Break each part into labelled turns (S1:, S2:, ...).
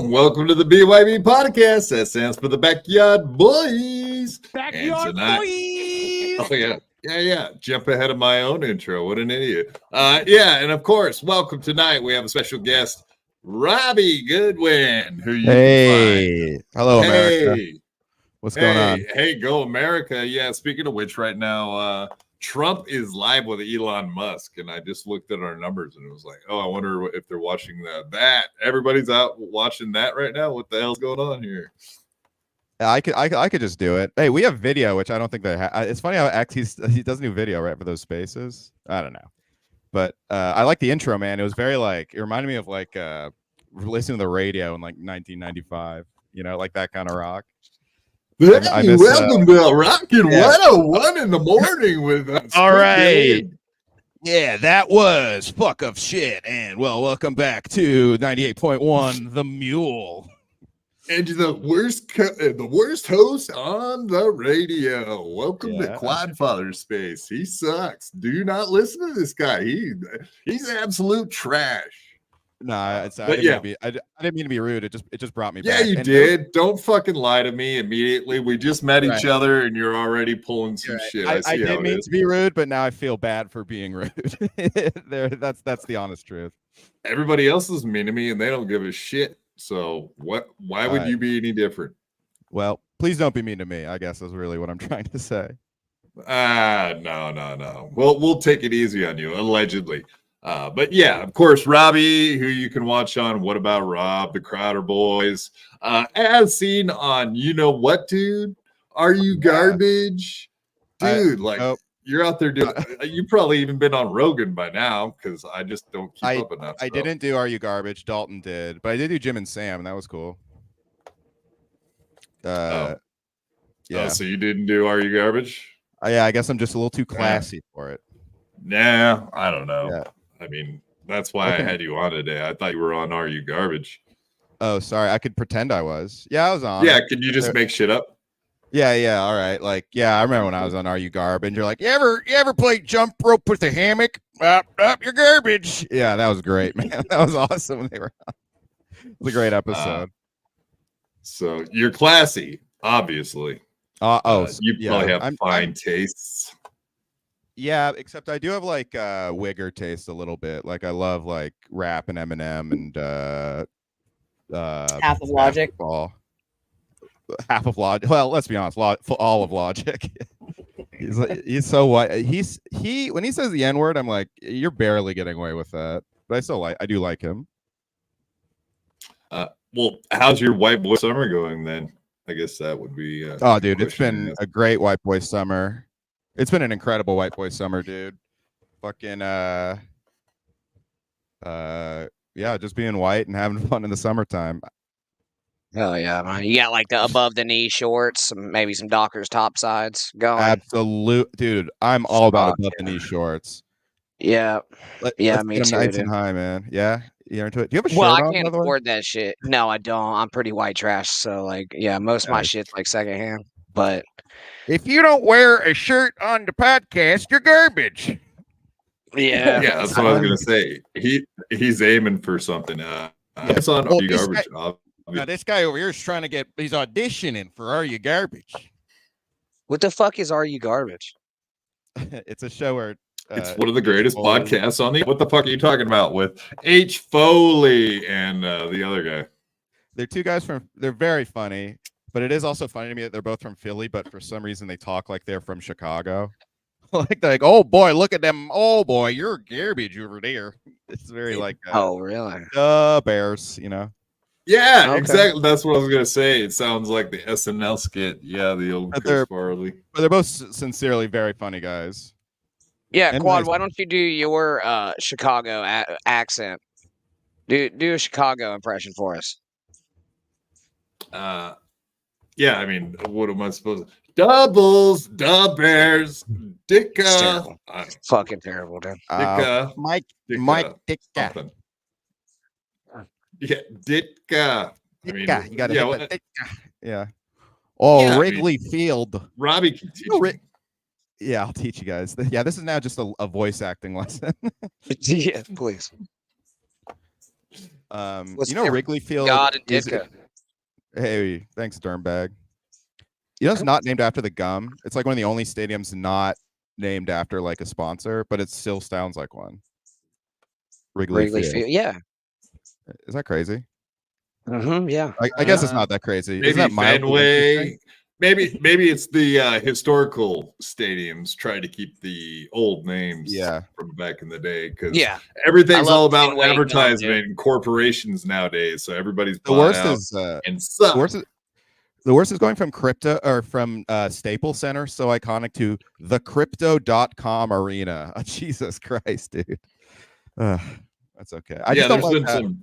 S1: Welcome to the BYB podcast. That stands for the Backyard Boys.
S2: Backyard
S1: Boys. Oh yeah. Jump ahead of my own intro. What an idiot. And of course, welcome tonight. We have a special guest, Robbie Goodwin, who you can find.
S2: Hello, America. What's going on?
S1: Hey, go America. Yeah, speaking of which, right now, Trump is live with Elon Musk, and I just looked at our numbers and it was like, oh, I wonder if they're watching that. Everybody's out watching that right now. What the hell's going on here?
S2: I could just do it. Hey, we have video, which I don't think they have. It's funny how X he doesn't do video right for those spaces. I don't know, but I like the intro, man. It was very like it reminded me of like listening to the radio in like 1995. You know, like that kind of rock.
S1: Hey, welcome to Rockin' 101 in the morning with us.
S2: All right. Yeah, that was fuck of shit. And welcome back to 98.1 The Mule.
S1: And the worst host on the radio. Welcome to Quadfather Space. He sucks. Do not listen to this guy. He's absolute trash.
S2: No, I didn't mean to be rude. It just brought me back.
S1: Yeah, you did. Don't fucking lie to me immediately. We just met each other, and you're already pulling some shit.
S2: I did mean to be rude, but now I feel bad for being rude. That's the honest truth.
S1: Everybody else is mean to me, and they don't give a shit. So why would you be any different?
S2: Well, please don't be mean to me, I guess is really what I'm trying to say.
S1: No. We'll take it easy on you, allegedly. But yeah, of course, Robbie, who you can watch on What About Rob, the Crowder Boys, as seen on You Know What, Dude? Are You Garbage? Dude, you're out there doing you've probably even been on Rogan by now because I just don't keep up enough.
S2: I didn't do Are You Garbage? Dalton did, but I did do Jim and Sam, and that was cool.
S1: Yeah. So you didn't do Are You Garbage?
S2: Yeah, I guess I'm just a little too classy for it.
S1: Nah, I don't know.
S2: Yeah.
S1: I mean, that's why I had you on today. I thought you were on Are You Garbage?
S2: Oh, sorry. I could pretend I was. Yeah, I was on.
S1: Yeah, can you just make shit up?
S2: Yeah, all right. Like, yeah, I remember when I was on Are You Garbage? You're like, you ever play jump rope with a hammock? Up, your garbage. Yeah, that was great, man. That was awesome when they were on. It was a great episode.
S1: So you're classy, obviously. You probably have fine tastes.
S2: Yeah, except I do have like wigger taste a little bit. Like I love like rap and Eminem and
S3: half of Logic.
S2: Half of Logic. Well, let's be honest, all of Logic. he's so white. He when he says the N-word, I'm like, you're barely getting away with that. But I do like him.
S1: Well, how's your white boy summer going then? I guess that would be.
S2: Dude, it's been a great white boy summer. It's been an incredible white boy summer, dude. Fucking just being white and having fun in the summertime.
S3: Hell yeah, man. You got like the above the knee shorts, maybe some Dockers top sides going.
S2: Absolute, dude. I'm all about above the knee shorts.
S3: Yeah.
S2: Let's
S3: me
S2: get
S3: too.
S2: Nice and high, man. Yeah. You're into it. Do you have a shirt
S3: Well,
S2: on,
S3: I can't afford that shit. No, I don't. I'm pretty white trash, so like, yeah, most of my shit's like secondhand. But
S2: if you don't wear a shirt on the podcast, you're garbage.
S3: Yeah,
S1: that's what I was gonna say. He's aiming for something. It's on Are You Garbage.
S2: Now this guy over here is trying to he's auditioning for Are You Garbage?
S3: What the fuck is Are You Garbage?
S2: It's a show where
S1: it's one of the greatest podcasts on the. What the fuck are you talking about with H. Foley and the other guy?
S2: They're two guys they're very funny. But it is also funny to me that they're both from Philly, but for some reason they talk like they're from Chicago. They're like, oh boy, look at them. Oh boy, you're garbage over there. It's very like,
S3: oh really?
S2: Bears, you know?
S1: Yeah, okay. Exactly. That's what I was gonna say. It sounds like the SNL skit. Yeah, the old Chris Farley.
S2: But they're both sincerely very funny guys.
S3: Yeah, and Quad. Why don't you do your Chicago accent? Do a Chicago impression for us.
S1: Yeah, I mean, what am I supposed to? Doubles, da Bears, Dicka.
S3: Fucking terrible, dude.
S1: Dicka.
S2: Mike Dicka.
S1: Yeah, Dicka. I mean,
S2: you got to Dicka. Yeah. Oh, yeah, Wrigley Field.
S1: Robbie can teach me.
S2: Yeah, I'll teach you guys. Yeah, this is now just a voice acting lesson.
S3: Yeah, please. What's
S2: You know,
S3: your
S2: Wrigley Field
S3: God and
S2: is.
S3: Ditka?
S2: Hey, thanks, Dirnbag. You know, it's not named after the gum. It's like one of the only stadiums not named after like a sponsor, but it still sounds like one. Wrigley Field.
S3: Yeah.
S2: Is that crazy?
S3: Yeah.
S2: I guess it's not that crazy.
S1: Maybe
S2: Isn't that mildly interesting?
S1: Fenway. Maybe it's the historical stadiums try to keep the old names from back in the day because everything's all about
S3: Fenway
S1: advertisement and corporations nowadays. So everybody's
S2: The
S1: bought
S2: worst
S1: out
S2: is
S1: and suck.
S2: the worst is going from crypto or from Staples Center, so iconic, to the crypto.com arena. Oh, Jesus Christ, dude. That's okay. I just don't like that.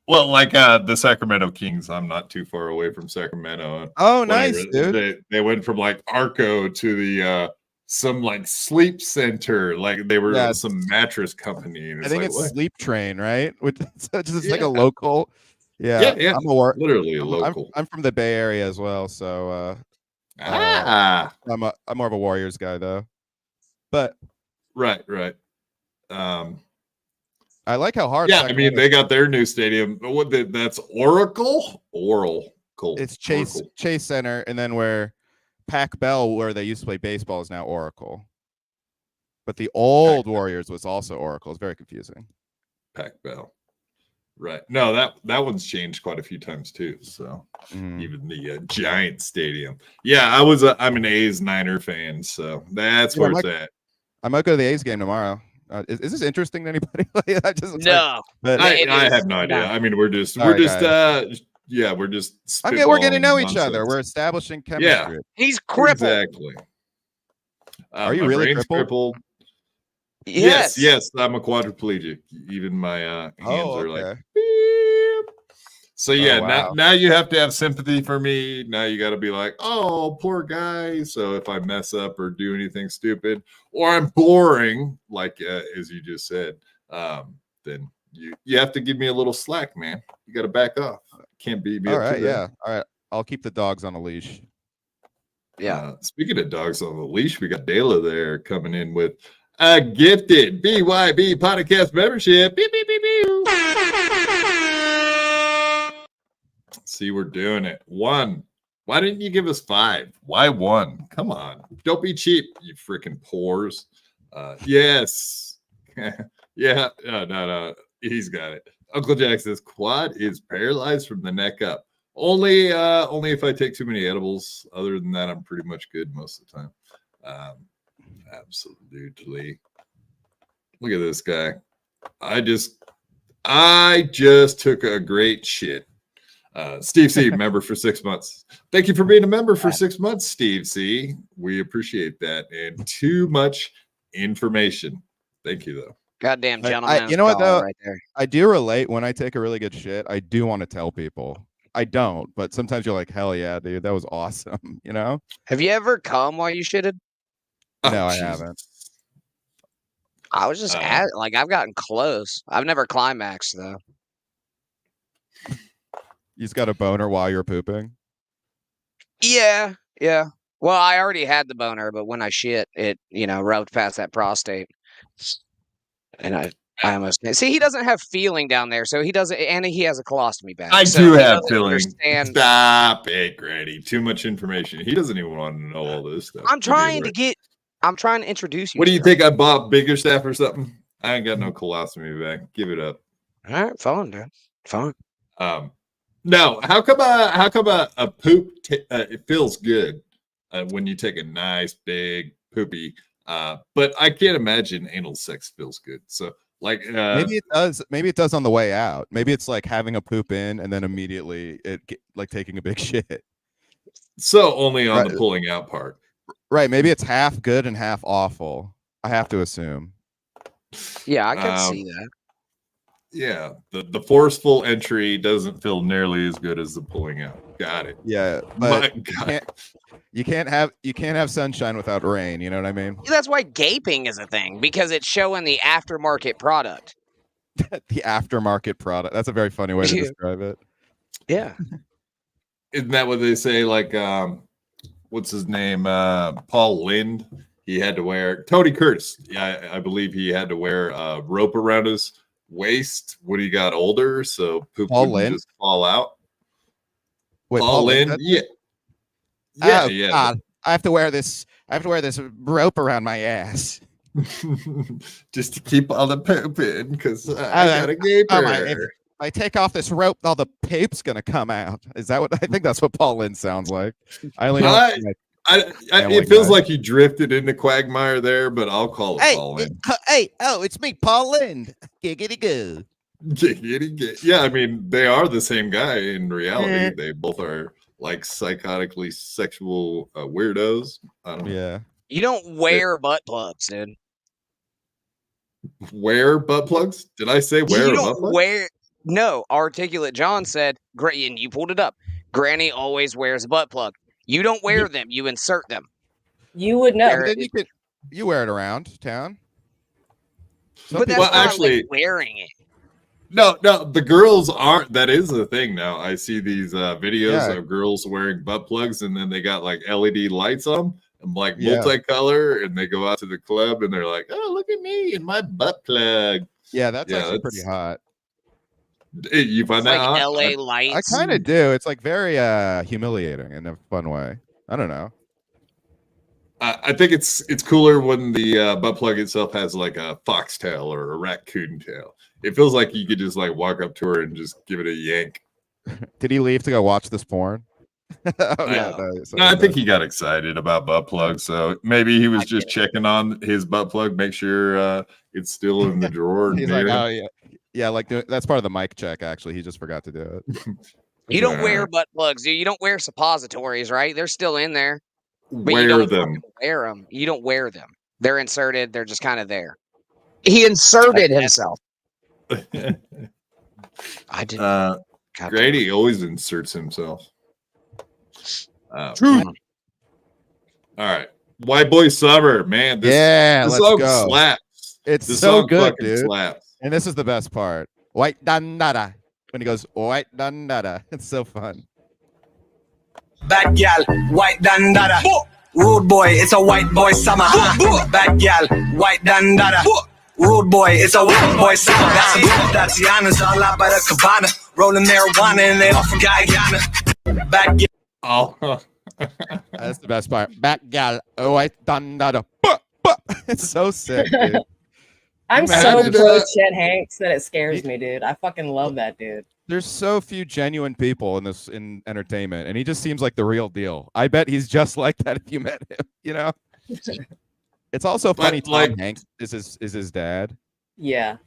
S1: Well, like the Sacramento Kings, I'm not too far away from Sacramento.
S2: Oh, nice, dude.
S1: They went from like Arco to the some like sleep center, like they were some mattress company. And
S2: I think
S1: like,
S2: it's
S1: what?
S2: Sleep Train, right? Which is like a local.
S1: Yeah.
S2: I'm
S1: literally a local.
S2: I'm from the Bay Area as well, so I'm more of a Warriors guy though. But
S1: right.
S2: I like how hard.
S1: Yeah, I mean they got their new stadium. That's Oracle. It's
S2: Chase Center, and then where Pac Bell, where they used to play baseball, is now Oracle. But the old Warriors was also Oracle. It's very confusing.
S1: Pac Bell, right? No, that one's changed quite a few times too. So even the Giant Stadium. Yeah, I'm an A's Niner fan, so that's where it's at.
S2: I might go to the A's game tomorrow. Is this interesting to anybody?
S3: No,
S1: I have no idea. I mean, we're just we're getting
S2: to know each other. We're establishing chemistry.
S3: Yeah. He's crippled.
S1: Exactly.
S2: Are you really crippled?
S1: Yes. I'm a quadriplegic. Even my hands are like. Beep. So now you have to have sympathy for me. Now you got to be like, oh, poor guy. So if I mess up or do anything stupid, or I'm boring, like as you just said, then you have to give me a little slack, man. You got to back off. Can't beat me.
S2: All right, all right. I'll keep the dogs on a leash.
S3: Yeah.
S1: Speaking of dogs on the leash, we got Dayla there coming in with a gifted BYB podcast membership. Beep, beep, beep, beep. See, we're doing it. 1. Why didn't you give us 5? Why 1? Come on. Don't be cheap, you freaking pores. Yes. Yeah. No. He's got it. Uncle Jack says quad is paralyzed from the neck up. Only if I take too many edibles. Other than that, I'm pretty much good most of the time. Absolutely. Look at this guy. I just took a great shit. Steve C, member for 6 months. Thank you for being a member for 6 months, Steve C. We appreciate that. And too much information. Thank you, though.
S3: Goddamn gentleman.
S2: You know what, though?
S3: Right there.
S2: I do relate when I take a really good shit. I do want to tell people. I don't, but sometimes you're like, hell yeah, dude, that was awesome. You know?
S3: Have you ever come while you shitted?
S2: No, I haven't.
S3: I was just I've gotten close. I've never climaxed though.
S2: You just got a boner while you're pooping?
S3: Yeah. Well, I already had the boner, but when I shit, it rubbed past that prostate, and I almost see. He doesn't have feeling down there, so he doesn't, and he has a colostomy bag.
S1: I do have feeling. Stop it, Grady. Too much information. He doesn't even want to know all this stuff.
S3: I'm trying to introduce you.
S1: What do you think? I bought Biggerstaff or something? I ain't got no colostomy bag. Give it up.
S3: All right, fine, dude. Fine.
S1: No. How come a poop? It feels good when you take a nice big poopy. But I can't imagine anal sex feels good. So like
S2: maybe it does. Maybe it does on the way out. Maybe it's like having a poop in and then immediately like taking a big shit.
S1: So only on the pulling out part.
S2: Right. Maybe it's half good and half awful. I have to assume.
S3: Yeah, I can see that.
S1: Yeah, the forceful entry doesn't feel nearly as good as the pulling out. Got it.
S2: Yeah, but you can't have sunshine without rain. You know what I mean?
S3: That's why gaping is a thing, because it's showing the aftermarket product.
S2: The aftermarket product. That's a very funny way to describe it.
S3: Yeah.
S1: Isn't that what they say? Like, what's his name? Paul Lind. He had to wear Tony Curtis. Yeah, I believe he had to wear a rope around his waist when he got older, so poop
S2: Paul
S1: wouldn't
S2: Lynde?
S1: just fall out.
S2: Wait,
S1: Paul
S2: Lynde?
S1: Lynde, yeah,
S2: Oh,
S1: yeah.
S2: God. I have to wear this rope around my ass.
S1: Just to keep all the poop in, because I got a
S2: If
S1: gaper.
S2: I take off this rope, all the poop's gonna come out. Is that what I think? That's what Paul Lynde sounds like. I only know.
S1: It feels like you drifted into Quagmire there, but I'll call it Paul Lynde.
S2: It's me, Paul Lynde. Giggity goo.
S1: Yeah, I mean, they are the same guy in reality. They both are like psychotically sexual weirdos. I don't know.
S2: Yeah.
S3: You don't wear butt plugs, dude.
S1: Wear butt plugs? Did I say wear
S3: You
S1: a butt
S3: don't
S1: plug?
S3: wear. No, Articulate John said, "Great," and you pulled it up. Granny always wears a butt plug. You don't wear them. You insert them.
S4: You would know.
S3: There-
S2: Then you wear it around town.
S3: But that's
S1: Well,
S3: not
S1: actually-
S3: like wearing it.
S1: No, the girls aren't. That is the thing now. I see these videos
S2: Yeah.
S1: of girls wearing butt plugs, and then they got like LED lights on them, and like
S2: Yeah.
S1: multicolor, and they go out to the club, and they're like, "Oh, look at me in my butt plug."
S2: Yeah, that's
S1: Yeah,
S2: actually
S1: that's-
S2: pretty hot.
S1: Hey, you find
S3: It's
S1: that
S3: like
S1: hot?
S3: LA
S2: I
S3: lights.
S2: kind of do. It's like very humiliating in a fun way. I don't know.
S1: I think it's cooler when the butt plug itself has like a foxtail or a raccoon tail. It feels like you could just like walk up to her and just give it a yank.
S2: Did he leave to go watch this porn? Oh,
S3: No.
S2: so
S1: No, I think he got excited about butt plugs, so maybe he was just checking on his butt plug, make sure it's still in the drawer.
S2: he's
S1: near
S2: like,
S1: him.
S2: oh yeah, yeah. Like that's part of the mic check. Actually, he just forgot to do it.
S3: You don't
S1: Yeah.
S3: wear butt plugs, dude. You don't wear suppositories, right? They're still in there, but you
S1: Wear
S3: don't
S1: them.
S3: fucking wear them. You don't wear them. They're inserted. They're just kind of there. He inserted himself. I didn't. God
S1: Grady always inserts himself.
S2: True.
S1: All right, White Boy Summer, man. This
S2: Let's
S1: song
S2: go.
S1: slaps.
S2: It's
S1: This
S2: so
S1: song
S2: good,
S1: fucking
S2: dude.
S1: slaps.
S2: And this is the best part. White dandada. When he goes white dandada, it's so fun.
S5: Bad gal, white dandada. Rude boy, it's a white boy summer. Bad gal, white dandada. Rude boy, it's a white boy summer. That's Gianna's all out by the cabana. Rolling marijuana and they all from Guyana. Bad gal.
S1: Oh,
S2: That's the best part. Back gal, white dandada. It's so sick, dude.
S4: I'm
S1: Man,
S4: so
S1: did,
S4: pro Chet Hanks that it scares me, dude. I fucking love that dude.
S2: There's so few genuine people in entertainment, and he just seems like the real deal. I bet he's just like that if you met him. You know. It's also
S1: But,
S2: funny. Tom
S1: like-
S2: Hanks is his dad.
S4: Yeah.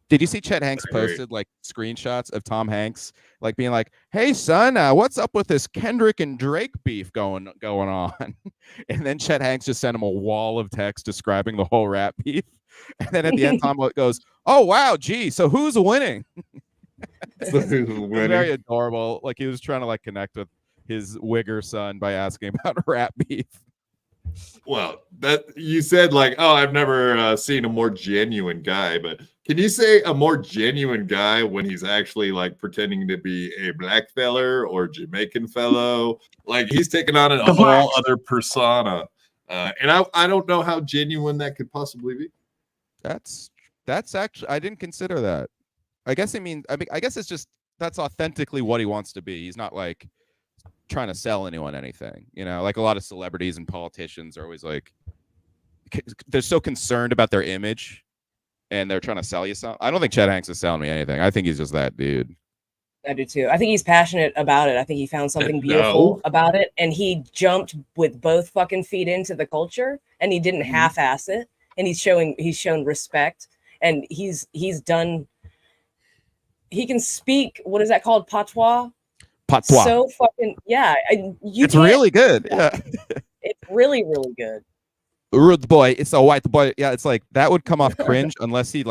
S2: Did you see Chet Hanks
S1: I agree.
S2: posted like screenshots of Tom Hanks like being like, "Hey son, what's up with this Kendrick and Drake beef going on?" And then Chet Hanks just sent him a wall of text describing the whole rap beef. And then at the end, Tom goes, "Oh wow, gee, so who's winning?" It's very adorable. Like he was trying to like connect with his wigger son by asking about rap beef.
S1: Well, that you said like, oh, I've never seen a more genuine guy, but can you say a more genuine guy when he's actually like pretending to be a black feller or Jamaican fellow? Like he's taking on a whole other persona, and I don't know how genuine that could possibly be.
S2: That's actually I didn't consider that. I guess I guess it's just that's authentically what he wants to be. He's not like trying to sell anyone anything, you know, like a lot of celebrities and politicians are always like they're so concerned about their image and they're trying to sell you something. I don't think Chet Hanks is selling me anything. I think he's just that dude.
S4: I do too. I think he's passionate about it. I think he found something beautiful about it, and he jumped with both fucking feet into the culture, and he didn't half-ass it. And he's shown respect, and he's done. He can speak. What is that called? Patois.
S2: Patois.
S4: So fucking yeah.
S2: It's really good. Yeah.
S4: It's really really good.
S2: Rude boy. It's a white boy. Yeah. It's like that would come off cringe unless he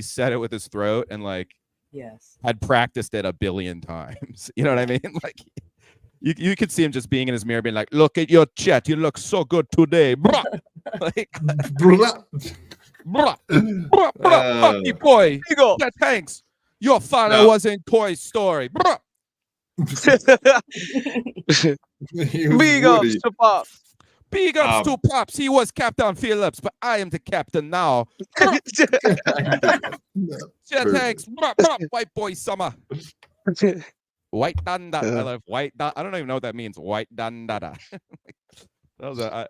S2: said it with his throat and like.
S4: Yes.
S2: Had practiced it 1 billion times. You know what I mean? Like you could see him just being in his mirror being like, "Look at your Chet, you look so good today." Bruh. Like bruh, funky boy. Chet Hanks. Your father was in Toy Story. Bruh.
S1: He was Woody.
S2: Big ups to Pops. He was Captain Phillips, but I am the captain now. Jet Hanks, white boy summer. White Dandada. I love white. I don't even know what that means. White Dandada. That was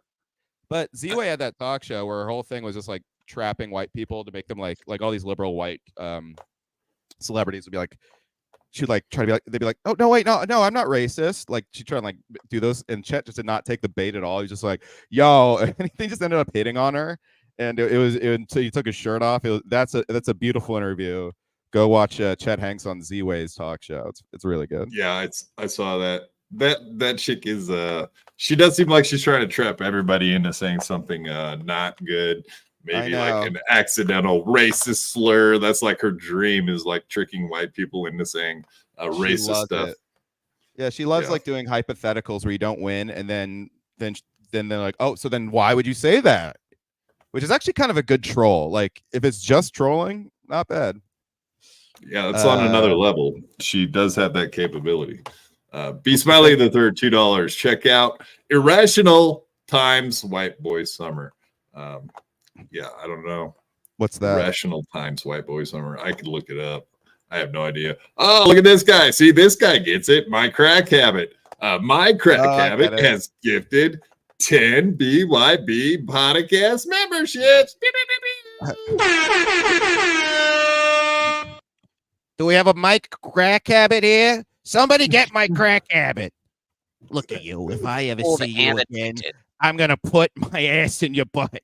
S2: but Z-Way had that talk show where her whole thing was just like trapping white people to make them like all these liberal white celebrities would be like, she'd like try to be like, they'd be like, oh no, wait, no, I'm not racist. Like she'd try and like do those, and Chet just did not take the bait at all. He's just like, yo, and he just ended up hitting on her, and it was until he took his shirt off. That's a beautiful interview. Go watch Chet Hanks on Z-Way's talk show. It's really good.
S1: Yeah, I saw that. That chick is she does seem like she's trying to trap everybody into saying something not good. Maybe like an accidental racist slur. That's like her dream, is like tricking white people into saying racist stuff.
S2: Yeah, she loves like doing hypotheticals where you don't win, and then they're like, oh, so then why would you say that? Which is actually kind of a good troll. Like if it's just trolling, not bad.
S1: Yeah, that's on another level. She does have that capability. B Smiley the Third, $2. Check out Irrational Times White Boy Summer. Yeah, I don't know.
S2: What's that?
S1: Irrational Times White Boy Summer. I could look it up. I have no idea. Oh, look at this guy. See, this guy gets it. My crack habit. My crack habit has gifted 10 BYB podcast memberships.
S6: Do we have a Mike crack habit here? Somebody get my crack habit. Look at you. If I ever see you again, I'm going to put my ass in your butt.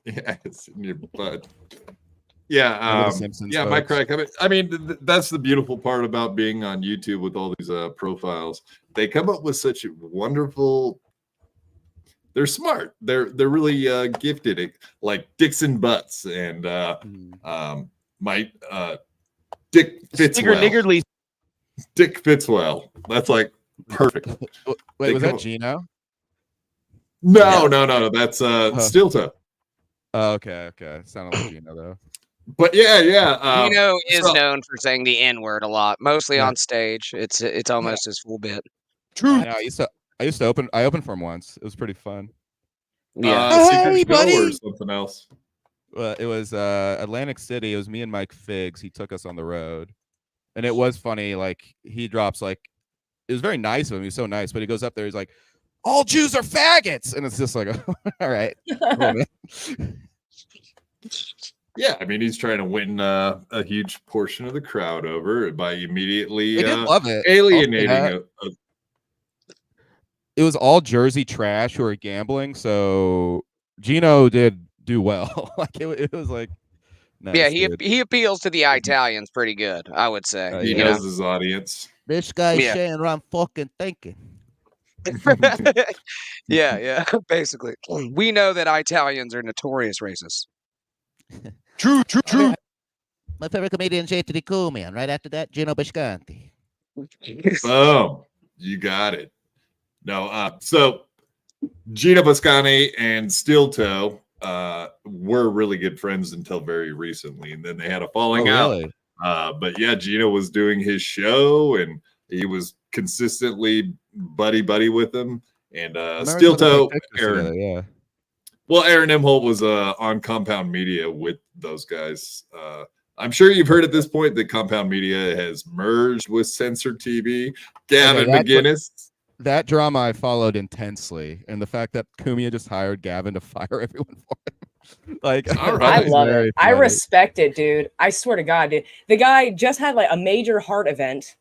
S1: Yeah, it's in your butt. Yeah, yeah, my crack habit. I mean, that's the beautiful part about being on YouTube with all these profiles. They come up with such wonderful. They're smart. They're really gifted. Like Dixon Butts and my Dick Fitzwell. Dick Fitzwell. That's like perfect.
S2: Wait, was that Gino?
S1: No. That's Steel Toe.
S2: Oh, okay. Sounded like Gino though.
S1: But yeah.
S3: Gino is known for saying the N-word a lot, mostly on stage. It's almost his full bit.
S2: True. Yeah, I used to open. I opened for him once. It was pretty fun.
S3: Yeah.
S1: Hey, buddy. Or something else.
S2: It was Atlantic City. It was me and Mike Figs. He took us on the road, and it was funny. Like he drops like, it was very nice of him. He was so nice, but he goes up there. He's like, "All Jews are faggots," and it's just like, all right.
S1: Yeah, I mean, he's trying to win a huge portion of the crowd over by immediately
S2: love it.
S1: alienating.
S2: It was all Jersey trash who were gambling, so Gino did do well. Like it was like, nice,
S3: yeah, he appeals to the Italians pretty good, I would say.
S1: He knows his audience.
S6: This guy's saying what I'm fucking thinking.
S3: Yeah, basically. We know that Italians are notorious racists.
S2: True.
S6: My favorite comedian, Jay Cool, man. Right after that, Gino Bisconti.
S1: Boom. You got it. No, so Gino Biscani and Steel Toe were really good friends until very recently, and then they had a falling out. But yeah, Gino was doing his show, and he was consistently buddy with him. And Steel Toe, Aaron, Aaron Imholt was on Compound Media with those guys. I'm sure you've heard at this point that Compound Media has merged with Censor TV. Gavin McGinnis.
S2: That drama I followed intensely, and the fact that Cumia just hired Gavin to fire everyone for him. Like,
S1: all right.
S4: I love it. I respect it, dude. I swear to God, dude. The guy just had like a major heart event,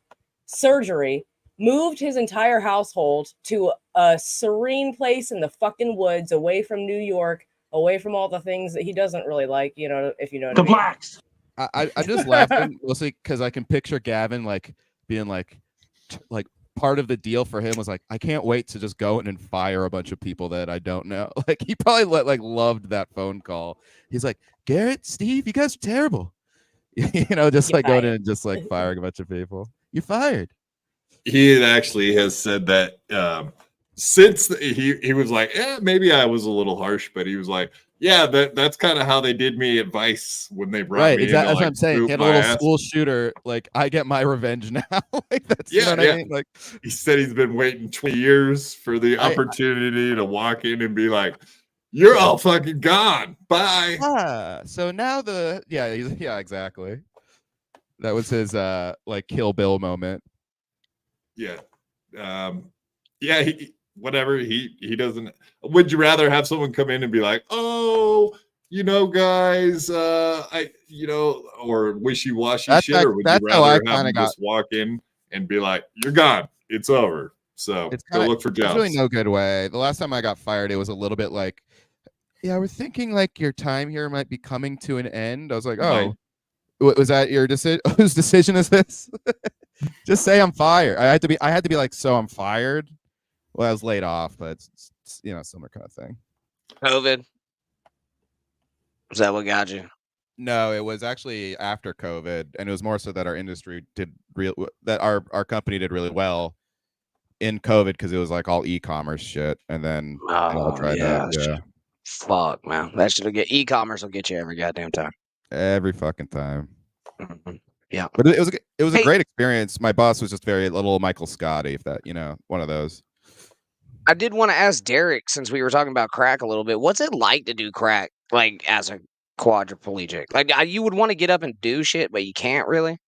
S4: surgery, moved his entire household to a serene place in the fucking woods, away from New York, away from all the things that he doesn't really like, you know, if you know what I mean.
S6: Blacks.
S2: I'm just laughing mostly because I can picture Gavin like being like part of the deal for him was like, I can't wait to just go in and fire a bunch of people that I don't know. Like he probably loved that phone call. He's like, Garrett, Steve, you guys are terrible. You know, just like going in and just like firing a bunch of people. You're fired.
S1: He actually has said that since he was like, maybe I was a little harsh, but he was like, Yeah, that's kind of how they did me at Vice when they brought
S2: Right,
S1: me
S2: exactly.
S1: in
S2: That's
S1: to
S2: what I'm saying.
S1: boot
S2: Get a
S1: my
S2: little
S1: ass.
S2: school shooter. Like, I get my revenge now. Like, that's you know what I mean. Like,
S1: he said he's been waiting 20 years for the
S2: I-
S1: opportunity to walk in and be like, "You're all fucking gone. Bye."
S2: So now yeah, exactly. That was his like Kill Bill moment.
S1: Yeah, yeah. Whatever. He doesn't. Would you rather have someone come in and be like, "Oh, guys, or wishy-washy shit," or would you rather have them just walk in and be like, "You're gone. It's over." So go look for jobs.
S2: There's really no good way. The last time I got fired, it was a little bit like, yeah, we're thinking like your time here might be coming to an end. I was like, oh, was that your decision? Whose decision is this? Just say I'm fired. I had to be like, so I'm fired. Well, I was laid off, but it's similar kind of thing.
S3: COVID. Is that what got you?
S2: No, it was actually after COVID, and it was more so that our industry that our company did really well in COVID because it was like all e-commerce shit, and then
S3: yeah. Fuck, man, that should get e-commerce will get you every goddamn time.
S2: Every fucking time.
S3: Mm-hmm. Yeah,
S2: but it was a great experience. My boss was just very little Michael Scotty, if that one of those.
S3: I did want to ask Derek, since we were talking about crack a little bit, what's it like to do crack like as a quadriplegic? Like you would want to get up and do shit, but you can't really.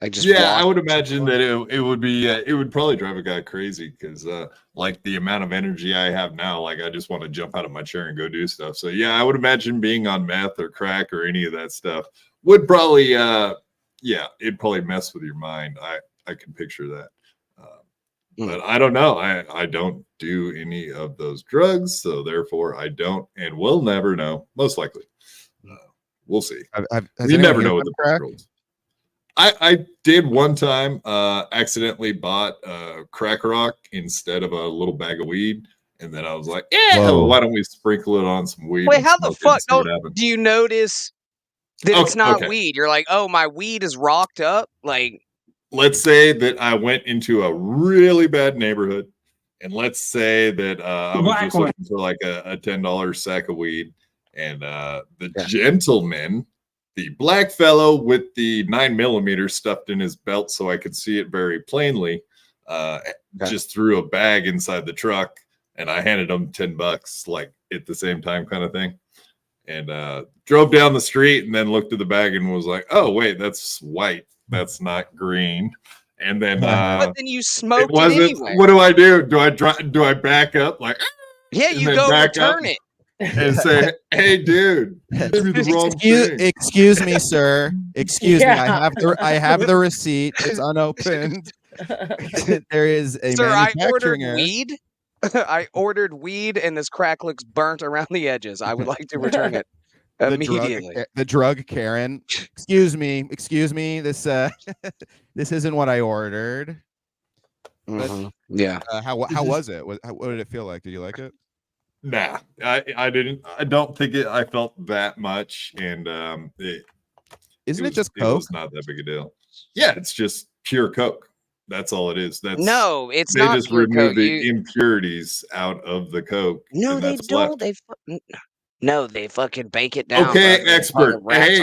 S3: Like just
S1: I would imagine that it would be it would probably drive a guy crazy because like the amount of energy I have now, like I just want to jump out of my chair and go do stuff. So yeah, I would imagine being on meth or crack or any of that stuff would probably it'd probably mess with your mind. I can picture that. But I don't know. I don't do any of those drugs, so therefore I don't and will never know. Most likely, we'll see. You never know with the crack. I did one time accidentally bought crack rock instead of a little bag of weed, and then I was like, why don't we sprinkle it on some weed?
S3: Wait, how the fuck do you notice that it's not weed? You're like, oh, my weed is rocked up, like.
S1: Let's say that I went into a really bad neighborhood, and let's say that I was just looking for like a $10 sack of weed, and the gentleman, the black fellow with the 9mm stuffed in his belt so I could see it very plainly, just threw a bag inside the truck, and I handed him $10 like at the same time kind of thing, and drove down the street and then looked at the bag and was like, oh, wait, that's white. That's not green. And then
S3: but then you smoked it anyway.
S1: What do I do? Do I back up like
S3: yeah, you go return it
S1: and say, hey dude, you gave me the wrong thing.
S2: Excuse me, sir. Excuse me. I have the receipt. It's unopened. There is a manufacturing error.
S3: Weed. I ordered weed and this crack looks burnt around the edges. I would like to return it. Immediately.
S2: The drug Karen. Excuse me. This this isn't what I ordered.
S3: Mm-hmm. Yeah.
S2: How was it? What did it feel like? Did you like it?
S1: Nah, I didn't. I don't think I felt that much, and
S2: isn't it just Coke?
S1: It's not that big a deal. Yeah, it's just pure Coke. That's all it is. That's
S3: no, it's
S1: they
S3: not.
S1: They just remove the impurities out of the Coke.
S3: No, they don't. No, they fucking bake it down.
S1: Okay, expert. Hey,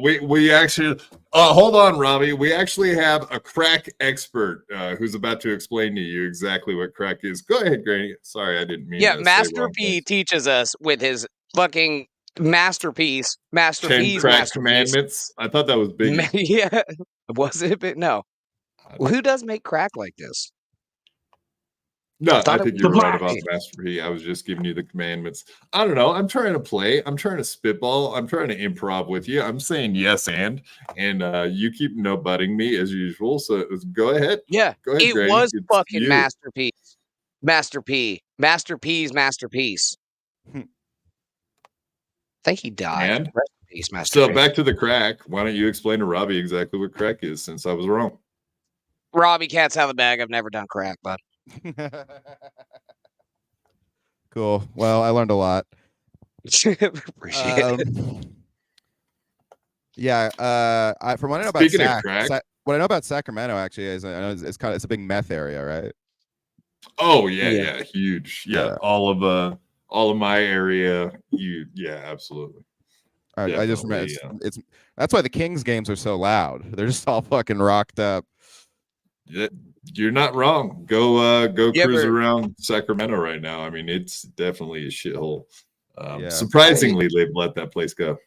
S1: we actually hold on, Robbie. We actually have a crack expert who's about to explain to you exactly what crack is. Go ahead, Granny. Sorry, I didn't mean.
S3: Yeah, Master P teaches us with his fucking masterpiece. Master P's
S1: crack commandments. I thought that was big.
S3: Yeah, was it? But no. Who does make crack like this?
S1: No, I think you're right about Master P. I was just giving you the commandments. I don't know. I'm trying to play. I'm trying to spitball. I'm trying to improv with you. I'm saying yes and you keep no butting me as usual. So go ahead.
S3: Yeah,
S1: go ahead.
S3: It was fucking masterpiece. Master P. Master P's masterpiece. I think he died.
S1: And so back to the crack. Why don't you explain to Robbie exactly what crack is, since I was wrong?
S3: Robbie, cat's out of the bag. I've never done crack, bud.
S2: Cool. Well, I learned a lot.
S3: Appreciate it.
S2: Yeah. From what I know about what I know about Sacramento actually is I know it's a big meth area, right?
S1: Oh yeah, huge. Yeah, all of all of my area, yeah, absolutely.
S2: I just remember
S1: Definitely,
S2: it's that's why the Kings games are so loud. They're just all fucking rocked up.
S1: You're not wrong. Go
S3: You
S1: cruise
S3: ever-
S1: around Sacramento right now. I mean, it's definitely a shithole.
S2: Yeah.
S1: Surprisingly, they've let that place go.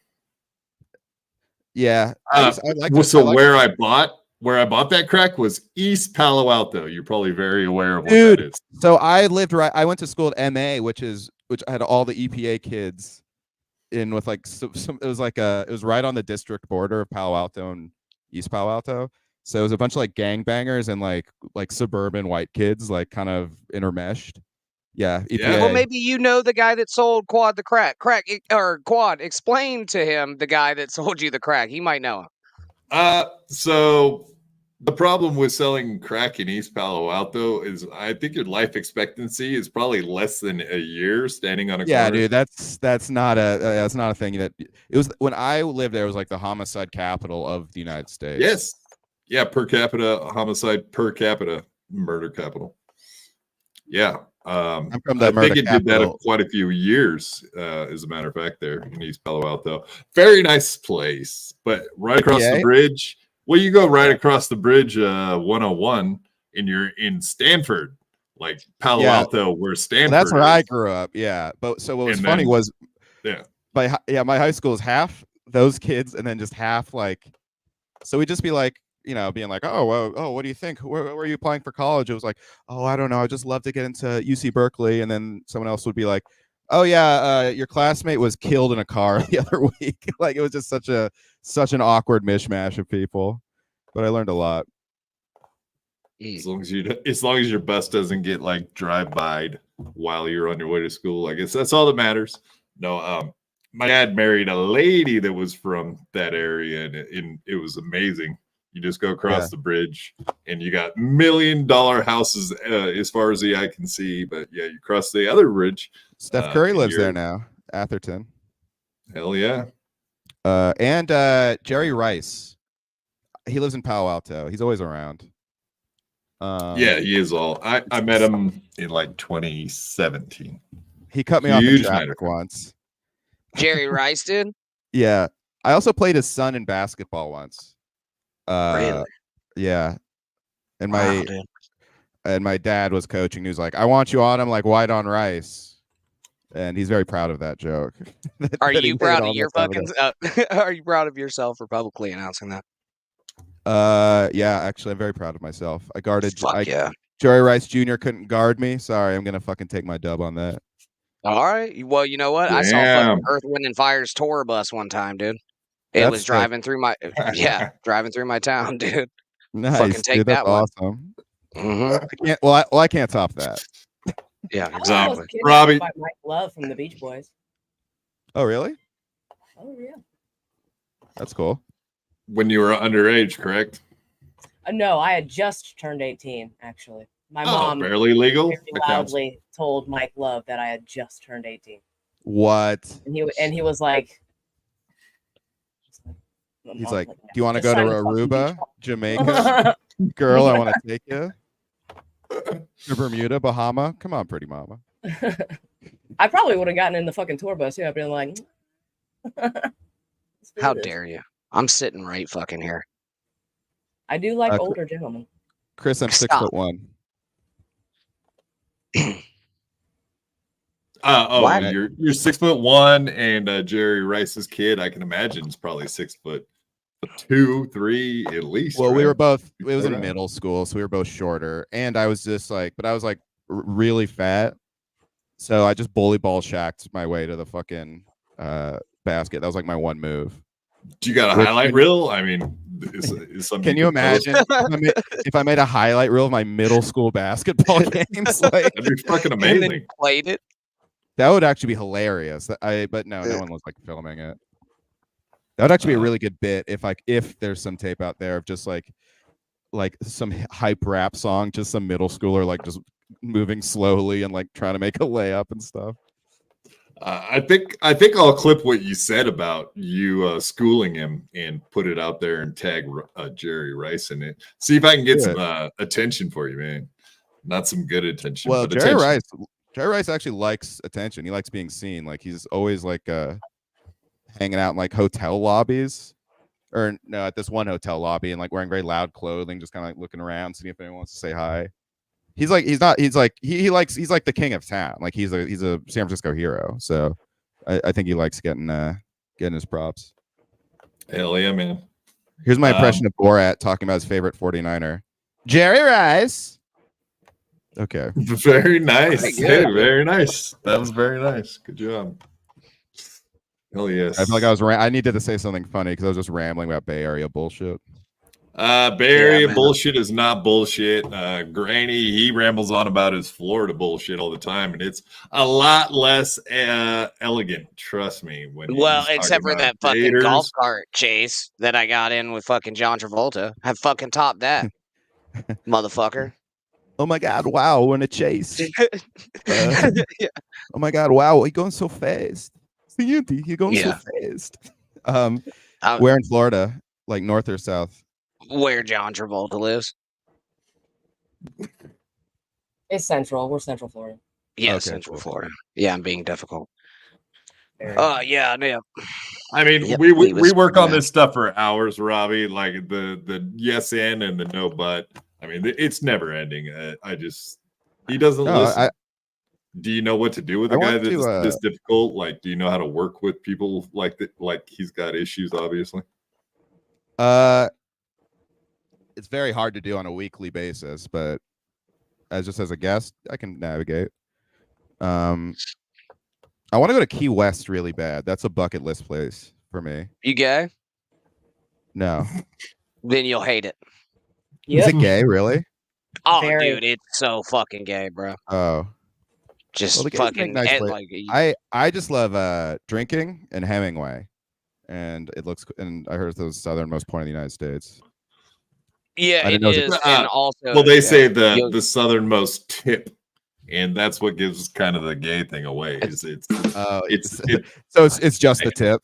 S2: Yeah. I like
S1: where I bought that crack was East Palo Alto. You're probably very aware of what
S2: Dude,
S1: that is.
S2: so I went to school at MA, which had all the EPA kids in with like it was right on the district border of Palo Alto and East Palo Alto. So it was a bunch of like gangbangers and like suburban white kids, like kind of intermeshed. Yeah, EPA.
S1: Yeah.
S3: Well, maybe you know the guy that sold Quad the crack. Or Quad. Explain to him the guy that sold you the crack. He might know him.
S1: So the problem with selling crack in East Palo Alto is I think your life expectancy is probably less than a year standing on a
S2: Yeah,
S1: corner.
S2: dude, that's not a thing that it was when I lived there. It was like the homicide capital of the United States.
S1: Yes. Yeah, per capita homicide, per capita murder capital. Yeah.
S2: I'm from
S1: I
S2: the murder
S1: think it did that
S2: capital.
S1: quite a few years, as a matter of fact, there in East Palo Alto. Very nice place, but right across the bridge. Well, you go right across the bridge, 101, and you're in Stanford, like Palo Alto, where Stanford
S2: That's where
S1: is.
S2: I grew up. Yeah, but so what was funny was, my high school is half those kids, and then just half like, so we'd just be like, you know, being like, oh, what do you think? Where are you applying for college? It was like, oh, I don't know. I just love to get into UC Berkeley. And then someone else would be like, oh yeah, your classmate was killed in a car the other week. Like it was just such an awkward mishmash of people. But I learned a lot.
S1: As long as your bus doesn't get like drive-by'd while you're on your way to school, I guess that's all that matters. No, my dad married a lady that was from that area, and it was amazing. You just go across the bridge and you got $1 million houses as far as the eye can see. But yeah, you cross the other bridge.
S2: Steph Curry lives there now, Atherton.
S1: Hell yeah.
S2: And Jerry Rice. He lives in Palo Alto. He's always around.
S1: Yeah, he is all. I met him in like 2017.
S2: He cut me off in traffic once.
S3: Jerry Rice did?
S2: Yeah. I also played his son in basketball once.
S3: Really?
S2: Yeah. And my dad was coaching. He was like, I want you on him like white on rice. And he's very proud of that joke.
S3: Are you proud of your fucking are you proud of yourself for publicly announcing that?
S2: Yeah, actually I'm very proud of myself. I guarded
S3: yeah.
S2: Jerry Rice Jr. couldn't guard me. Sorry, I'm gonna fucking take my dub on that.
S3: All right. Well, you know what?
S1: Damn.
S3: I saw fucking Earth, Wind and Fire's tour bus one time, dude. It was driving through my driving through my town, dude.
S2: Nice,
S3: fucking take
S2: dude, that's
S3: that one.
S2: awesome.
S3: Mm-hmm.
S2: I can't top that.
S3: Yeah, exactly.
S1: Robbie
S4: by Mike Love from the Beach Boys.
S2: Oh really?
S4: Oh yeah.
S2: That's cool.
S1: When you were underage, correct?
S4: No, I had just turned 18, actually. My mom
S1: barely legal.
S4: very loudly told Mike Love that I had just turned 18.
S2: What?
S4: And he was like,
S2: he's like, do you want to go to Aruba, Jamaica? Girl, I want to take you. To Bermuda, Bahama. Come on, pretty mama.
S4: I probably would have gotten in the fucking tour bus. Yeah, I've been like,
S3: how dare you? I'm sitting right fucking here.
S4: I do like older gentlemen.
S2: Chris, I'm 6'1".
S1: You're 6'1", and Jerry Rice's kid, I can imagine, is probably 6'2", 3 at least.
S2: Well,
S1: right?
S2: we were both. It was in middle school, so we were both shorter, and I was just like, but I was like really fat, so I just bully ball shacked my way to the fucking basket. That was like my one move.
S1: Do you got a highlight reel? I mean, is
S2: can you imagine if I made a highlight reel of my middle school basketball games? Like,
S1: that'd be fucking amazing.
S3: And then played it.
S2: That would actually be hilarious. But no one was like filming it. That would actually be a really good bit if there's some tape out there of just like some hype rap song, just some middle schooler like just moving slowly and like trying to make a layup and stuff.
S1: I think I'll clip what you said about you schooling him and put it out there and tag Jerry Rice in it. See if I can get some attention for you, man. Not some good attention.
S2: Well,
S1: but
S2: Jerry
S1: attention.
S2: Jerry Rice actually likes attention. He likes being seen. Like he's always like hanging out in like hotel lobbies, or no, at this one hotel lobby, and like wearing very loud clothing, just kind of like looking around, seeing if anyone wants to say hi. He's like he's like the king of town. Like he's a San Francisco hero. So I think he likes getting his props.
S1: Hell yeah, man.
S2: Here's my impression of Borat talking about his favorite 49er, Jerry Rice. Okay.
S1: Very nice. Hey, very nice. That was very nice. Good job. Hell yes.
S2: I feel like I needed to say something funny because I was just rambling about Bay Area bullshit.
S1: Bay Area bullshit is not bullshit. Granny, he rambles on about his Florida bullshit all the time, and it's a lot less elegant. Trust me.
S3: Well, except for that fucking golf cart chase that I got in with fucking John Travolta. I fucking topped that, motherfucker.
S2: Oh my god! Wow, we're in a chase. Oh my god! Wow, he's going so fast. You're going so fast. Where in Florida? Like north or south?
S3: Where John Travolta lives.
S4: It's central. We're Central Florida.
S3: Yeah,
S2: Okay,
S3: Central
S2: cool.
S3: Florida. Yeah, I'm being difficult. Yeah.
S1: I mean,
S3: Yep,
S1: we work on this stuff for hours, Robbie. Like the yes and the no but. I mean, it's never ending. He doesn't listen. Do you know what to do with a guy that's this difficult? Like, do you know how to work with people like that? Like he's got issues, obviously.
S2: It's very hard to do on a weekly basis, but as a guest, I can navigate. I want to go to Key West really bad. That's a bucket list place for me.
S3: You gay?
S2: No.
S3: Then you'll hate it.
S2: Is it gay, really?
S3: Oh, dude, it's so fucking gay, bro.
S2: Oh.
S3: Just fucking
S2: nice I just love drinking and Hemingway. And I heard it's the southernmost point of the United States.
S3: Yeah, it is. And also,
S1: well, they say the southernmost tip, and that's what gives kind of the gay thing away.
S2: So it's just the tip.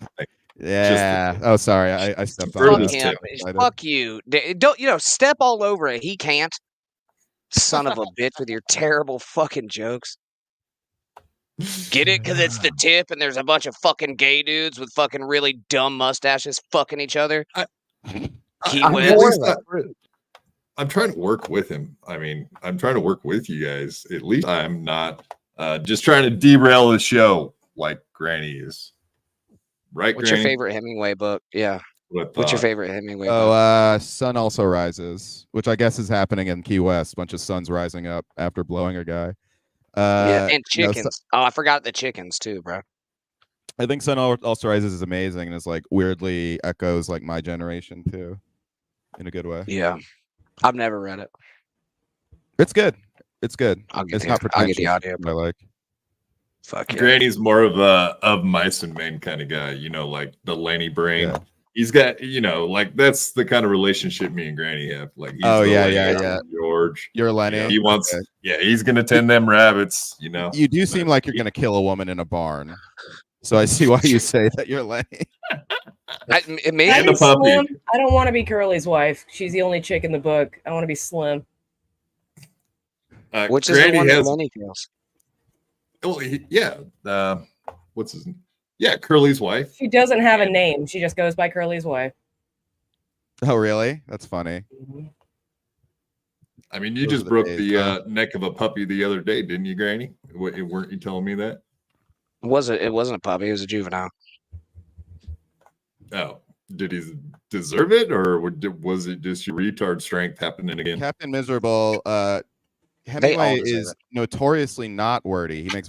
S2: Yeah. Oh, sorry, I stepped on it.
S3: Fuck you! Don't step all over it. He can't. Son of a bitch with your terrible fucking jokes. Get it? Because it's the tip, and there's a bunch of fucking gay dudes with fucking really dumb mustaches fucking each other.
S1: I'm trying to work with him. I mean, I'm trying to work with you guys. At least I'm not just trying to derail the show like Granny is. Right,
S3: What's
S1: Granny?
S3: your favorite Hemingway book? Yeah. What's your favorite Hemingway book?
S2: Sun Also Rises, which I guess is happening in Key West. A bunch of suns rising up after blowing a guy.
S3: And chickens. I forgot the chickens too, bro.
S2: I think Sun Also Rises is amazing and is like weirdly echoes like my generation too, in a good way.
S3: Yeah. I've never read it.
S2: It's good. It's
S3: I'll get
S2: the
S3: audio.
S2: I like.
S3: Fuck yeah.
S1: Granny's more of mice and men kind of guy, like the Lenny brain. Yeah. He's got, like that's the kind of relationship me and Granny have. Like, he's George.
S2: You're Lenny.
S1: He wants, he's gonna tend them rabbits.
S2: You do seem like you're gonna kill a woman in a barn, so I see why you say that you're Lenny.
S4: I don't want to be Curly's wife. She's the only chick in the book. I want to be Slim.
S3: Which is the one that Lenny kills.
S1: Well, what's his name? Yeah, Curly's wife.
S4: She doesn't have a name. She just goes by Curly's wife.
S2: Oh, really? That's funny.
S4: Mm-hmm.
S1: I mean, you just broke the neck of a puppy the other day, didn't you, Granny? Weren't you telling me that?
S3: It wasn't a puppy. It was a juvenile.
S1: Oh, did he deserve it, or was it just your retard strength happening again?
S2: Captain Miserable. Hemingway is notoriously not wordy. He makes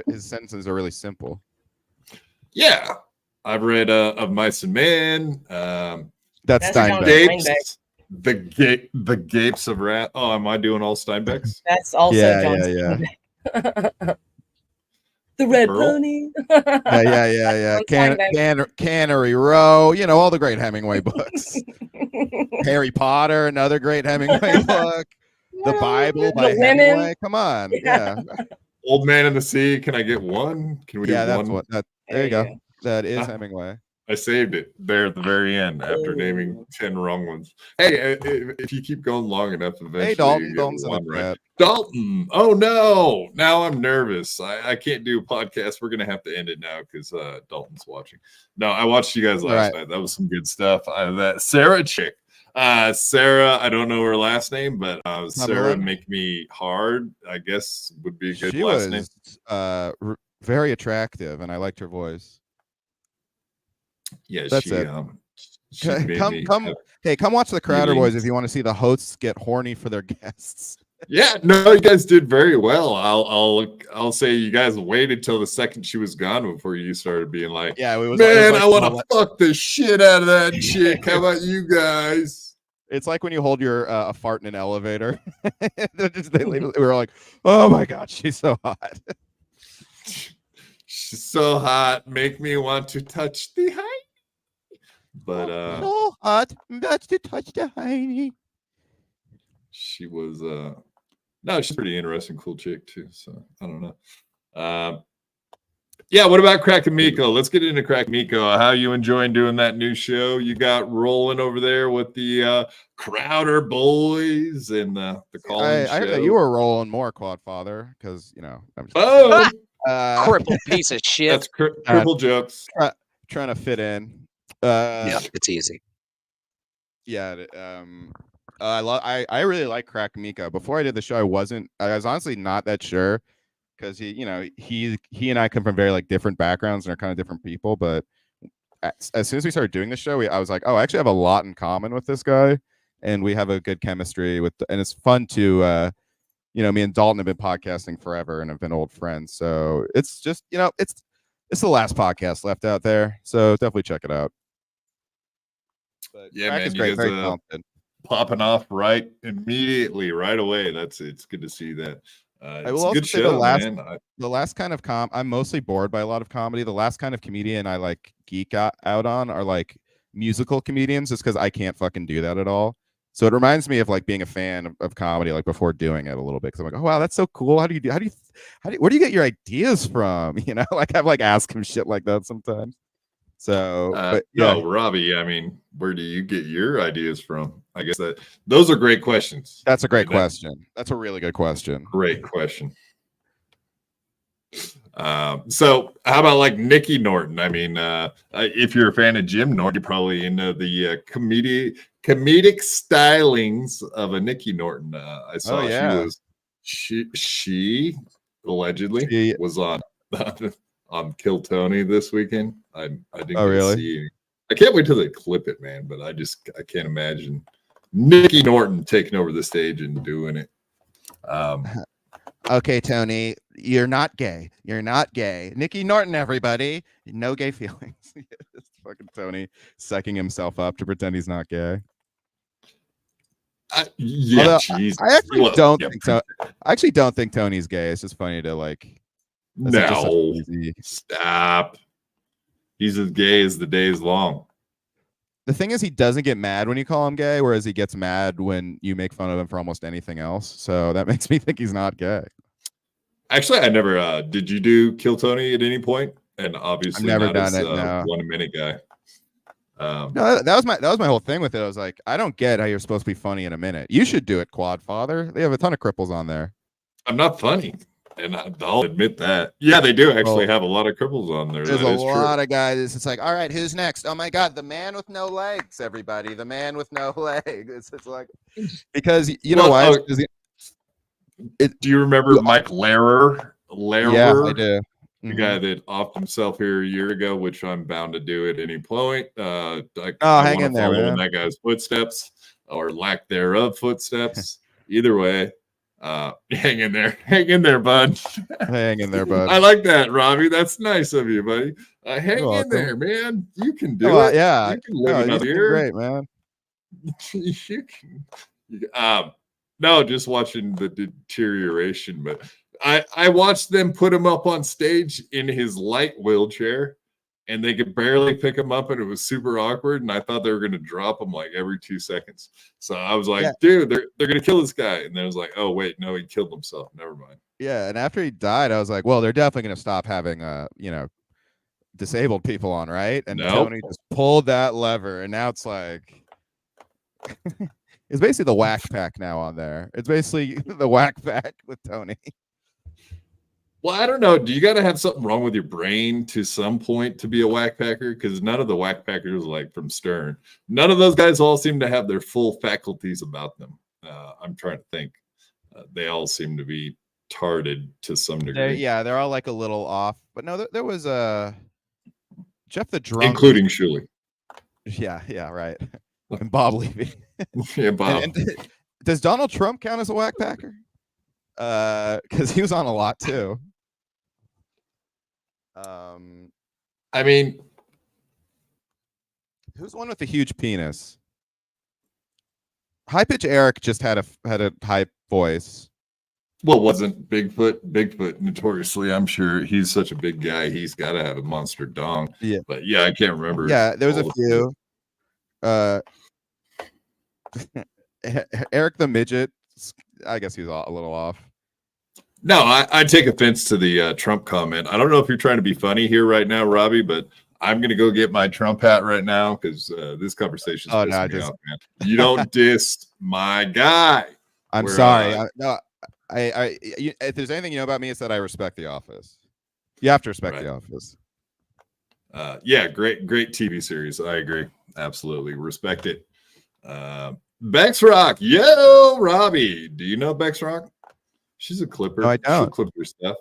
S2: his sentences are really simple.
S1: Yeah, I've read of Mice and Men.
S2: That's Steinbeck.
S1: The Gapes of Wrath. Oh, am I doing all Steinbecks?
S4: That's also John Steinbeck. The Red Pony.
S2: yeah. Cannery Row. All the great Hemingway books. Harry Potter, another great Hemingway book. The Bible by Hemingway. Come on. Yeah.
S1: Old Man in the Sea. Can I get one? Can we do one?
S2: There you go. That is Hemingway.
S1: I saved it there at the very end after naming 10 wrong ones. Hey, if you keep going long enough, eventually
S2: Hey, Dalton.
S1: you
S2: Dalton's
S1: get
S2: in the
S1: one right.
S2: chat.
S1: Dalton. Oh no! Now I'm nervous. I can't do a podcast. We're gonna have to end it now because Dalton's watching. No, I watched you guys last night. That was some good stuff. That Sarah chick. Sarah, I don't know her last name, but Sarah Make Me Hard, I guess would be a good last name.
S2: Very attractive, and I liked her voice.
S1: Yeah,
S2: that's it. Come watch the Crowder Boys if you want to see the hosts get horny for their guests.
S1: Yeah, no, you guys did very well. I'll say you guys waited till the second she was gone before you started being like,
S2: yeah,
S1: man, I want to fuck the shit out of that chick. How about you guys?
S2: It's like when you hold your a fart in an elevator. We were like, oh my god, she's so hot.
S1: She's so hot, make me want to touch the hiney. But
S2: so hot, that's to touch the hiney.
S1: She was no, she's a pretty interesting, cool chick too. So I don't know. Yeah, what about Crack Amico? Let's get into Crack Amico. How you enjoying doing that new show you got rolling over there with the Crowder Boys and the call-in show?
S2: I heard that you were rolling more, Quadfather, because you know. I'm
S3: just crippled piece of shit.
S1: That's crippled jokes.
S2: Trying to fit in.
S3: Yeah, it's easy.
S2: Yeah. I really like Crack Amico. Before I did the show, I was honestly not that sure because he and I come from very like different backgrounds and are kind of different people. But as soon as we started doing the show, I was like, oh, I actually have a lot in common with this guy, and we have a good chemistry and it's fun to me and Dalton have been podcasting forever and have been old friends. So it's just it's the last podcast left out there. So definitely check it out. But
S1: yeah,
S2: Crack
S1: man,
S2: is great, very talented.
S1: Popping off right immediately, right away. It's good to see that.
S2: I will also say the last kind of I'm mostly bored by a lot of comedy. The last kind of comedian I like geek out on are like musical comedians, just because I can't fucking do that at all. So it reminds me of like being a fan of comedy, like before doing it a little bit. Because I'm like, oh wow, that's so cool. Where do you get your ideas from? Like I've like asked him shit like that sometimes. So, but yeah.
S1: No, Robbie, I mean, where do you get your ideas from? I guess those are great questions.
S2: That's a great question. That's a really good question.
S1: Great question. So how about like Nicky Norton? I mean, if you're a fan of Jim Norton, you're probably into the comedic stylings of a Nicky Norton. I saw she allegedly was on Kill Tony this weekend. I didn't
S2: really
S1: see. I can't wait till they clip it, man. But I can't imagine Nicky Norton taking over the stage and doing it.
S2: Okay, Tony, you're not gay. You're not gay. Nicky Norton, everybody. No gay feelings. Fucking Tony sucking himself up to pretend he's not gay.
S1: Yeah,
S2: I actually don't think Tony's gay. It's just funny to like.
S1: No, stop. He's as gay as the day is long.
S2: The thing is, he doesn't get mad when you call him gay, whereas he gets mad when you make fun of him for almost anything else. So that makes me think he's not gay.
S1: Actually, I never did. You do Kill Tony at any point? And obviously,
S2: I've never done it. No.
S1: 1 minute guy.
S2: No, that was my whole thing with it. I was like, I don't get how you're supposed to be funny in a minute. You should do it, Quadfather. They have a ton of cripples on there.
S1: I'm not funny. And I'll admit that. Yeah, they do actually have a lot of cripples on there.
S2: There's a lot of guys. It's like, all right, who's next? Oh my God, the man with no legs, everybody. The man with no legs. It's like, because you know why?
S1: Do you remember Mike Lehrer?
S2: Yeah, I do.
S1: The guy that offed himself here a year ago, which I'm bound to do at any point. I
S2: hang in there,
S1: man. In that guy's footsteps or lack thereof footsteps. Either way. Hang in there, bud.
S2: Hang in there, bud.
S1: I like that, Robbie. That's nice of you, buddy. Hang in there, man. You can do it.
S2: Yeah,
S1: you can live another year.
S2: Great, man.
S1: You can. No, just watching the deterioration. But I watched them put him up on stage in his light wheelchair, and they could barely pick him up, and it was super awkward. And I thought they were going to drop him like every 2 seconds. So I was like, dude, they're going to kill this guy. And then I was like, oh, wait, no, he killed himself. Never mind.
S2: Yeah. And after he died, I was like, well, they're definitely going to stop having, disabled people on, right? And
S1: Nope.
S2: Tony just pulled that lever, and now it's like it's basically the whack pack now on there. It's basically the whack pack with Tony.
S1: Well, I don't know. Do you got to have something wrong with your brain to some point to be a whack packer? Because none of the whack packers, like from Stern, none of those guys all seem to have their full faculties about them. I'm trying to think. They all seem to be tarded to some degree.
S2: They're all like a little off. But no, there was Jeff the Drunk,
S1: including Shuley.
S2: Yeah, right. And Bob Levy.
S1: Yeah, Bob.
S2: And does Donald Trump count as a whack packer? Because he was on a lot too.
S1: I mean,
S2: who's the one with the huge penis? High pitch Eric just had a high voice.
S1: well, wasn't Bigfoot notoriously? I'm sure he's such a big guy. He's got to have a monster dong.
S2: Yeah,
S1: but yeah, I can't remember.
S2: Yeah, there was a few. Eric the midget. I guess he was a little off.
S1: No, I take offense to the Trump comment. I don't know if you're trying to be funny here right now, Robbie, but I'm going to go get my Trump hat right now because this conversation is pissing me off, man. You don't diss my guy.
S2: I'm sorry. If there's anything you know about me, it's that I respect The Office. You have to respect The Office.
S1: Yeah, great TV series. I agree. Absolutely. Respect it. Bex Rock. Yo, Robbie. Do you know Bex Rock? She's a clipper.
S2: No, I don't.
S1: She'll clip your stuff.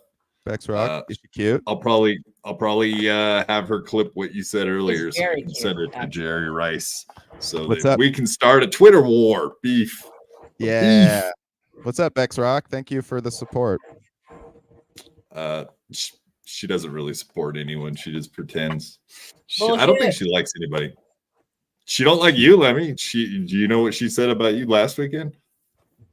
S2: Bex Rock. Is she cute?
S1: I'll probably have her clip what you said earlier, so you can send it to Jerry Rice, so that we can start a Twitter war. Beef.
S2: Yeah.
S1: Beef.
S2: What's up, Bex Rock? Thank you for the support.
S1: She doesn't really support anyone. She just pretends.
S4: Bullshit.
S1: I don't think she likes anybody. She don't like you, Lemmy. Do you know what she said about you last weekend?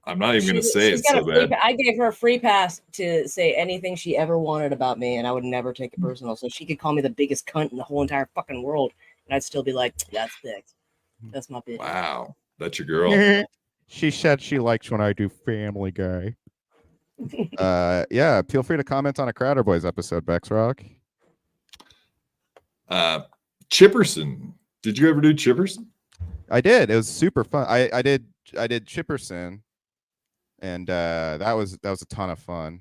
S1: I'm not even going to say it so bad.
S4: I gave her a free pass to say anything she ever wanted about me, and I would never take it personal. So she could call me the biggest cunt in the whole entire fucking world, and I'd still be like, that's Bex. That's my bitch.
S1: Wow. That's your girl.
S2: She said she likes when I do Family Guy. Yeah, feel free to comment on a Crowder Boys episode, Bex Rock.
S1: Chipperson. Did you ever do Chipperson?
S2: I did. It was super fun. I did Chipperson, and that was a ton of fun.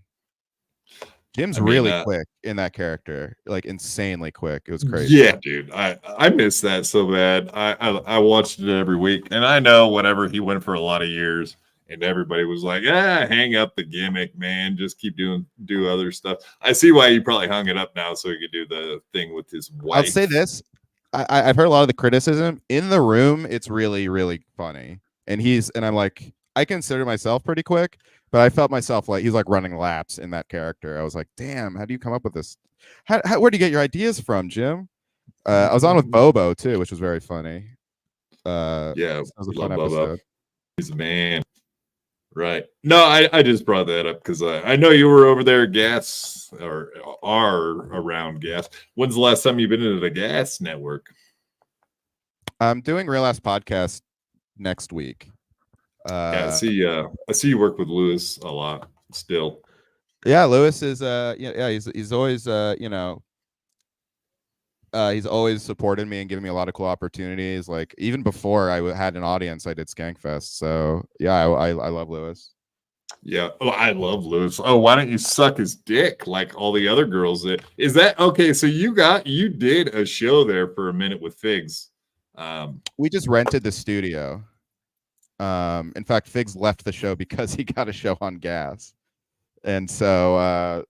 S2: Jim's really quick in that character, like insanely quick. It was crazy.
S1: Yeah, dude. I miss that so bad. I watched it every week, and I know whatever he went for a lot of years, and everybody was like, hang up the gimmick, man. Just keep do other stuff. I see why he probably hung it up now so he could do the thing with his wife.
S2: I'll say this. I've heard a lot of the criticism in the room. It's really, really funny. And I'm like, I consider myself pretty quick, but I felt myself like he's like running laps in that character. I was like, damn, how do you come up with this? Where do you get your ideas from, Jim? I was on with Bobo too, which was very funny.
S1: Yeah,
S2: that was a fun
S1: Bobo.
S2: episode.
S1: He's a man. Right. No, I just brought that up because I know you were over there at Gas or are around Gas. When's the last time you've been into the Gas network?
S2: I'm doing Real Ass Podcast next week.
S1: Yeah, I see you work with Lewis a lot still.
S2: Yeah, Lewis is he's always he's always supported me and given me a lot of cool opportunities. Like even before I had an audience, I did Skankfest. So yeah, I love Lewis.
S1: Yeah. Oh, I love Lewis. Oh, why don't you suck his dick like all the other girls did? Is that okay? So you did a show there for a minute with Figs.
S2: We just rented the studio. In fact, Figs left the show because he got a show on Gas, and so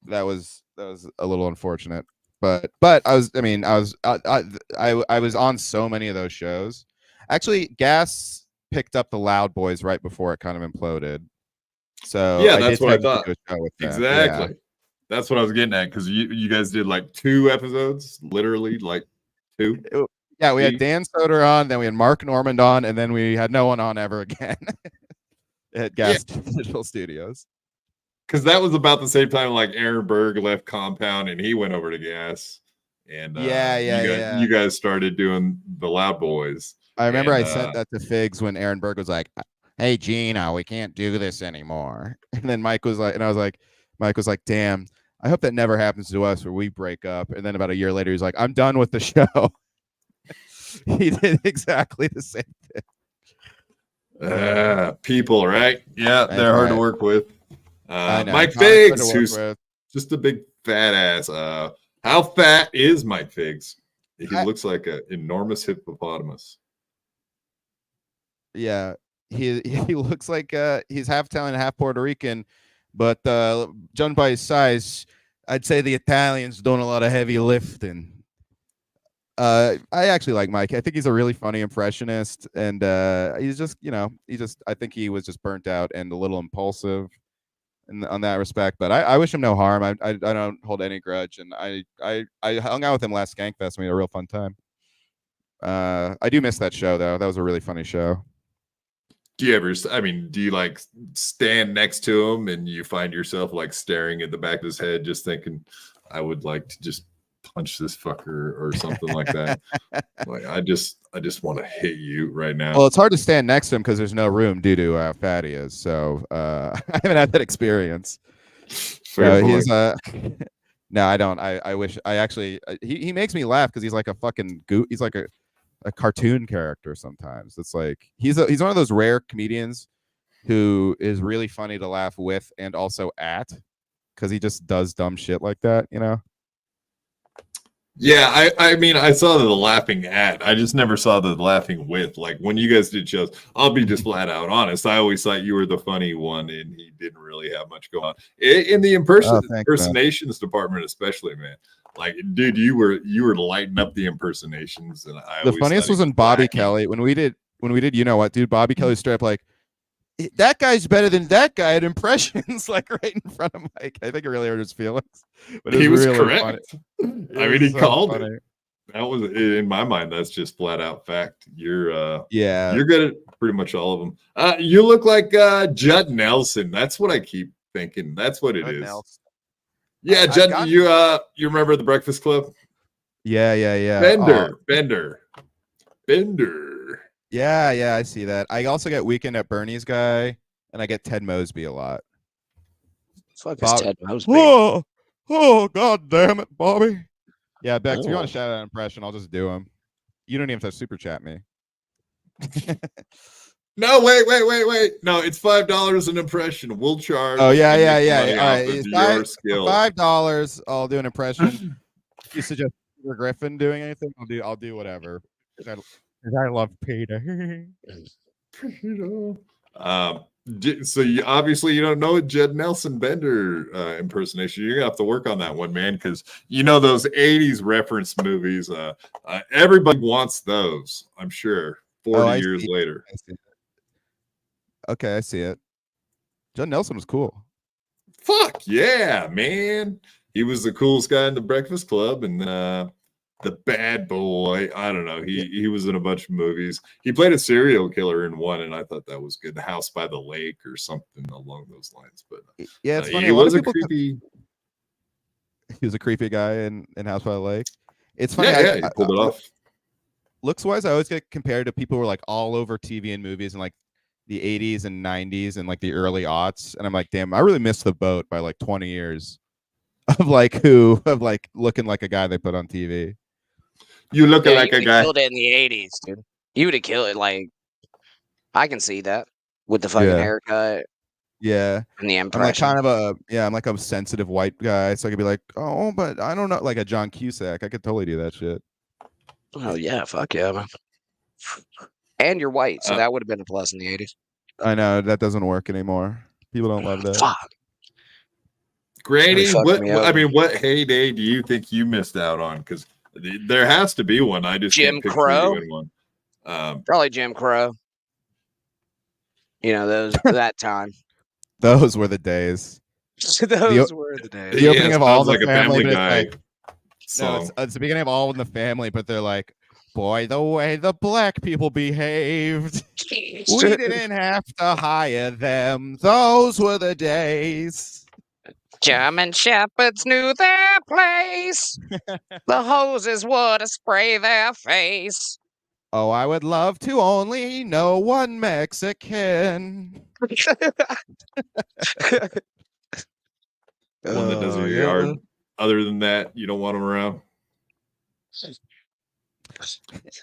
S2: that was a little unfortunate. But I was on so many of those shows. Actually, Gas picked up the Loud Boys right before it kind of imploded. So
S1: yeah, that's what I thought.
S2: Exactly.
S1: Yeah. That's what I was getting at because you guys did like 2 episodes, literally like 2.
S2: Yeah, we had Dan Soder on, then we had Mark Normand on, and then we had no one on ever again at Gas Digital Studios.
S1: Because that was about the same time like Aaron Berg left Compound and he went over to Gas. And you guys started doing the Loud Boys.
S2: I remember I sent that to Figs when Aaron Berg was like, "Hey Gino, we can't do this anymore." And then Mike was like, damn, I hope that never happens to us where we break up and then about a year later he's like, I'm done with the show. He did exactly the same thing.
S1: People, right? Yeah, they're hard to work with.
S2: I know.
S1: Mike
S2: Tom's hard to
S1: Figs,
S2: work
S1: who's
S2: with.
S1: just a big fat ass. How fat is Mike Figs? He looks like an enormous hippopotamus.
S2: Yeah, he looks like he's half Italian, half Puerto Rican, but judging by his size, I'd say the Italians doing a lot of heavy lifting. I actually like Mike. I think he's a really funny impressionist, and he's just, I think he was just burnt out and a little impulsive on that respect. But I wish him no harm. I don't hold any grudge, and I hung out with him last Skankfest. We had a real fun time. I do miss that show though. That was a really funny show.
S1: Do you like stand next to him and you find yourself like staring at the back of his head, just thinking, I would like to just punch this fucker or something like that? Like, I just want to hit you right now.
S2: Well, it's hard to stand next to him because there's no room due to how fat he is. So I haven't had that experience. He's no, I don't. I wish I actually. He makes me laugh because he's like a fucking he's like a cartoon character sometimes. It's like he's one of those rare comedians who is really funny to laugh with and also at, because he just does dumb shit like that,
S1: Yeah, I saw the laughing at. I just never saw the laughing with. Like when you guys did shows, I'll be just flat out honest. I always thought you were the funny one, and he didn't really have much going on in the impersonations department, especially, man. Like, dude, you were lighting up the impersonations, and
S2: the funniest was in Bobby Kelly when we did you know what, dude. Bobby Kelly straight up like, that guy's better than that guy at impressions, like right in front of Mike. I think it really hurt his feelings, but
S1: he was
S2: really
S1: correct. He called it. That was, in my mind, that's just flat out fact. You're good at pretty much all of them. You look like Judd Nelson. That's what I keep thinking. That's what it is.
S2: Nelson.
S1: Yeah, Judd. You remember the Breakfast Club?
S2: Yeah.
S1: Bender.
S2: Yeah, I see that. I also get Weekend at Bernie's guy, and I get Ted Mosby a lot.
S3: Fuck is Ted Mosby?
S2: Oh, god damn it, Bobby. Yeah, Bex, if you want to shout out an impression, I'll just do him. You don't even have to super chat me.
S1: No, wait. No, it's $5 an impression. We'll charge.
S2: Oh, yeah.
S1: All right,
S2: your skill. $5, I'll do an impression. You suggest Peter Griffin doing anything? I'll do whatever. Because I love Peter.
S1: So you obviously you don't know Judd Nelson Bender impersonation. You're gonna have to work on that one, man, because those 80s reference movies. Everybody wants those, I'm sure. 40 years later.
S2: Okay, I see it. Judd Nelson was cool.
S1: Fuck yeah, man. He was the coolest guy in the Breakfast Club, and the bad boy. I don't know. He was in a bunch of movies. He played a serial killer in one, and I thought that was good. The House by the Lake or something along those lines. But
S2: yeah, it's funny.
S1: He was a creepy.
S2: He was a creepy guy in House by the Lake. It's funny.
S1: Yeah, he pulled it off.
S2: Looks wise, I always get compared to people who are like all over TV and movies and like the 80s and 90s and like the early aughts, and I'm like, damn, I really missed the boat by like 20 years of looking like a guy they put on TV.
S1: You look like a guy.
S3: Killed it in the 80s, dude. You would have killed it. Like, I can see that with the fucking haircut.
S2: Yeah,
S3: and the impression.
S2: I'm like a sensitive white guy, so I could be like, oh, but I don't know, like a John Cusack. I could totally do that shit.
S3: Oh yeah, fuck yeah, man. And you're white, so that would have been a plus in the 80s.
S2: I know that doesn't work anymore. People don't love that.
S3: Fuck.
S1: Grady, what heyday do you think you missed out on? Because there has to be one. I just
S3: Jim Crow.
S1: One.
S3: Probably Jim Crow. That time.
S2: Those were the days.
S3: Those were the days.
S2: The opening of All in the Family.
S1: Guy
S2: no, it's the beginning of All in the Family, but they're like, boy, the way the black people behaved. We didn't have to hire them. Those were the days.
S3: German shepherds knew their place. The hoses would spray their face.
S2: Oh, I would love to only know one Mexican.
S1: One that does your
S3: yeah.
S1: yard. Other than that, you don't want them around.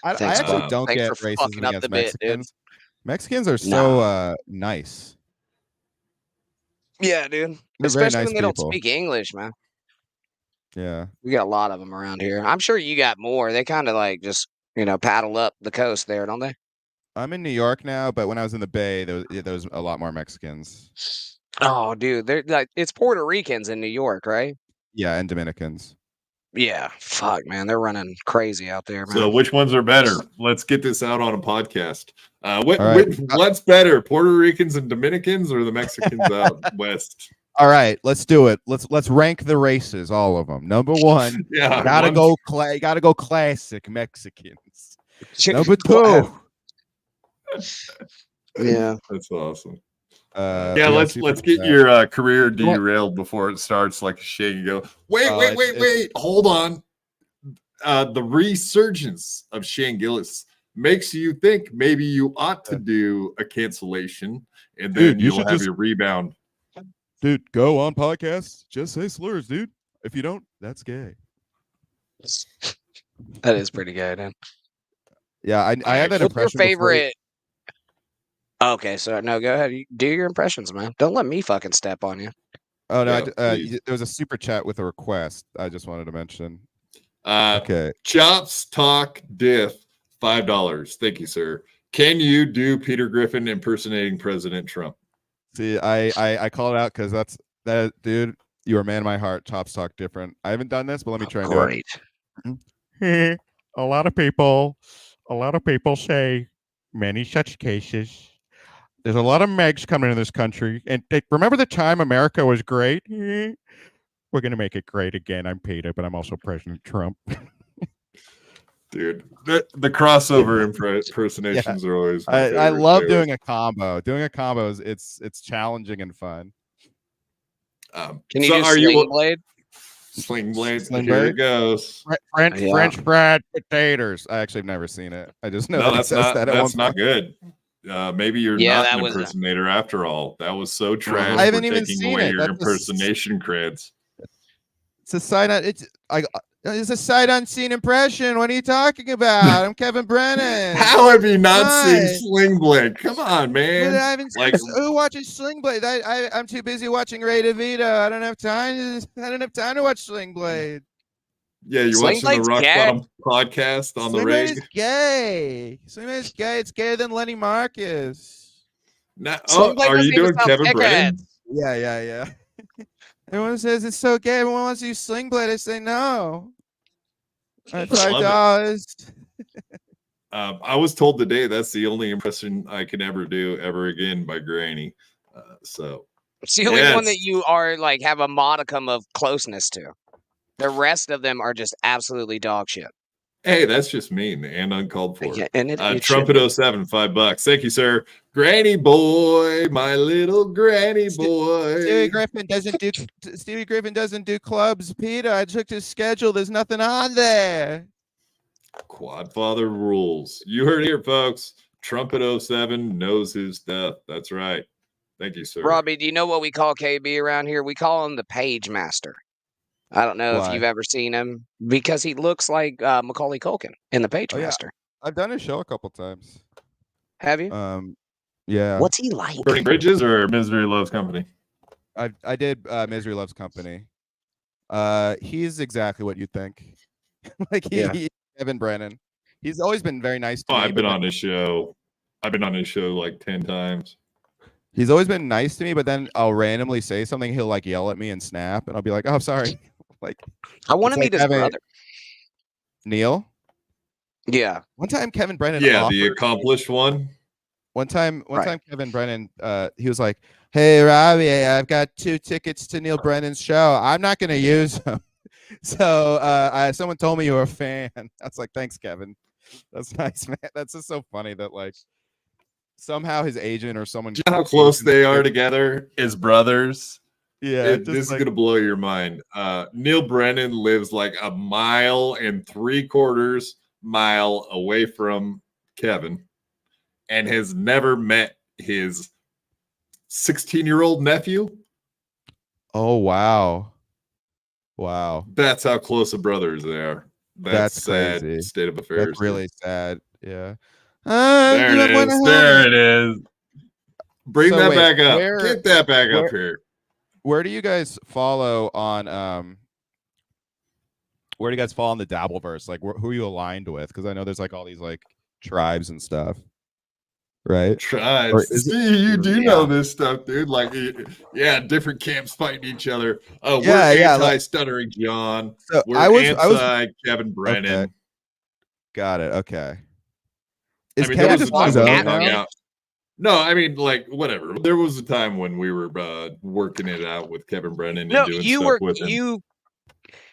S2: I
S3: Thanks,
S2: actually
S3: bud.
S2: don't
S3: Thanks
S2: get
S3: for
S2: racism
S3: fucking up
S2: against
S3: the bit, dude.
S2: Mexicans. Mexicans are so nice.
S3: Yeah, dude.
S2: They're very
S3: Especially
S2: nice
S3: when they don't
S2: people.
S3: speak English, man.
S2: Yeah.
S3: We got a lot of them around here. I'm sure you got more. They kind of like just, paddle up the coast there, don't they?
S2: I'm in New York now, but when I was in the Bay, there was a lot more Mexicans.
S3: Oh, dude, they're like it's Puerto Ricans in New York, right?
S2: Yeah, and Dominicans.
S3: Yeah, fuck, man, they're running crazy out there, man.
S1: So which ones are better? Let's get this out on a podcast.
S2: All right.
S1: What's better, Puerto Ricans and Dominicans or the Mexicans out west?
S2: All right, let's do it. Let's rank the races, all of them. Number one,
S1: Yeah,
S2: gotta go classic Mexicans. Number two,
S3: Yeah,
S1: that's awesome.
S2: yeah,
S1: Yeah, let's get your career derailed before it starts like a shake and go. Wait, hold on. The resurgence of Shane Gillis makes you think maybe you ought to do a cancellation, and then you'll have your rebound.
S2: Dude, go on podcasts. Just say slurs, dude. If you don't, that's gay.
S3: that is pretty good. Man.
S2: Yeah, I had that
S3: What's
S2: impression.
S3: your favorite? Okay, so no, go ahead. Do your impressions, man. Don't let me fucking step on you.
S2: Oh no,
S1: Yeah,
S2: there was a super chat with a request. I just wanted to mention.
S1: Okay. Chops Talk Diff, $5. Thank you, sir. Can you do Peter Griffin impersonating President Trump?
S2: See, I call it out because that dude. You are a man of my heart. Chops talk different. I haven't done this, but let me try and do it. A lot of people say many such cases. There's a lot of Megs coming into this country, and remember the time America was great. We're gonna make it great again. I'm Peter, but I'm also President Trump.
S1: Dude, the crossover impersonations are always.
S2: I love doing a combo. Doing a combo is it's challenging and fun.
S3: Can you do Sling Blade?
S1: Sling Blade.
S2: Sling
S1: Here
S2: Blade?
S1: it goes.
S2: French fried potatoes. I actually have never seen it. I just know
S1: that's not good. Maybe you're not an impersonator after all. That was so trash.
S2: I haven't even seen
S1: away
S2: it.
S1: Your impersonation creds.
S2: It's a side. It's a sight unseen impression. What are you talking about? I'm Kevin Brennan.
S1: How have you not seen Sling Blade? Come on, man.
S2: I haven't who watches Sling Blade? I'm too busy watching Ray DeVito. I don't have time to watch Sling Blade.
S1: Yeah, you're watching the Rock Bottom podcast on the rig.
S2: Sling Blade is gay. Sling Blade is gay. It's gayer than Lenny Marcus.
S1: Are you doing Kevin Brennan?
S2: Yeah. Everyone says it's so gay. Everyone wants to use Sling Blade. I say no. $5.
S1: I was told today that's the only impression I can ever do ever again by Granny. So
S3: it's the only one that you are like have a modicum of closeness to. The rest of them are just absolutely dog shit.
S1: Hey, that's just mean and uncalled for.
S3: Yeah, and it
S1: Trumpet 07, $5. Thank you, sir. Granny boy, my little granny boy.
S2: Stewie Griffin doesn't do clubs, Peter. I checked his schedule. There's nothing on there.
S1: Quadfather rules. You heard it here, folks. Trumpet 07 knows his stuff. That's right. Thank you, sir.
S3: Robbie, do you know what we call KB around here? We call him the Page Master. I don't know if you've ever seen him because he looks like Macaulay Culkin in the Page Master.
S2: I've done his show a couple times.
S3: Have you?
S2: Yeah.
S3: What's he like?
S1: Burning Bridges or Misery Loves Company?
S2: I did Misery Loves Company. He's exactly what you think. He Kevin Brennan. He's always been very nice to me.
S1: I've been on his show. I've been on his show like 10 times.
S2: He's always been nice to me, but then I'll randomly say something. He'll like yell at me and snap, and I'll be like, "Oh, sorry."
S3: I want to meet his brother,
S2: Neil.
S3: Yeah.
S2: One time, Kevin Brennan.
S1: Yeah, the accomplished one.
S2: One time, Kevin Brennan. He was like, "Hey, Robbie, I've got 2 tickets to Neil Brennan's show. I'm not going to use them." So someone told me you were a fan. I was like, "Thanks, Kevin. That's nice, man." That's just so funny that somehow his agent or someone.
S1: Do you know how close they are together as brothers?
S2: Yeah,
S1: this is gonna blow your mind. Neil Brennan lives like 1 3/4 mile away from Kevin, and has never met his 16-year-old nephew.
S2: Oh wow. Wow.
S1: That's how close of brothers they are.
S2: That's
S1: sad
S2: crazy.
S1: state of affairs.
S2: That's really sad. Yeah.
S1: There it is. There it is. Bring
S2: So
S1: that
S2: wait,
S1: back up.
S2: where-
S1: Get that back up here.
S2: Where do you guys follow on where do you guys fall on the Dabbleverse? Like who are you aligned with? Because I know there's like all these like tribes and stuff. Right?
S1: Tribes. See, you do know this stuff, dude. Like, yeah, different camps fighting each other. Oh, we're anti-Stuttering John.
S2: So
S1: we're
S2: I was
S1: anti-Kevin Brennan.
S2: Okay. Got it. Okay. Is
S1: I mean,
S2: Kevin
S1: there was
S2: just
S1: a
S2: on his
S1: time when
S2: own
S1: we hung
S2: now?
S1: out. No, I mean, like, whatever. There was a time when we were working it out with Kevin Brennan and doing stuff with him.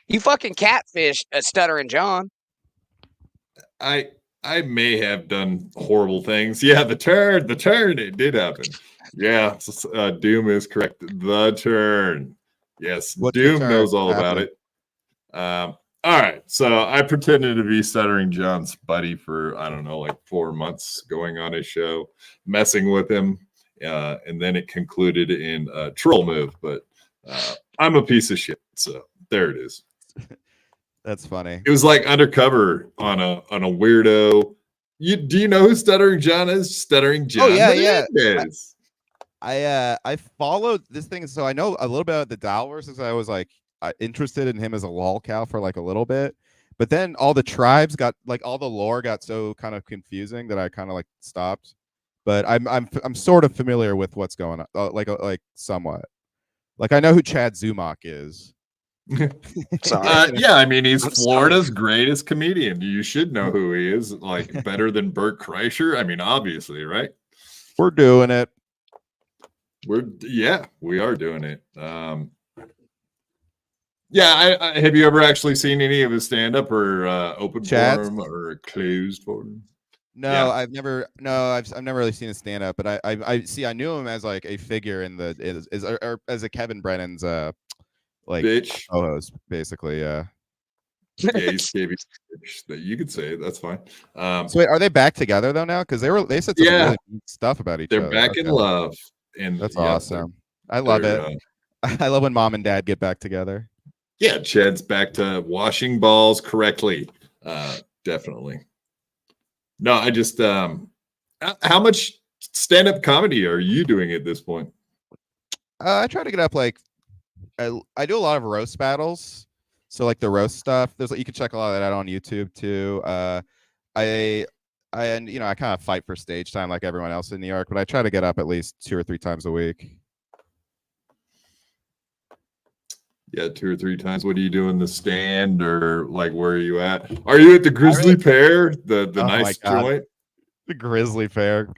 S3: You fucking catfished a Stuttering John.
S1: I may have done horrible things. Yeah, the turn, it did happen. Yeah, Doom is correct. The turn. Yes, Doom knows all about it. All right, so I pretended to be Stuttering John's buddy for, I don't know, like 4 months, going on his show, messing with him, and then it concluded in a troll move, but I'm a piece of shit, so there it is.
S2: That's funny.
S1: It was like undercover on a weirdo. Do you know who Stuttering John is? Stuttering John.
S2: Oh yeah. I followed this thing, so I know a little bit about the Dabbleverse because I was like interested in him as a lolcow for like a little bit, but then all the tribes got like all the lore got so kind of confusing that I kind of like stopped. But I'm sort of familiar with what's going on, like somewhat. Like I know who Chad Zumach is.
S1: Yeah, I mean he's Florida's greatest comedian. You should know who he is. Like better than Bert Kreischer. I mean, obviously, right?
S2: We're doing it.
S1: We are doing it. Yeah, I have you ever actually seen any of his stand-up or open forum or closed forum?
S2: No,
S1: Yeah.
S2: I've never really seen his stand-up, but I knew him as like a figure in the as a Kevin Brennan's like
S1: bitch
S2: co-host, basically. Yeah.
S1: Yeah, he's KB that you could say it, that's fine.
S2: So wait, are they back together though now? Because they said some really neat stuff about each other.
S1: They're back in love, and
S2: that's awesome. I love it. I love when mom and dad get back together.
S1: Yeah, Chad's back to washing balls correctly. Definitely. No, I just how much stand-up comedy are you doing at this point?
S2: I try to get up like I do a lot of roast battles. So like the roast stuff, there's you can check a lot of that out on YouTube too. I kind of fight for stage time like everyone else in New York, but I try to get up at least 2 or 3 times a week.
S1: Yeah, 2 or 3 times. What do you do in the stand, or like where are you at? Are you at the Grizzly Pear, the nice joint?
S2: The Grizzly Pear.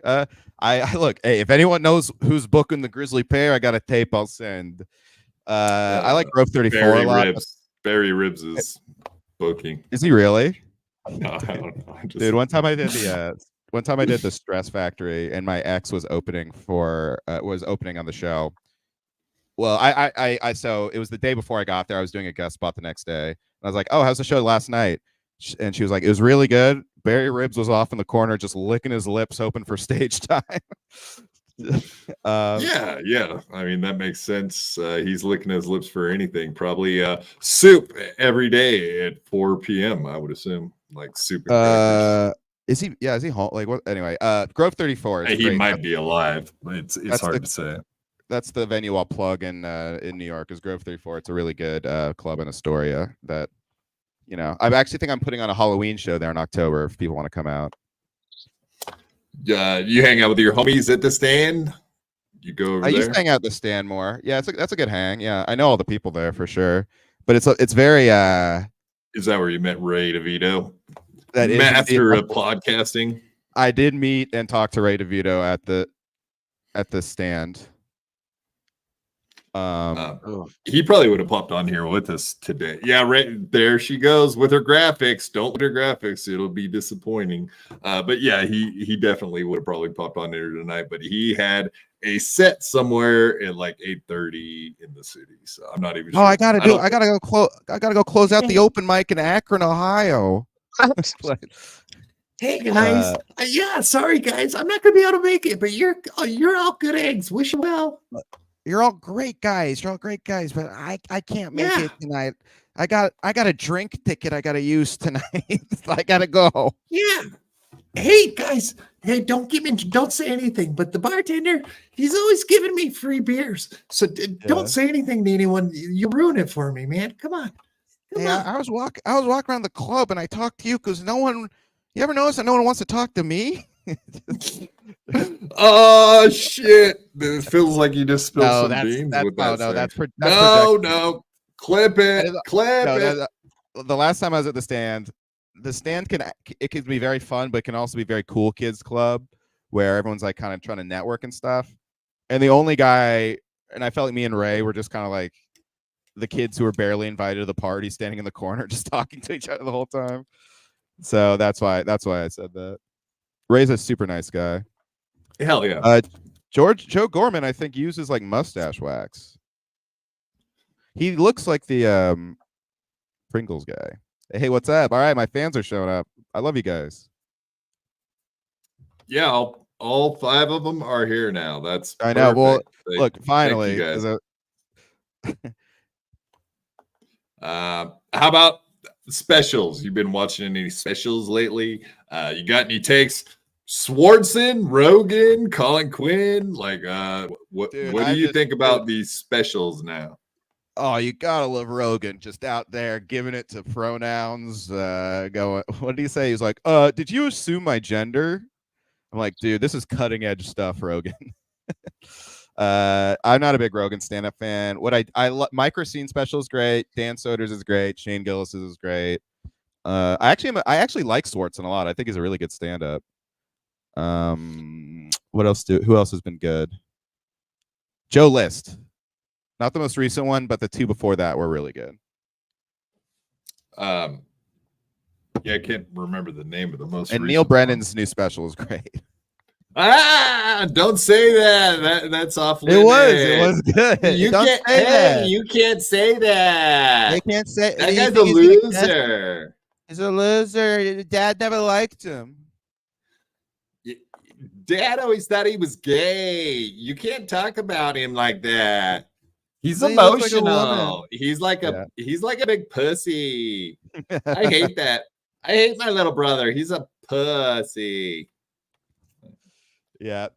S2: I look. Hey, if anyone knows who's booking the Grizzly Pear, I got a tape I'll send. I like Grove 34 a lot.
S1: Barry Ribs is booking.
S2: Is he really?
S1: No, I don't know.
S2: Dude, one time I did the Stress Factory, and my ex was opening on the show. Well, I so it was the day before I got there. I was doing a guest spot the next day. And I was like, "Oh, how's the show last night?" And she was like, "It was really good." Barry Ribs was off in the corner, just licking his lips, hoping for stage time.
S1: Yeah. I mean, that makes sense. He's licking his lips for anything. Probably soup every day at 4 p.m. I would assume, like soup.
S2: Is he? Yeah, is he home? Like what? Anyway, Grove 34.
S1: He might be alive. It's hard to say.
S2: That's the venue I'll plug in New York. Is Grove 34. It's a really good club in Astoria. That I actually think I'm putting on a Halloween show there in October if people want to come out.
S1: You hang out with your homies at the stand. You go over there.
S2: I used to hang out at the stand more. Yeah, that's a good hang. Yeah, I know all the people there for sure. But it's very.
S1: Is that where you met Ray DeVito?
S2: That is
S1: after podcasting.
S2: I did meet and talk to Ray DeVito at the stand.
S1: He probably would have popped on here with us today. Yeah, right there she goes with her graphics. Don't look at her graphics; it'll be disappointing. But yeah, he definitely would have probably popped on here tonight. But he had a set somewhere at like 8:30 in the city, so I'm not even sure.
S2: I gotta go close out the open mic in Akron, Ohio.
S1: Hey guys, yeah, sorry guys, I'm not gonna be able to make it, but you're all good eggs. Wish you well.
S6: You're all great guys. You're all great guys, but I can't make it tonight. I got a drink ticket I gotta use tonight. I gotta go.
S1: Yeah. Hey guys, hey, don't say anything. But the bartender, he's always giving me free beers. So don't say anything to anyone. You ruin it for me, man. Come on.
S6: Hey, I was walking around the club and I talked to you because no one. You ever notice that no one wants to talk to me?
S1: Oh shit! It feels like you just spilled some beans with that. No, clip it.
S2: The last time I was at the stand can be very fun, but it can also be very cool kids club where everyone's like kind of trying to network and stuff. And the only guy, and I felt like me and Ray were just kind of like the kids who were barely invited to the party, standing in the corner, just talking to each other the whole time. So that's why I said that. Ray's a super nice guy.
S1: Hell yeah.
S2: Joe Gorman, I think, uses like mustache wax. He looks like the Pringles guy. Hey, what's up? All right, my fans are showing up. I love you guys.
S1: Yeah, all 5 of them are here now. That's
S2: I know.
S1: Perfect.
S2: Well, look, finally.
S1: How about specials? You've been watching any specials lately? You got any takes? Swartzen, Rogan, Colin Quinn, like what do you think about these specials now?
S2: Oh, you gotta love Rogan, just out there giving it to pronouns. Going, what did he say? He's like, did you assume my gender? I'm like, dude, this is cutting edge stuff, Rogan. I'm not a big Rogan stand-up fan. What I Micro Scene special is great. Dan Soder's is great. Shane Gillis is great. I actually like Swartzen a lot. I think he's a really good stand-up. Who else has been good? Joe List. Not the most recent one, but the 2 before that were really good.
S1: Yeah, I can't remember the name of the most.
S2: And Neil Brennan's new special is great.
S1: Don't say that. That's off limits.
S2: It was good.
S1: You can't say that. You can't say that.
S6: They can't say
S1: that guy's a loser.
S6: He's a loser. Dad never liked him.
S1: Dad always thought he was gay. You can't talk about him like that. He's emotional. He's like a big pussy. I hate that. I hate my little brother. He's a pussy.
S2: Yeah.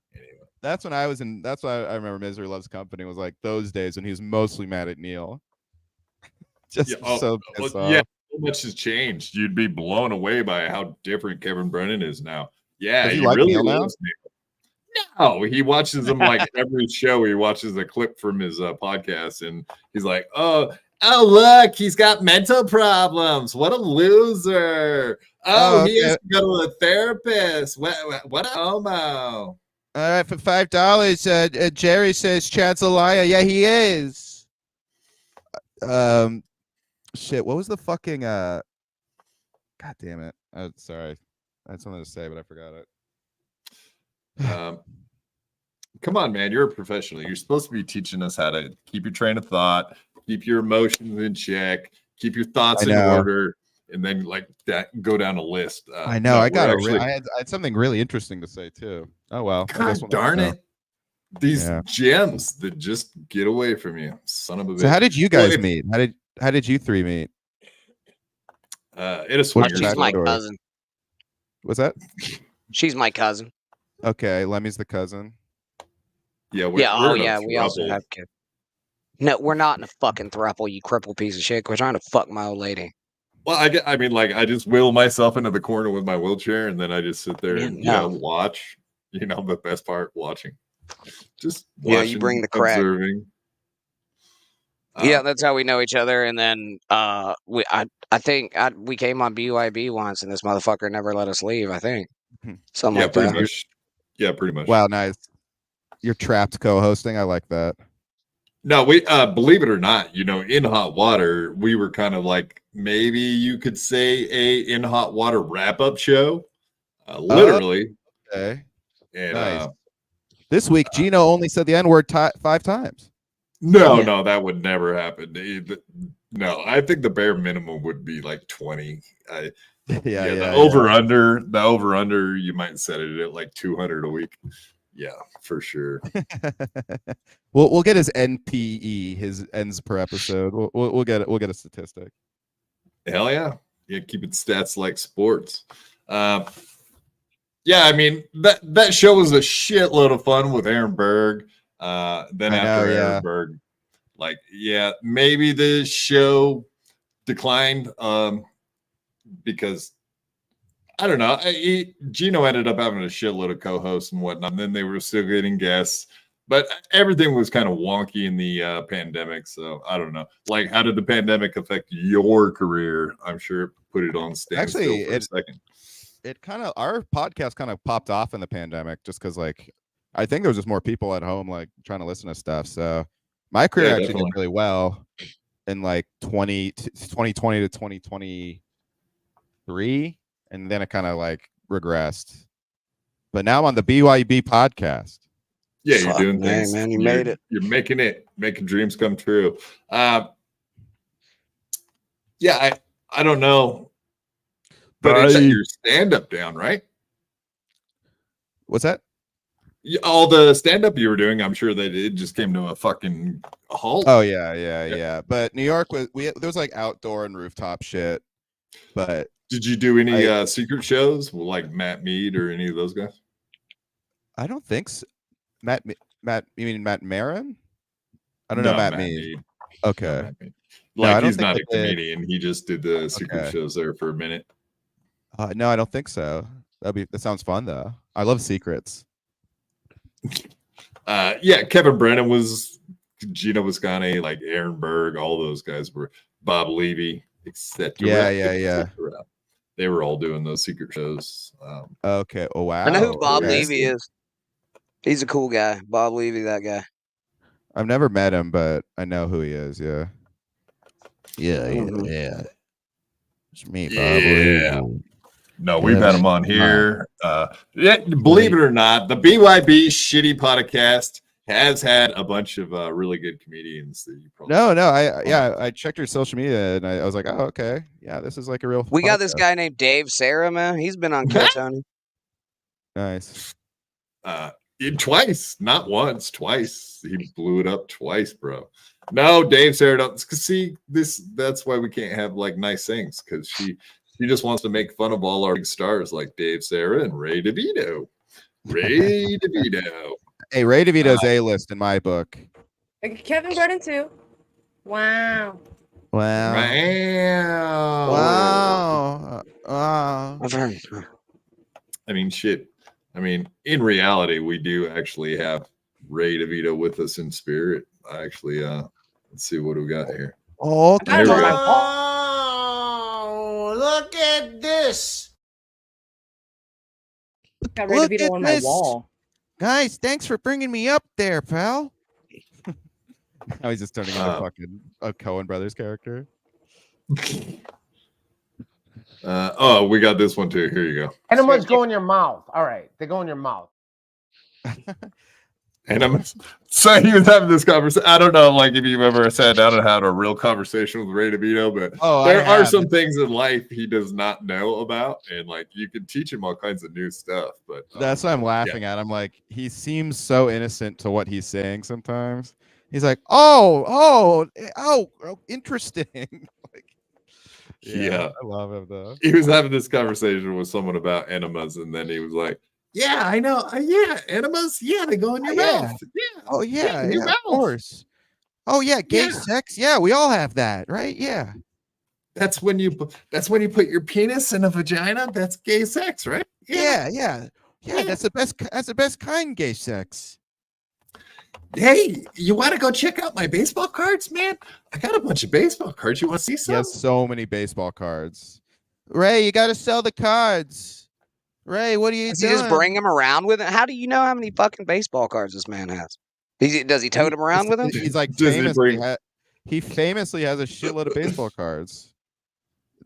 S2: That's when I was in. That's why I remember Misery Loves Company was like those days when he was mostly mad at Neil. So
S1: much has changed. You'd be blown away by how different Kevin Brennan is now. Yeah,
S2: he really loves Neil.
S1: No, he watches him like every show. He watches a clip from his podcast, and he's like, "Oh, look, he's got mental problems. What a loser! He has to go to a therapist. What a homo!"
S6: All right, for $5, Jerry says Chad's a liar. Yeah, he is.
S2: Shit. What was the fucking? God damn it! Sorry, I had something to say, but I forgot it.
S1: Come on, man, you're a professional. You're supposed to be teaching us how to keep your train of thought, keep your emotions in check, keep your thoughts in order, and then like that go down a list.
S2: I know. I had something really interesting to say too. Oh well.
S1: God darn it. These gems that just get away from you, son of a bitch.
S2: So how did you guys meet? How did you 3 meet?
S1: It is
S3: She's my cousin.
S2: What's that?
S3: She's my cousin.
S2: Okay, Lemmy's the cousin.
S1: Yeah,
S3: we also have kids. No, we're not in a fucking throuple, you crippled piece of shit. We're trying to fuck my old lady.
S1: Well, I mean, like, I just wheel myself into the corner with my wheelchair, and then I just sit there and watch. You know, the best part, watching. Just watching,
S3: you bring the crack.
S1: Observing.
S3: Yeah, that's how we know each other. And then I think we came on BYB once, and this motherfucker never let us leave. I think something like that.
S1: Much. Yeah, pretty much.
S2: Wow, nice. You're trapped co-hosting. I like that.
S1: No, we believe it or not, you know, in hot water, we were kind of like maybe you could say a in hot water wrap-up show, literally.
S2: Okay.
S1: And
S2: nice. This week, Gino only said the N-word 5 times.
S1: No, that would never happen. No, I think the bare minimum would be like 20. The over under, you might set it at like 200 a week. Yeah, for sure.
S2: We'll get his NPE, his ends per episode. We'll get it. We'll get a statistic.
S1: Hell yeah. Yeah, keep it stats like sports. Yeah, I mean that show was a shitload of fun with Aaron Berg. Then after Aaron Berg, like, yeah, maybe the show declined because I don't know. Gino ended up having a shitload of co-hosts and whatnot, and then they were still getting guests. But everything was kind of wonky in the pandemic, so I don't know. Like, how did the pandemic affect your career? I'm sure it put it on standstill for a second.
S2: It kind of, our podcast kind of popped off in the pandemic just because, like, I think there was just more people at home, like, trying to listen to stuff. So my career actually did really well in like 2020 to 2023, and then it kind of like regressed. But now I'm on the BYB podcast.
S1: Yeah, you're doing things,
S3: man. You made it.
S1: You're making dreams come true. Yeah, I don't know, but it's your stand-up down, right?
S2: What's that?
S1: All the stand-up you were doing, I'm sure that it just came to a fucking halt.
S2: Oh yeah. But New York there was like outdoor and rooftop shit. But
S1: did you do any secret shows like Matt Mead or any of those guys?
S2: I don't think so. Matt, you mean Matt Maron? I don't know Matt Mead. Okay.
S1: Matt Mead. Like, he's not a comedian. He just did the secret shows there for a minute.
S2: No, I don't think so. That sounds fun though. I love secrets.
S1: Yeah, Kevin Brennan was, Gino Viscani, like Aaron Berg, all those guys were, Bob Levy, etc.
S2: Yeah.
S1: They were all doing those secret shows.
S2: Okay. Oh wow.
S3: I know who Bob Levy is. He's a cool guy. Bob Levy, that guy.
S2: I've never met him, but I know who he is. Yeah. It's me, Bob Levy.
S1: No, we've had him on here. Believe it or not, the BYB shitty podcast has had a bunch of really good comedians that you probably
S2: I checked your social media and I was like, oh, okay. Yeah, this is like a real
S3: We got this guy named Dave Sarah, man. He's been on Kill Tony.
S2: Nice.
S1: Twice, not once, twice. He blew it up twice, bro. No, Dave Sarah don't see this. That's why we can't have like nice things, because she just wants to make fun of all our big stars like Dave Sarah and Ray DeVito. Ray DeVito.
S2: Hey, Ray DeVito's A-list in my book.
S4: Kevin Brennan too. Wow.
S3: I've heard.
S1: I mean, shit. I mean, in reality, we do actually have Ray DeVito with us in spirit. Actually, let's see what we got here.
S6: Oh,
S1: here we go.
S6: Look at this.
S4: Got Ray DeVito on my wall.
S6: Guys, thanks for bringing me up there, pal.
S2: Now he's just turning into fucking a Coen Brothers character.
S1: We got this one too. Here you go.
S7: Enemas go in your mouth. All right, they go in your mouth.
S1: So he was having this conversation. I don't know, like, if you've ever sat down and had a real conversation with Ray DeVito, but there are some things in life he does not know about, and like you can teach him all kinds of new stuff. But
S2: that's what I'm laughing at. I'm like, he seems so innocent to what he's saying sometimes. He's like, oh, interesting. Like,
S1: yeah,
S2: I love him though.
S1: He was having this conversation with someone about enemas, and then he was like, yeah, I know. Yeah, enemas. Yeah, they go in your mouth. Yeah.
S6: Oh, yeah.
S1: In your mouth.
S6: Of course. Oh, yeah. Gay sex. Yeah, we all have that, right? Yeah.
S1: That's when you put your penis in a vagina. That's gay sex, right?
S6: Yeah. That's the best kind gay sex.
S1: Hey, you want to go check out my baseball cards, man? I got a bunch of baseball cards. You want to see some?
S2: He has so many baseball cards.
S6: Ray, you got to sell the cards. Ray, what are you doing?
S3: He just bring him around with it? How do you know how many fucking baseball cards this man has? Does he tote him around with him?
S2: He's like he famously has a shitload of baseball cards.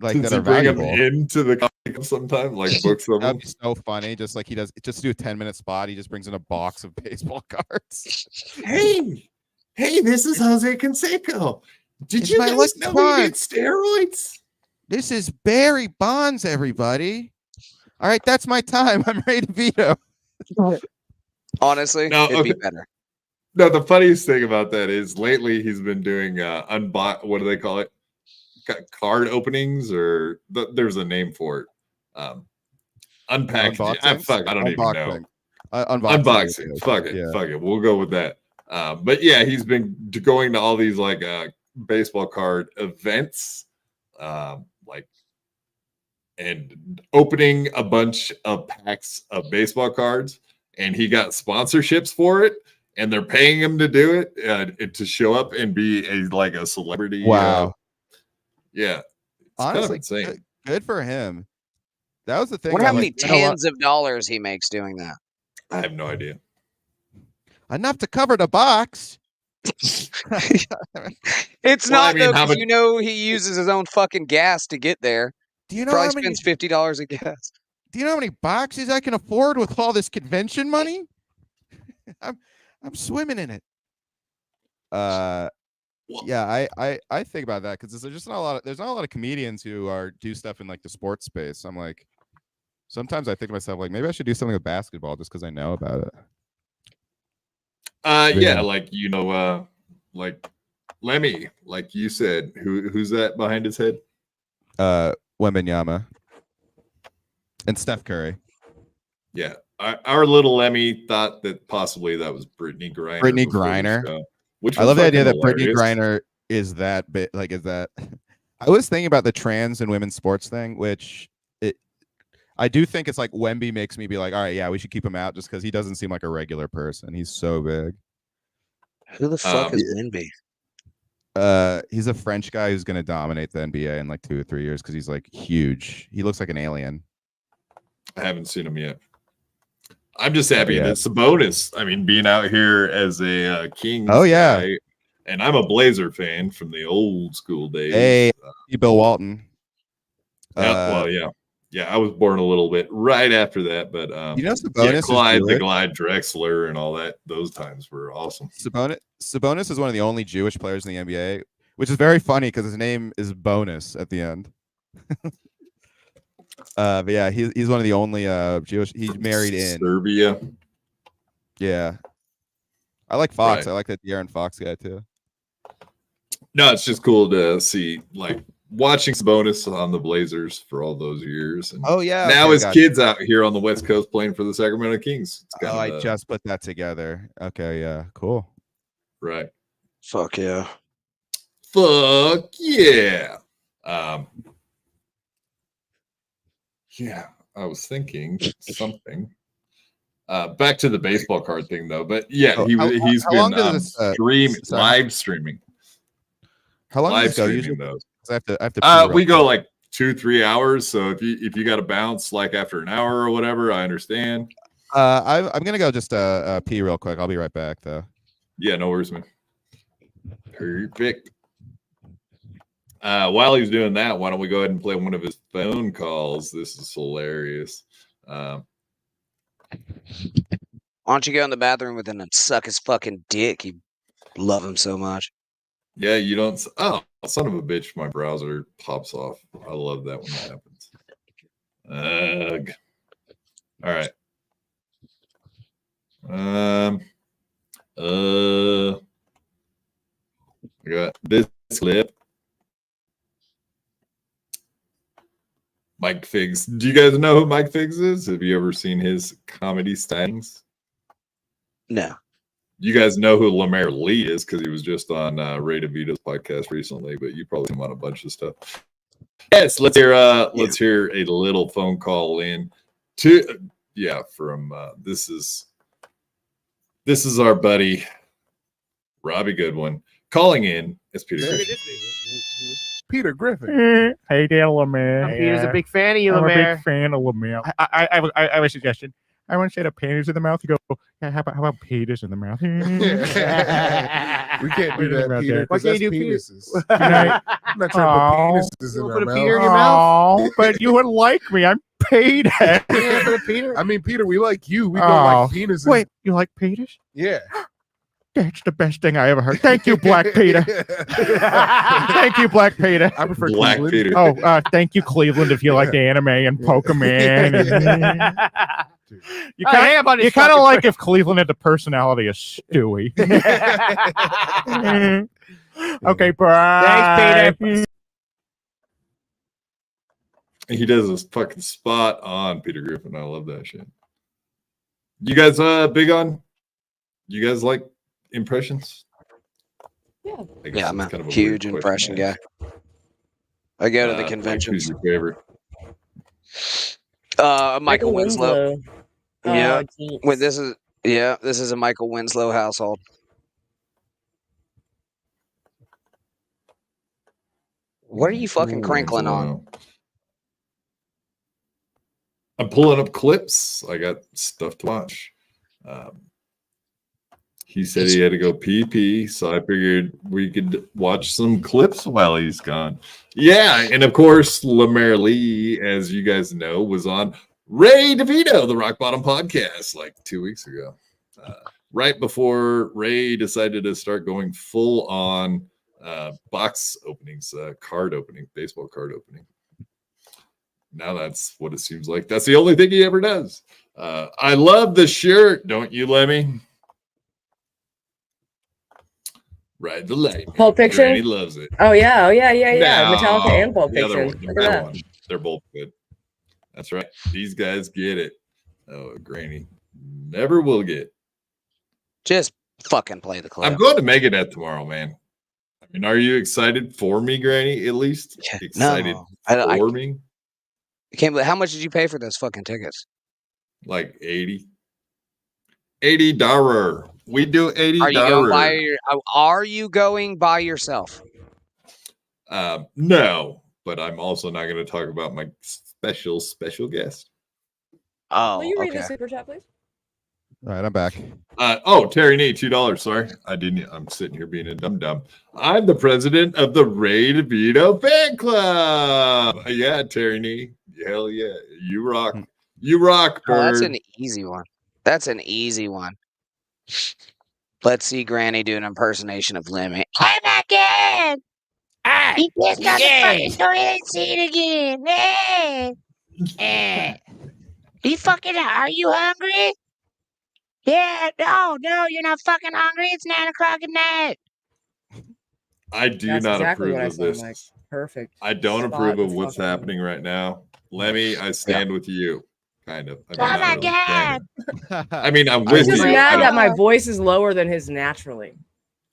S2: Like that are valuable.
S1: Bring him into the comic sometime, like books of them.
S2: That'd be so funny. Just like he does, just to do a 10-minute spot, he just brings in a box of baseball cards.
S1: Hey, this is Jose Canseco. Did you guys know he did steroids?
S6: This is Barry Bonds, everybody. All right, that's my time. I'm Ray DeVito.
S3: Honestly,
S1: No,
S3: it'd be
S1: okay.
S3: better.
S1: No, the funniest thing about that is lately he's been doing what do they call it? Card openings, or there's a name for it. Unpackaging. I don't even know. Unboxing. Fuck it. We'll go with that. But yeah, he's been going to all these like baseball card events, like, and opening a bunch of packs of baseball cards, and he got sponsorships for it, and they're paying him to do it, to show up and be a celebrity.
S2: Wow.
S1: Yeah. It's
S2: honestly
S1: kind of insane.
S2: Good for him. That was the thing.
S3: I wonder how many tens of dollars he makes doing that.
S1: I have no idea.
S2: Enough to cover the box.
S3: It's not though, because you know he uses his own fucking gas to get there.
S2: Do you know
S3: probably spends $50 a gas?
S2: Do you know how many boxes I can afford with all this convention money? I'm swimming in it. Yeah, I think about that because there's not a lot of comedians who do stuff in like the sports space. I'm like, sometimes I think to myself, like, maybe I should do something with basketball just because I know about it.
S1: Yeah, like, like Lemmy, like you said, who's that behind his head?
S2: Wembanyama and Steph Curry.
S1: Yeah, our little Lemmy thought that possibly that was Brittany Griner. Which
S2: I love the idea that Brittany Griner is that bit. Like, is that? I was thinking about the trans and women's sports thing, which I do think it's like Wemby makes me be like, all right, yeah, we should keep him out just because he doesn't seem like a regular person. He's so big.
S3: Who the fuck is Wemby?
S2: He's a French guy who's going to dominate the NBA in like 2 or 3 years because he's like huge. He looks like an alien.
S1: I haven't seen him yet. I'm just happy that it's a bonus. I mean, being out here as a Kings guy, and I'm a Blazer fan from the old school days.
S2: Hey, Bill Walton.
S1: Yeah, I was born a little bit right after that, but
S2: you know, Sabonis,
S1: the Glide Drexler, and all that. Those times were awesome.
S2: Sabonis is one of the only Jewish players in the NBA, which is very funny because his name is Bonus at the end. But yeah, he's one of the only Jewish. He's married in
S1: Serbia.
S2: Yeah, I like Fox.
S1: Right.
S2: I like that De'Aaron Fox guy too.
S1: No, it's just cool to see, like, watching Sabonis on the Blazers for all those years. And now his kids out here on the West Coast playing for the Sacramento Kings.
S2: I just put that together. Okay, yeah, cool.
S1: Right.
S3: Fuck yeah.
S1: Fuck yeah. Yeah, I was thinking something. Back to the baseball card thing, though. But yeah, he's been live streaming.
S2: How long
S1: live
S2: does it go
S1: streaming
S2: usually?
S1: those?
S2: I have to.
S1: We go like 2-3 hours. So if you got to bounce like after an hour or whatever, I understand.
S2: I'm gonna go just pee real quick. I'll be right back though.
S1: Yeah, no worries, man. Perfect. While he's doing that, why don't we go ahead and play one of his phone calls? This is hilarious.
S3: Why don't you go in the bathroom with him and suck his fucking dick? You love him so much.
S1: Yeah, you don't. Oh, son of a bitch! My browser pops off. I love that when that happens. All right. I got this clip. Mike Figs. Do you guys know who Mike Figs is? Have you ever seen his comedy stylings?
S3: No.
S1: You guys know who Lemaire Lee is because he was just on Ray DeVito's podcast recently, but you probably seen him on a bunch of stuff. Yes, let's hear a little phone call in to from this is our buddy Robbie Goodwin calling in as Peter Griffin.
S8: Peter Griffin.
S9: Hey there, Lemaire.
S7: Peter's a big fan of you,
S9: I'm
S7: Lemaire.
S9: a big fan of Lemaire. I have a suggestion. I want to say the panties in the mouth. You go, yeah, how about Peters in the mouth?
S8: We can't do that, Peter.
S7: Why can't you do
S8: penises? I'm not trying to put penises in our mouth.
S7: Peter in your mouth?
S9: But you wouldn't like me. I'm Peter.
S7: Peter?
S8: I mean, Peter, we like you. We don't like penises.
S9: Wait, you like Peters?
S8: Yeah.
S9: That's the best thing I ever heard. Thank you, Black Peter. Thank you, Black Peter.
S8: I prefer
S1: Black
S8: Cleveland.
S1: Peter.
S9: Oh, thank you, Cleveland, if you like the anime and Pokemon. You kind of like if Cleveland had the personality of Stewie. Okay, bye.
S7: Thanks, Peter.
S1: He does this fucking spot on Peter Griffin. I love that shit. You guys big on? You guys like impressions?
S4: Yeah.
S3: Yeah, I'm a
S1: kind of a
S3: huge
S1: weird
S3: impression
S1: question
S3: guy. I go to the
S1: Like,
S3: conventions.
S1: who's your favorite?
S3: Michael Winslow. Yeah.
S4: Oh, geez.
S3: Wait, this is a Michael Winslow household. What are you fucking crinkling on?
S1: I'm pulling up clips. I got stuff to watch. He said he had to go pee, so I figured we could watch some clips while he's gone. Yeah, and of course, Lemaire Lee, as you guys know, was on Ray DeVito, the Rock Bottom podcast, like 2 weeks ago. Right before Ray decided to start going full on box openings, card opening, baseball card opening. Now that's what it seems like. That's the only thing he ever does. I love the shirt, don't you, Lemmy? Ride the light.
S4: Pulp Fiction?
S1: Granny loves it.
S4: Oh yeah.
S1: No,
S4: Metallica and Pulp
S1: the other
S4: Fiction.
S1: one, the
S4: Look
S1: red
S4: at that.
S1: one. They're both good. That's right. These guys get it. Oh, Granny never will get.
S3: Just fucking play the clip.
S1: I'm going to Megadeth tomorrow, man. I mean, are you excited for me, Granny? At least excited for me.
S3: I can't believe, how much did you pay for those fucking tickets?
S1: Like $80. $80. We do $80.
S3: Are you going by yourself?
S1: No, but I'm also not going to talk about my special guest.
S3: Oh,
S4: Will you read
S3: okay.
S4: the super chat, please?
S2: All right, I'm back.
S1: Terry Nee, $2. Sorry, I didn't. I'm sitting here being a dum-dum. I'm the president of the Ray DeVito fan club. Yeah, Terry Nee. Hell yeah, you rock. You rock, bird.
S3: Oh, that's an easy one. That's an easy one. Let's see Granny do an impersonation of Lemmy. Oh my god! He pissed on the fucking toilet and see it again. You fucking, are you hungry? Yeah, no, you're not fucking hungry. It's 9 o'clock at night.
S1: I do
S4: That's
S1: not
S4: exactly
S1: approve
S4: what I
S1: of
S4: sound
S1: this.
S4: like. Perfect.
S1: I don't
S4: Spot
S1: approve of
S4: the
S1: what's
S4: fuck on.
S1: happening right now. Lemmy, I stand with you. Kind of.
S3: Oh my god!
S1: I mean, I'm
S4: I'm
S1: with
S4: just
S1: you.
S4: mad that my voice is lower than his naturally.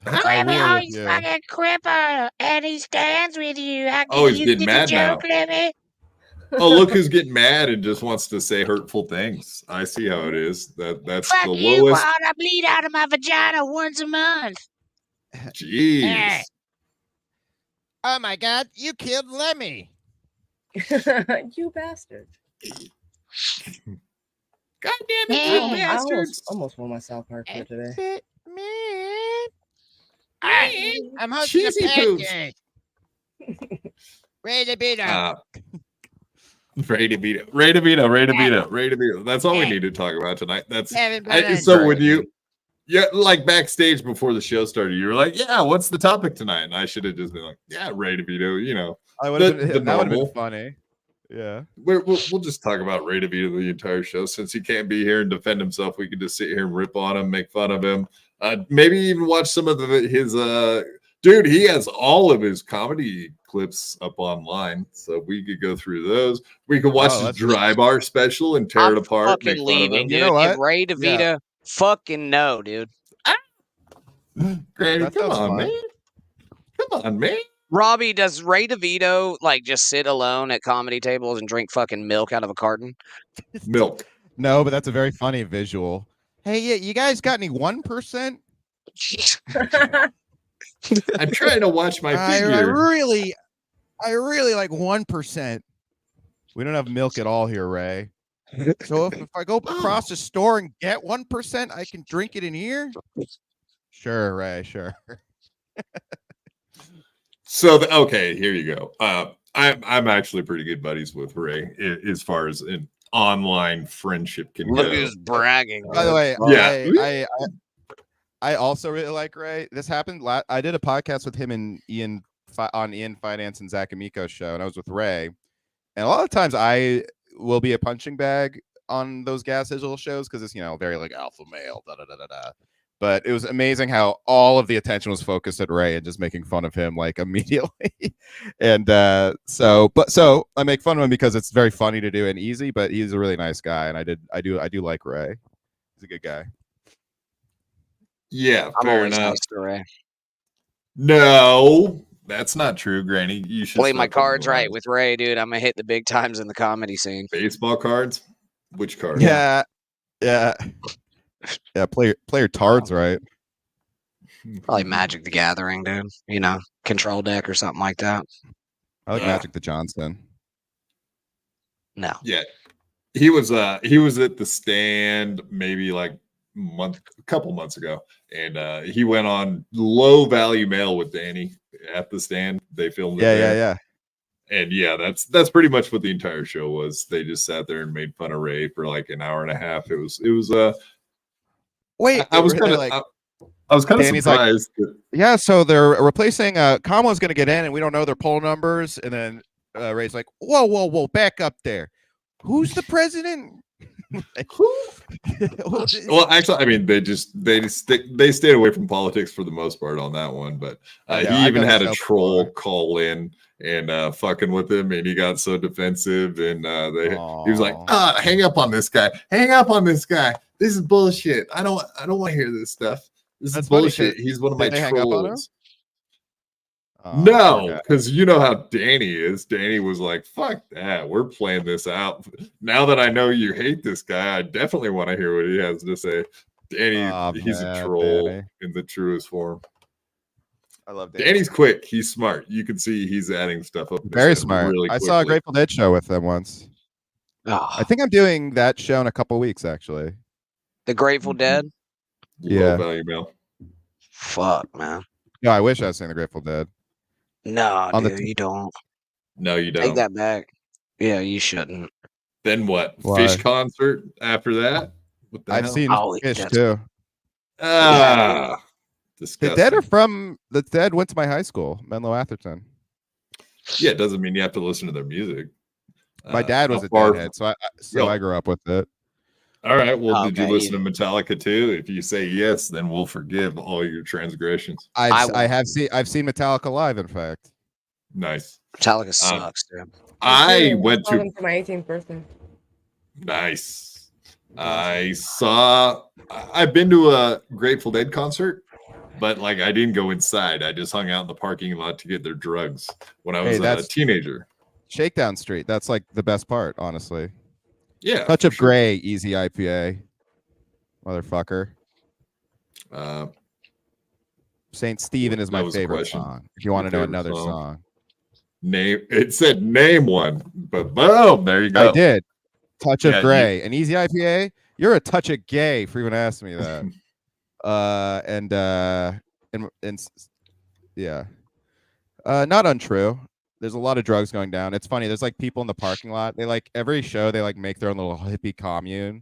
S3: Lemmy,
S2: will
S3: oh,
S2: with
S3: he's
S2: you.
S3: fucking cripple, and he stands with you.
S1: He's
S3: You
S1: getting
S3: get the
S1: mad now.
S3: joke, Lemmy?
S1: Oh, look who's getting mad and just wants to say hurtful things. I see how it is. That's
S3: Fuck
S1: the
S3: you,
S1: lowest.
S3: Walt. I bleed out of my vagina once a month.
S1: Jeez.
S6: Oh my god, you killed Lemmy.
S4: You bastard.
S1: God damn it, you
S4: I
S1: bastards.
S4: almost won my South Park for today.
S6: I'm hosting
S1: Cheesy
S6: a
S1: poops.
S6: pancake. Ray DeVito.
S1: Ray DeVito. That's all we need to talk about tonight. That's so when you like backstage before the show started, you were like, yeah, what's the topic tonight? And I should have just been like, yeah, Ray DeVito, you know.
S2: I would have
S1: the
S2: been, that would have
S1: normal.
S2: been funny. Yeah.
S1: We'll just talk about Ray DeVito the entire show. Since he can't be here and defend himself, we can just sit here and rip on him, make fun of him. Maybe even watch some of his dude, he has all of his comedy clips up online, so we could go through those. We could watch the Dry Bar special and tear it apart.
S3: Fucking leaving, dude.
S2: You know what?
S3: If Ray DeVito, fucking no, dude.
S1: Granny,
S2: That
S1: come
S2: sounds
S1: on,
S2: fun.
S1: man. Come on, man.
S3: Robbie, does Ray DeVito like just sit alone at comedy tables and drink fucking milk out of a carton?
S1: Milk.
S2: No, but that's a very funny visual. Hey, yeah, you guys got any 1%?
S1: I'm trying to watch my
S2: I
S1: figure.
S2: really like 1%. We don't have milk at all here, Ray. So if I go across the store and get 1%, I can drink it in here? Sure, Ray, sure.
S1: So okay, here you go. I'm actually pretty good buddies with Ray as far as an online friendship can
S3: Look
S1: go.
S3: who's bragging.
S2: By the way,
S1: Yeah.
S2: I also really like Ray. This happened. I did a podcast with him and Ian on Ian Finance and Zach Amico's show, and I was with Ray. And a lot of times I will be a punching bag on those Gas Digital shows because it's very like alpha male, da da da da da. But it was amazing how all of the attention was focused at Ray and just making fun of him like immediately. And so I make fun of him because it's very funny to do and easy. But he's a really nice guy, and I do like Ray. He's a good guy.
S1: Yeah,
S3: I'm
S1: fair
S3: always
S1: enough.
S3: nice to Ray.
S1: No, that's not true, Granny. You should
S3: Play
S1: stop
S3: my
S1: putting
S3: cards right
S1: lines.
S3: with Ray, dude. I'm gonna hit the big times in the comedy scene.
S1: Baseball cards. Which card?
S2: Yeah. Play your tards right.
S3: Probably Magic the Gathering, dude. Control deck or something like that.
S2: I like Magic the Johnson.
S3: No.
S1: Yeah, he was at the stand maybe like a couple months ago, and he went on Low Value Mail with Danny at the stand. They filmed it there.
S2: Yeah.
S1: And yeah, that's pretty much what the entire show was. They just sat there and made fun of Ray for like an hour and a half. It was
S2: Wait,
S1: I was
S2: really,
S1: kind of I was kind of
S2: Danny's like,
S1: surprised.
S2: yeah, so they're replacing Kamala's going to get in, and we don't know their poll numbers. And then Ray's like, whoa, back up there. Who's the president?
S1: Well, actually, I mean, they stayed away from politics for the most part on that one. But he even had a troll call in and fucking with him, and he got so defensive, and he was like, hang up on this guy. This is bullshit. I don't want to hear this stuff. This is bullshit. He's one of my trolls. No, because you know how Danny is. Danny was like, fuck that. We're playing this out. Now that I know you hate this guy, I definitely want to hear what he has to say. Danny, he's a troll in the truest form.
S2: I love Danny.
S1: Danny's quick. He's smart. You can see he's adding stuff up.
S2: Very smart. Really I saw a Grateful Dead show with them once. I think I'm doing that show in a couple weeks, actually.
S3: The Grateful Dead?
S2: Yeah.
S1: Low Value Mail.
S3: Fuck, man.
S2: No, I wish I was saying the Grateful Dead.
S3: No, dude, you don't.
S1: No, you don't.
S3: Take that back. Yeah, you shouldn't.
S1: Then what?
S2: Why?
S1: Fish concert after that? What the
S2: I've
S1: hell?
S2: seen Fish too.
S1: Disgusting.
S2: The Dead went to my high school, Menlo Atherton.
S1: Yeah, it doesn't mean you have to listen to their music.
S2: My dad was a Deadhead, so I grew up with it.
S1: All right. Well, did you listen to Metallica too? If you say yes, then we'll forgive all your transgressions.
S2: I've seen Metallica live, in fact.
S1: Nice.
S3: Metallica sucks, dude.
S1: I went to
S4: for my 18th birthday.
S1: Nice. I've been to a Grateful Dead concert, but like I didn't go inside. I just hung out in the parking lot to get their drugs when I was a teenager.
S2: Shakedown Street. That's like the best part, honestly.
S1: Yeah.
S2: Touch of Grey, easy IPA. Motherfucker. Saint Stephen is my favorite song. If you want to know another song.
S1: It said name one, but boom, there you go.
S2: I did. Touch of Grey. An easy IPA? You're a touch of gay for even asking me that. Not untrue. There's a lot of drugs going down. It's funny. There's like people in the parking lot. They like every show. They like make their own little hippie commune.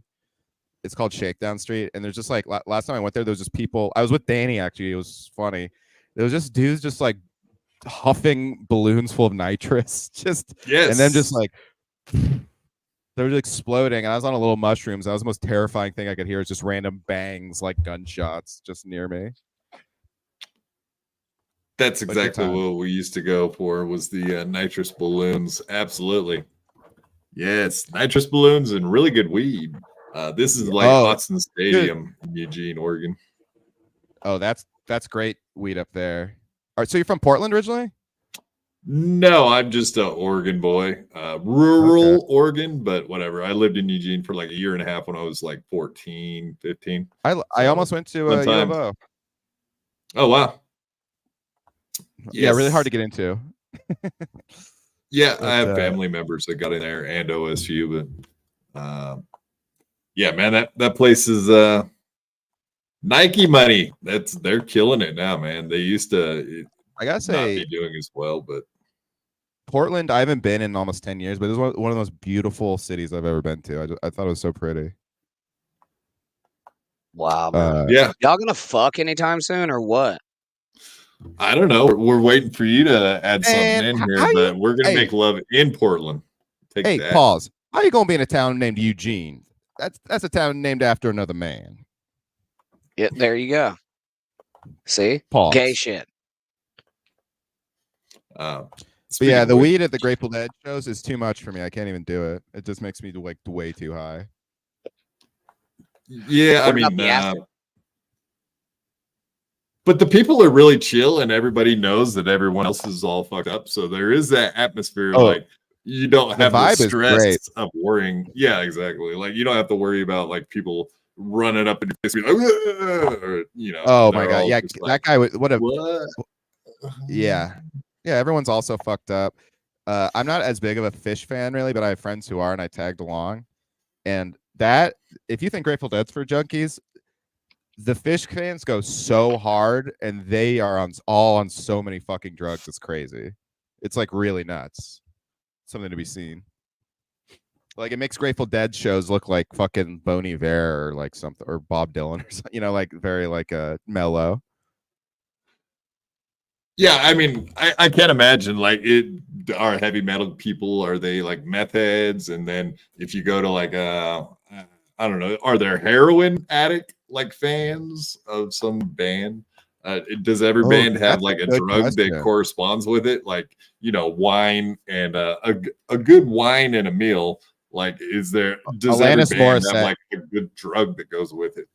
S2: It's called Shakedown Street. And there's just like last time I went there was just people. I was with Danny actually. It was funny. There was just dudes just like huffing balloons full of nitrous. And then just like they were exploding. And I was on a little mushrooms. That was the most terrifying thing I could hear. Is just random bangs like gunshots just near me.
S1: That's exactly what we used to go for was the nitrous balloons. Absolutely. Yes, nitrous balloons and really good weed. This is like Hudson Stadium in Eugene, Oregon.
S2: Oh, that's great weed up there. All right, so you're from Portland originally?
S1: No, I'm just an Oregon boy. Rural Oregon, but whatever. I lived in Eugene for like a year and a half when I was like 14, 15.
S2: I almost went to U of O.
S1: Oh, wow.
S2: Yeah, really hard to get into.
S1: Yeah, I have family members that got in there and OSU, but yeah, man, that place is Nike money. They're killing it now, man. They used to
S2: I gotta say
S1: not be doing as well, but
S2: Portland, I haven't been in almost 10 years, but it's one of the most beautiful cities I've ever been to. I thought it was so pretty.
S3: Wow, man.
S1: Yeah.
S3: Y'all gonna fuck anytime soon or what?
S1: I don't know. We're waiting for you to add something in here, but we're gonna make love in Portland.
S2: Pause. How you gonna be in a town named Eugene? That's a town named after another man.
S3: Yeah, there you go. See?
S2: Pause.
S3: Gay shit.
S2: But yeah, the weed at the Grateful Dead shows is too much for me. I can't even do it. It just makes me like way too high.
S1: Yeah, I
S3: What about
S1: mean,
S3: the acid?
S1: but the people are really chill, and everybody knows that everyone else is all fucked up. So there is that atmosphere,
S2: Oh,
S1: like you don't
S2: the
S1: have the
S2: vibe is great.
S1: stress of worrying. Yeah, exactly. Like you don't have to worry about like people running up in your face, like, "Ugh," or, you know.
S2: Oh my
S1: they're
S2: god,
S1: all
S2: yeah,
S1: just
S2: that
S1: like,
S2: guy was what a
S1: what?
S2: yeah. Everyone's also fucked up. I'm not as big of a Fish fan really, but I have friends who are, and I tagged along. And that, if you think Grateful Dead's for junkies, the Fish fans go so hard, and they are all on so many fucking drugs. It's crazy. It's like really nuts. Something to be seen. Like it makes Grateful Dead shows look like fucking Bon Iver or like something, or Bob Dylan or something. You know, like very like mellow.
S1: Yeah, I mean, I can't imagine like are heavy metal people, are they like meth heads? And then if you go to like I don't know, are there heroin addict like fans of some band? Does every band have
S2: that's
S1: like a
S2: good
S1: drug that
S2: question.
S1: corresponds with it? Like, you know, wine and a good wine and a meal. Like, does every
S2: Alanis
S1: band have
S2: Morissette.
S1: like a good drug that goes with it?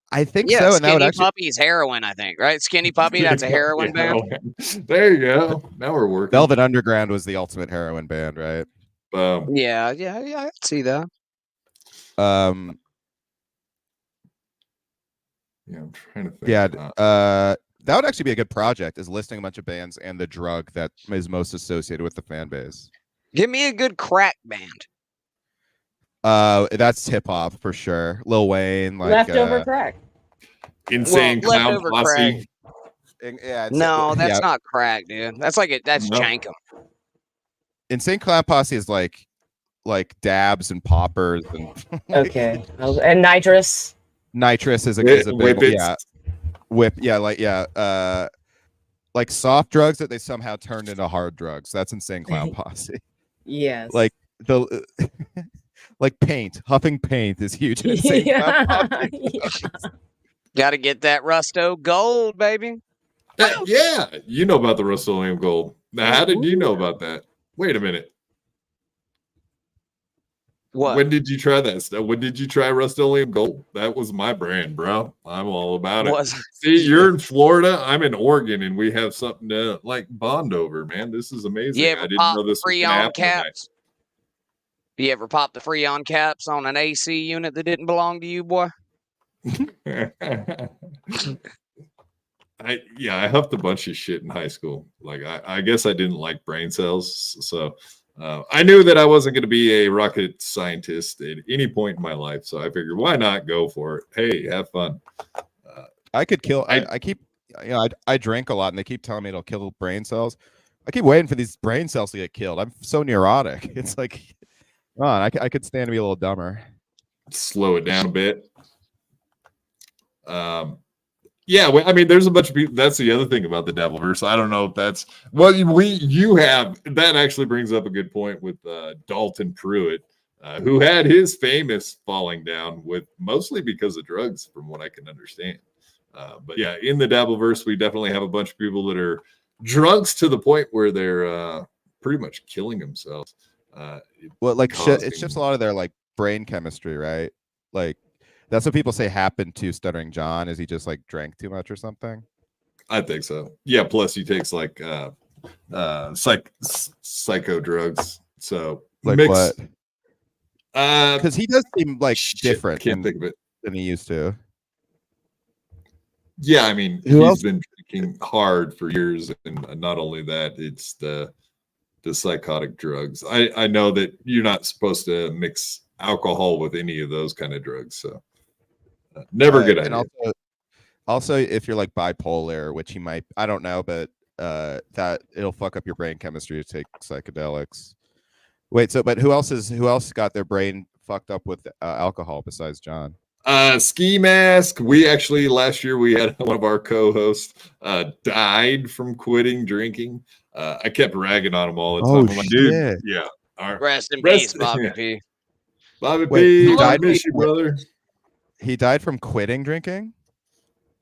S2: I think
S3: Yeah,
S2: so, and that would
S3: Skinny
S2: actually
S3: Puppy's heroin, I think, right? Skinny Puppy, that's a heroin band.
S1: There you go. Now we're working.
S2: Velvet Underground was the ultimate heroin band, right?
S3: Yeah, I can see that.
S1: Yeah, I'm trying to think.
S2: Yeah, that would actually be a good project, is listing a bunch of bands and the drug that is most associated with the fan base.
S3: Give me a good crack band.
S2: That's hip hop for sure. Lil Wayne, like
S4: Leftover crack.
S1: Insane Clown
S3: Leftover
S1: Posse.
S2: Yeah,
S3: No, that's
S2: yeah.
S3: not crack, dude. That's like that's
S1: No.
S3: Jankum.
S2: Insane Clown Posse is like dabs and poppers and
S4: Okay. And nitrous.
S2: nitrous is a big
S1: Whippets.
S2: like soft drugs that they somehow turned into hard drugs. That's Insane Clown Posse.
S4: Yes.
S2: Like the like paint, huffing paint is huge. In Insane Clown Posse.
S3: Got to get that Rusto gold, baby.
S1: Yeah, you know about the Rust-Oleum Gold. Now, how did you know about that? Wait a minute.
S3: What?
S1: When did you try that stuff? When did you try Rust-Oleum Gold? That was my brand, bro. I'm all about it. See, you're in Florida. I'm in Oregon, and we have something to like bond over, man. This is amazing.
S3: You
S1: I
S3: ever
S1: didn't
S3: pop
S1: know this was gonna
S3: Freon
S1: happen tonight.
S3: caps? You ever pop the Freon caps on an AC unit that didn't belong to you, boy?
S1: I huffed a bunch of shit in high school. Like I guess I didn't like brain cells, so I knew that I wasn't going to be a rocket scientist at any point in my life. So I figured, why not go for it? Hey, have fun.
S2: I could kill. I keep, I drink a lot, and they keep telling me it'll kill brain cells. I keep waiting for these brain cells to get killed. I'm so neurotic. It's like, come on, I could stand to be a little dumber.
S1: Slow it down a bit. Yeah, I mean, there's a bunch of people. That's the other thing about the Devilverse. I don't know if that's you have. That actually brings up a good point with Dalton Pruitt, who had his famous falling down with mostly because of drugs, from what I can understand. But yeah, in the Devilverse, we definitely have a bunch of people that are drunks to the point where they're pretty much killing themselves.
S2: Well, like it shifts a lot of their like brain chemistry, right? Like. That's what people say happened to Stuttering John. Is he just like drank too much or something?
S1: I think so. Yeah. Plus, he takes like psycho drugs. So
S2: like
S1: mix,
S2: what? Because he does seem like different
S1: than
S2: he used to.
S1: Yeah, I mean, he's been drinking hard for years, and not only that, it's the psychotic drugs. I know that you're not supposed to mix alcohol with any of those kind of drugs, so. Never good idea.
S2: And also, if you're like bipolar, which he might, I don't know, but that it'll fuck up your brain chemistry to take psychedelics. Wait, but who else got their brain fucked up with alcohol besides John?
S1: Ski Mask. We actually last year we had one of our co-hosts died from quitting drinking. I kept ragging on him all the time. I'm like, dude, yeah.
S3: Rest in peace, Bobby P.
S1: Bobby
S2: Wait,
S1: P,
S2: he
S1: I
S2: died
S1: miss
S2: from-
S1: you, brother.
S2: He died from quitting drinking.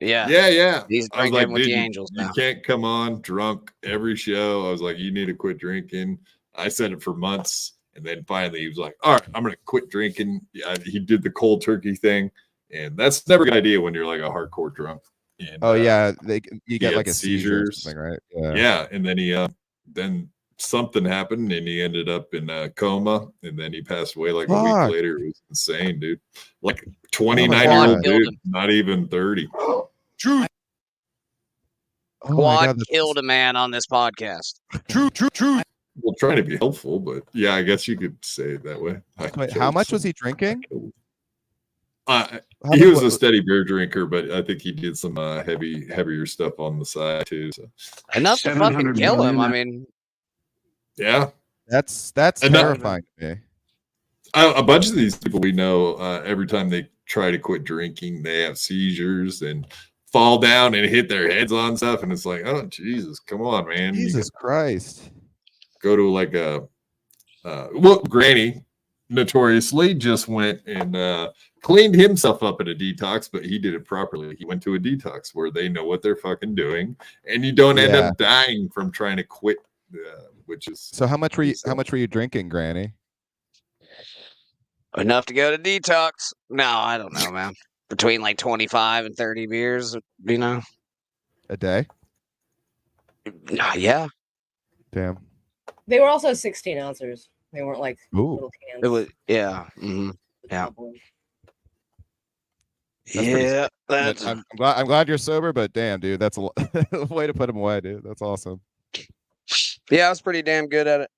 S3: Yeah.
S1: Yeah.
S3: He's
S1: I was
S3: drinking
S1: like,
S3: with
S1: dude,
S3: the Angels
S1: you
S3: now.
S1: can't come on drunk every show. I was like, you need to quit drinking. I said it for months. And then finally he was like, all right, I'm going to quit drinking. Yeah, he did the cold turkey thing. And that's never a good idea when you're like a hardcore drunk. And,
S2: Oh yeah, you get
S1: had
S2: like a seizure or
S1: seizures.
S2: something, right?
S1: Yeah. And then then something happened and he ended up in a coma. And then he passed away like a week
S2: Fuck.
S1: later. It was insane, dude. Like
S2: Oh
S1: 29-year-old
S3: God.
S1: dude, not even 30.
S6: True.
S2: Oh my
S3: Quad
S2: God, that's-
S3: killed a man on this podcast.
S6: True.
S1: Well, trying to be helpful, but yeah, I guess you could say it that way.
S2: Wait, how much was he drinking?
S1: He was a steady beer drinker, but I think he did some heavier stuff on the side too. So
S3: Enough to fucking kill him. I mean,
S1: yeah,
S2: That's
S1: Enough-
S2: terrifying to me.
S1: a bunch of these people we know, every time they try to quit drinking, they have seizures and fall down and hit their heads on stuff, and it's like, oh Jesus, come on, man!
S2: Jesus Christ!
S1: Go to like a well, Granny notoriously just went and cleaned himself up at a detox, but he did it properly. He went to a detox where they know what they're fucking doing, and you don't end up dying from trying to quit, which is
S2: So how much were you drinking, Granny?
S3: enough to go to detox. No, I don't know, man. Between like 25 and 30 beers, you know?
S2: A day?
S3: Yeah.
S2: Damn.
S4: They were also 16 ounces. They weren't like
S2: Ooh.
S4: little cans.
S3: It was, yeah. Mm-hmm. Yeah.
S2: That's pretty
S3: Yeah.
S2: But I'm glad you're sober, but damn, dude, that's a way to put him away, dude. That's awesome.
S3: Yeah, I was pretty damn good at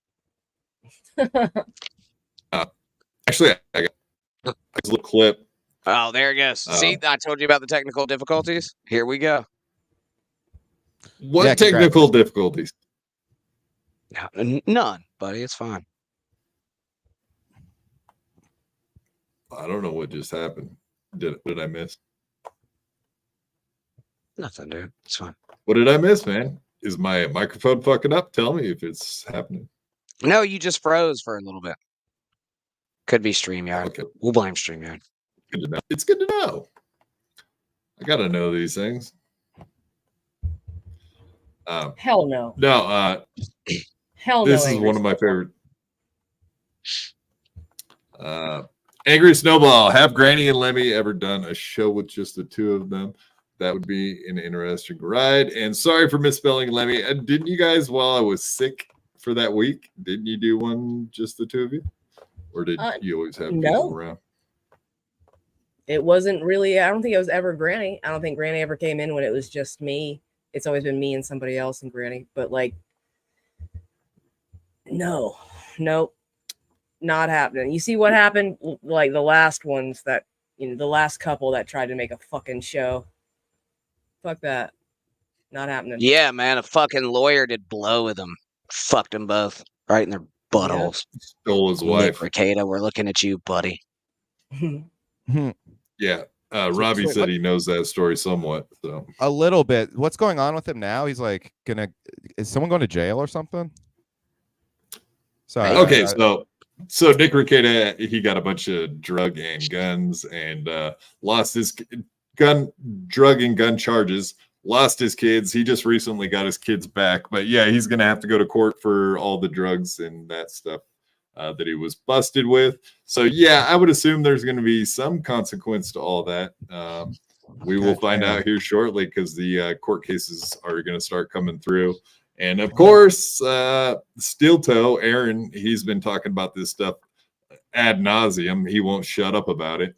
S3: it.
S1: actually I got a little clip.
S3: Oh, there it goes. See, I told you about the technical difficulties. Here we go.
S1: What
S2: Yeah, congrats.
S1: technical difficulties?
S3: None, buddy. It's fine.
S1: I don't know what just happened. Did I miss?
S3: Nothing, dude. It's fine.
S1: What did I miss, man? Is my microphone fucking up? Tell me if it's happening.
S3: No, you just froze for a little bit. Could be StreamYard.
S1: Okay.
S3: We'll blame StreamYard.
S1: Good to know. It's good to know. I gotta know these things.
S4: Hell no.
S1: No,
S4: Hell no.
S1: this is
S4: Angry
S1: one of my
S4: Snowball.
S1: favorite. Angry Snowball. Have Granny and Lemmy ever done a show with just the two of them? That would be an interesting ride. And sorry for misspelling Lemmy. And didn't you guys, while I was sick for that week, didn't you do one just the two of you? Or did you always have people around?
S4: It wasn't really, I don't think it was ever Granny. I don't think Granny ever came in when it was just me. It's always been me and somebody else and Granny. But like, nope, not happening. You see what happened? Like the last ones that, the last couple that tried to make a fucking show. Fuck that. Not happening.
S3: Yeah, man. A fucking lawyer did blow with them. Fucked them both right in their buttholes.
S1: Stole his wife.
S3: Nick Ricada, we're looking at you, buddy.
S1: Yeah. Robbie said he knows that story somewhat. So
S2: A little bit. What's going on with him now? He's like is someone going to jail or something? Sorry.
S1: okay, so Nick Ricada, he got a bunch of drug and guns and lost his drug and gun charges, lost his kids. He just recently got his kids back, but yeah, he's gonna have to go to court for all the drugs and that stuff that he was busted with. So yeah, I would assume there's going to be some consequence to all that. We will find out here shortly because the court cases are going to start coming through. And of course, Steel Toe, Aaron, he's been talking about this stuff ad nauseum. He won't shut up about it.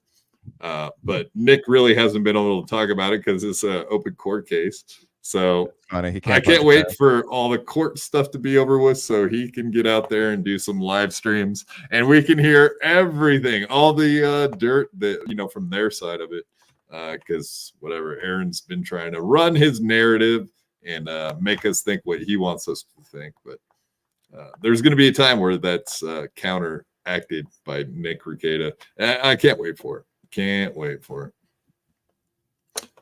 S1: But Nick really hasn't been able to talk about it because it's an open court case. So I can't wait for all the court stuff to be over with so he can get out there and do some live streams and we can hear everything, all the dirt that, from their side of it. Because whatever, Aaron's been trying to run his narrative and make us think what he wants us to think. But there's going to be a time where that's counteracted by Nick Ricada. I can't wait for it. Can't wait for it.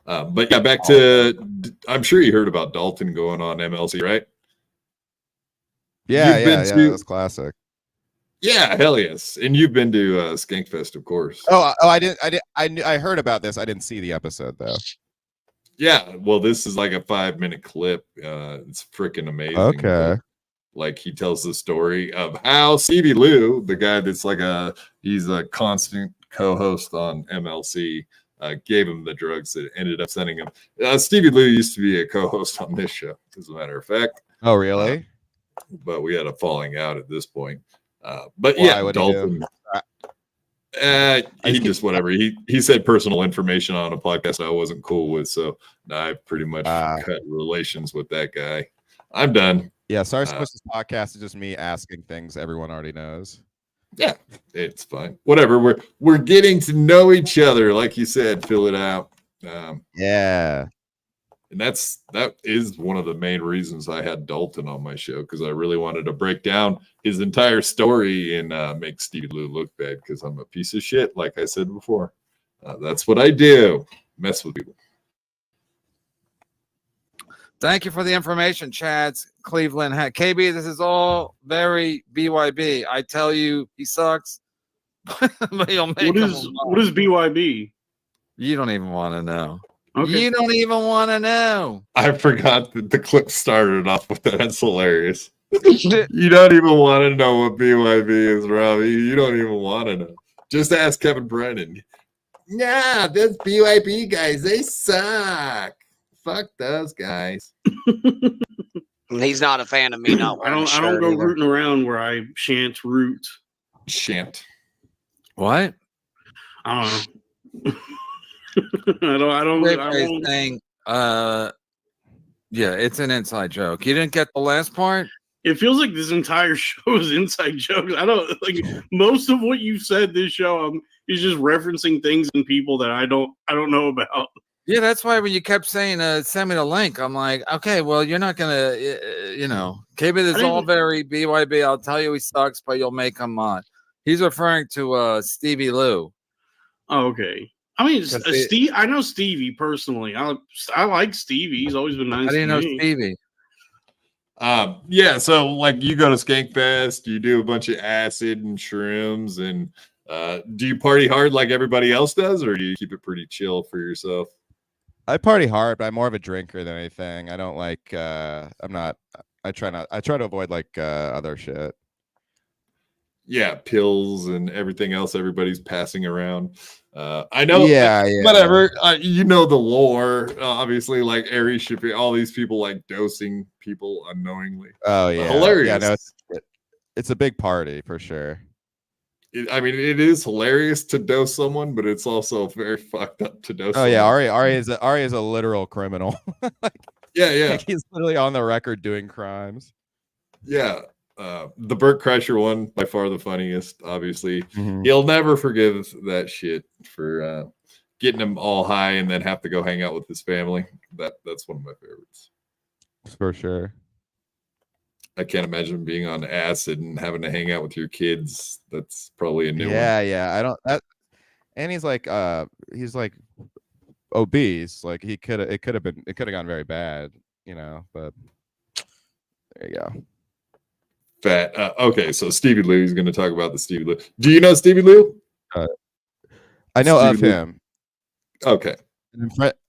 S1: But yeah, back to, I'm sure you heard about Dalton going on MLC, right?
S2: Yeah, that's classic.
S1: Yeah, hell yes. And you've been to Skankfest, of course.
S2: I heard about this. I didn't see the episode though.
S1: Yeah, well, this is like a 5-minute clip. It's freaking amazing.
S2: Okay.
S1: Like he tells the story of how Stevie Lou, the guy that's he's a constant co-host on MLC, gave him the drugs that ended up sending him. Stevie Lou used to be a co-host on this show, as a matter of fact.
S2: Oh, really?
S1: But we had a falling out at this point. But
S2: Why?
S1: yeah,
S2: What'd
S1: Dalton. He just whatever. He said personal information on a podcast I wasn't cool with, so I pretty much cut relations with that guy. I'm done.
S2: Yeah, Sorry Squish's podcast is just me asking things everyone already knows.
S1: Yeah, it's fine. Whatever. We're getting to know each other, like you said. Fill it out.
S2: Yeah.
S1: And that is one of the main reasons I had Dalton on my show, because I really wanted to break down his entire story and make Stevie Lou look bad, because I'm a piece of shit, like I said before. That's what I do. Mess with people.
S10: Thank you for the information, Chads. Cleveland. KB, this is all very BYB. I tell you, he sucks. But you'll make
S11: what is BYB?
S10: You don't even want to know.
S11: Okay.
S10: You don't even want to know.
S1: I forgot that the clip started off with that. That's hilarious. You don't even want to know what BYB is, Robbie. You don't even want to know. Just ask Kevin Brennan. Nah, those BYB guys, they suck. Fuck those guys.
S3: He's not a fan of me. Not
S11: I don't go rooting around where I shan't root.
S1: Shan't.
S10: What?
S11: I don't know. I don't.
S10: Saying, yeah, it's an inside joke. You didn't get the last part?
S11: It feels like this entire show is inside jokes. I don't like most of what you said this show is just referencing things and people that I don't know about.
S10: Yeah, that's why when you kept saying send me the link, I'm like, okay, well, you're not gonna KB is all very BYB. I'll tell you he sucks, but you'll make him on. He's referring to Stevie Lou.
S11: Oh, okay. I mean, Steve. I know Stevie personally. I like Stevie. He's always been nice.
S10: I didn't know
S11: me.
S10: Stevie.
S1: Yeah, so like you go to Skankfest, you do a bunch of acid and shrooms, and do you party hard like everybody else does, or do you keep it pretty chill for yourself?
S2: I party hard, but I'm more of a drinker than anything. I don't like I try to avoid like other shit.
S1: Yeah, pills and everything else everybody's passing around. I know.
S2: Yeah.
S1: Whatever. You know the lore. Obviously, like Aries should be all these people like dosing people unknowingly.
S2: Oh yeah,
S1: hilarious.
S2: Yeah, no, it's a big party for sure.
S1: I mean, it is hilarious to dose someone, but it's also very fucked up to dose.
S2: Oh yeah, Ari is a literal criminal.
S1: Yeah.
S2: Like, he's literally on the record doing crimes.
S1: Yeah. The Burt Kreischer one, by far the funniest, obviously.
S2: Mm-hmm.
S1: He'll never forgive that shit for getting him all high and then have to go hang out with his family. That's one of my favorites.
S2: For sure.
S1: I can't imagine being on acid and having to hang out with your kids. That's probably a new one.
S2: Yeah. I don't and he's like obese. Like it could have gone very bad, but there you go.
S1: Fat. Okay, so Stevie Lou is going to talk about the Stevie Lou. Do you know Stevie Lou?
S2: I know
S1: Stevie
S2: of
S1: Lou.
S2: him.
S1: Okay.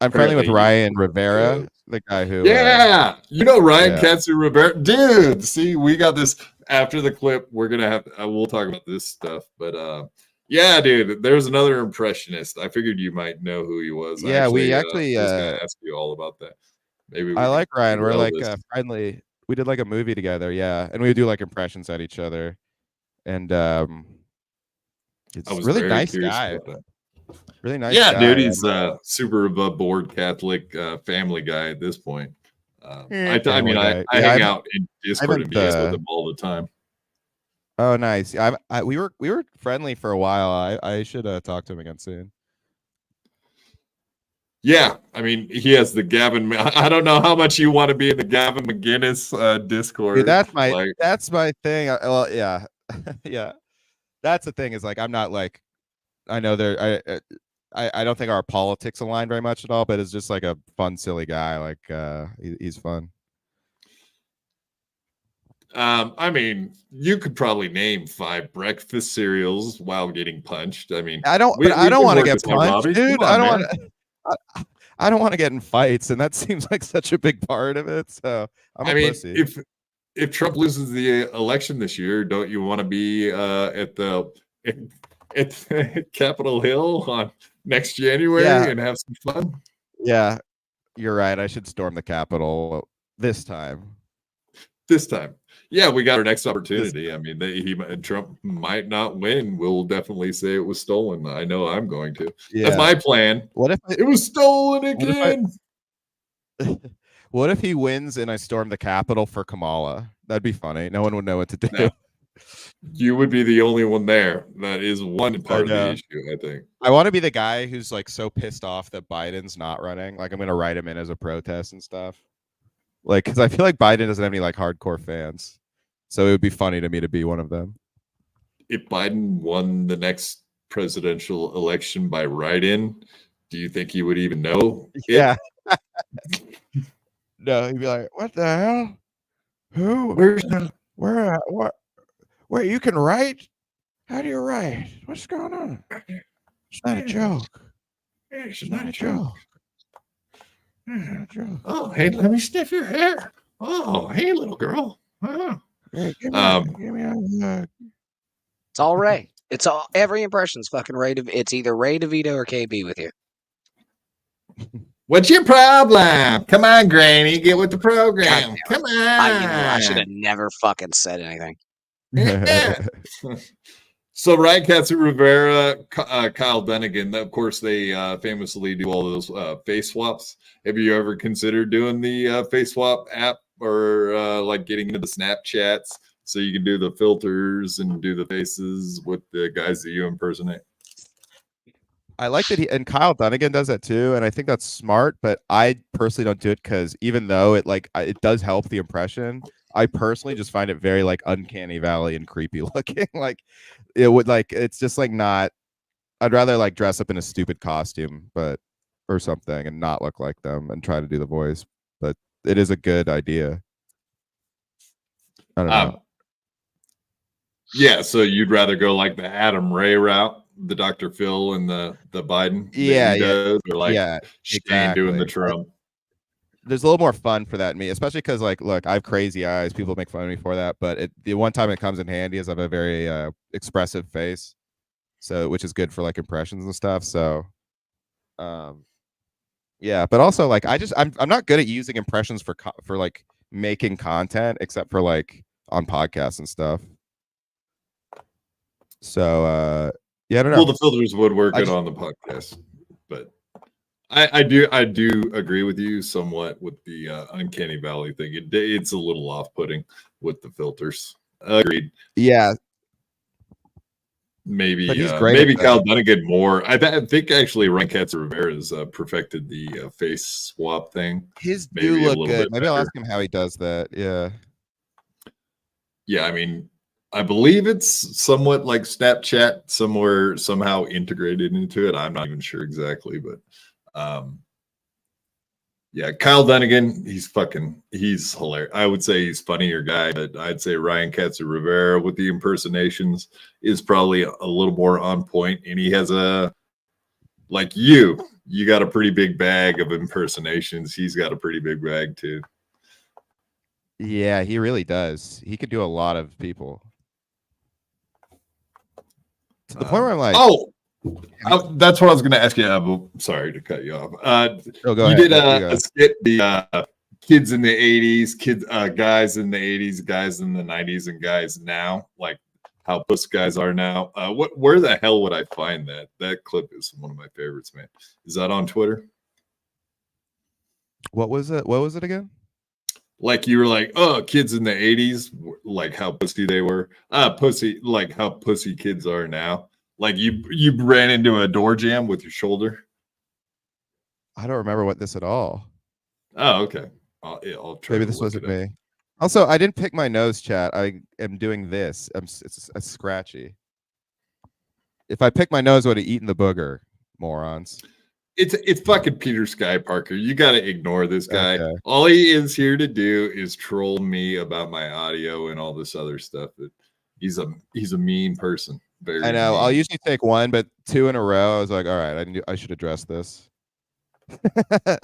S2: I'm friendly with Ryan Rivera, the guy who.
S1: Yeah, Ryan Katsu Rivera, dude. See, we got this after the clip. We're gonna have. We'll talk about this stuff, but yeah, dude. There's another impressionist. I figured you might know who he was.
S2: Yeah, we actually
S1: was gonna ask you all about that. Maybe
S2: I like Ryan. We're like friendly. We did like a movie together, yeah, and we would do like impressions at each other, and it's really nice guy. Really nice.
S1: Yeah,
S2: guy.
S1: Dude, he's super above board Catholic family guy at this point. I hang out in Discord and BS with him all the time.
S2: Oh, nice. We were friendly for a while. I should talk to him again soon.
S1: Yeah, I mean, he has the Gavin. I don't know how much you want to be in the Gavin McGinnis Discord.
S2: Dude, that's my thing. Well, yeah, yeah. That's the thing is like I'm not like I know I don't think our politics align very much at all, but it's just like a fun, silly guy. Like he's fun.
S1: I mean, you could probably name 5 breakfast cereals while getting punched. I mean,
S2: I don't want to get punched, dude. I don't want to. I don't want to get in fights, and that seems like such a big part of it. So I'm a pussy.
S1: If Trump loses the election this year, don't you want to be at Capitol Hill on next January and have some fun?
S2: Yeah, you're right. I should storm the Capitol this time.
S1: This time. Yeah, we got our next opportunity. I mean, Trump might not win. We'll definitely say it was stolen. I know I'm going to. Yeah. That's my plan.
S2: What if
S1: it was stolen again?
S2: What if he wins and I storm the Capitol for Kamala? That'd be funny. No one would know what to do.
S1: No. You would be the only one there. That is one part of the issue, I think.
S2: I want to be the guy who's like so pissed off that Biden's not running. Like I'm going to write him in as a protest and stuff. Like, because I feel like Biden doesn't have any like hardcore fans. So it would be funny to me to be one of them.
S1: If Biden won the next presidential election by write-in, do you think he would even know?
S2: Yeah. No, he'd be like, "What the hell? Who?
S1: Where's the
S2: what? Wait, you can write? How do you write? What's going on? It's not a joke. It's not a joke.
S1: Oh, hey, let me sniff your hair. Oh, hey, little girl. Oh.
S2: Hey, give me a hug.
S3: It's all Ray. It's all every impression's fucking Ray. It's either Ray DeVito or KB with you.
S1: What's your problem? Come on, Granny, get with the program. Come on.
S3: I should have never fucking said anything.
S1: So Ryan Katsu-Rivera, Kyle Dunnigan, of course, they famously do all those face swaps. Have you ever considered doing the face swap app or like getting into the Snapchats so you can do the filters and do the faces with the guys that you impersonate?
S2: I like that and Kyle Dunnigan does that too, and I think that's smart. But I personally don't do it because even though it does help the impression, I personally just find it very like uncanny valley and creepy looking. Like it would it's just like not. I'd rather like dress up in a stupid costume, or something, and not look like them and try to do the voice. But it is a good idea. I don't know.
S1: Yeah, so you'd rather go like the Adam Ray route, the Dr. Phil and the Biden.
S2: Yeah,
S1: does, or like Shane
S2: exactly.
S1: doing the Trump.
S2: There's a little more fun for that in me, especially because like, look, I have crazy eyes. People make fun of me for that, but the one time it comes in handy is I have a very expressive face, so which is good for like impressions and stuff. So, yeah, but also like I'm not good at using impressions for like making content except for like on podcasts and stuff. So yeah, I don't know.
S1: Well, the filters would work it on the podcast, but I do agree with you somewhat with the uncanny valley thing. It's a little off-putting with the filters. Agreed.
S2: Yeah.
S1: Maybe maybe Kyle Dunnigan more. I think actually Ryan Katsu-Rivera's perfected the face swap thing.
S2: His do look good. Maybe I'll ask him how he does that. Yeah.
S1: Yeah, I mean, I believe it's somewhat like Snapchat, somehow integrated into it. I'm not even sure exactly, but yeah, Kyle Dunnigan, he's hilarious. I would say he's funnier guy, but I'd say Ryan Katsu-Rivera with the impersonations is probably a little more on point. And he has like you got a pretty big bag of impersonations. He's got a pretty big bag too.
S2: Yeah, he really does. He could do a lot of people. To the point where I'm like,
S1: that's what I was going to ask you. Sorry to cut you off.
S2: Go
S1: you
S2: ahead.
S1: Did a skit, the kids in the 80s, guys in the 80s, guys in the 90s, and guys now, like how puss guys are now. Where the hell would I find that? That clip is one of my favorites, man. Is that on Twitter?
S2: What was it? What was it again?
S1: Like you were like, oh, kids in the 80s, like how pussy they were. Pussy, like how pussy kids are now. Like you ran into a door jam with your shoulder.
S2: I don't remember what this at all.
S1: Oh, okay. I'll try.
S2: Maybe this wasn't me. Also, I didn't pick my nose, chat. I am doing this. It's scratchy. If I pick my nose, I would have eaten the booger, morons.
S1: It's fucking Peter Sky Parker. You got to ignore this guy.
S2: Okay.
S1: All he is here to do is troll me about my audio and all this other stuff. He's a mean person. Very
S2: I know.
S1: mean.
S2: I'll usually take one, but 2 in a row, I was like, all right, I should address this.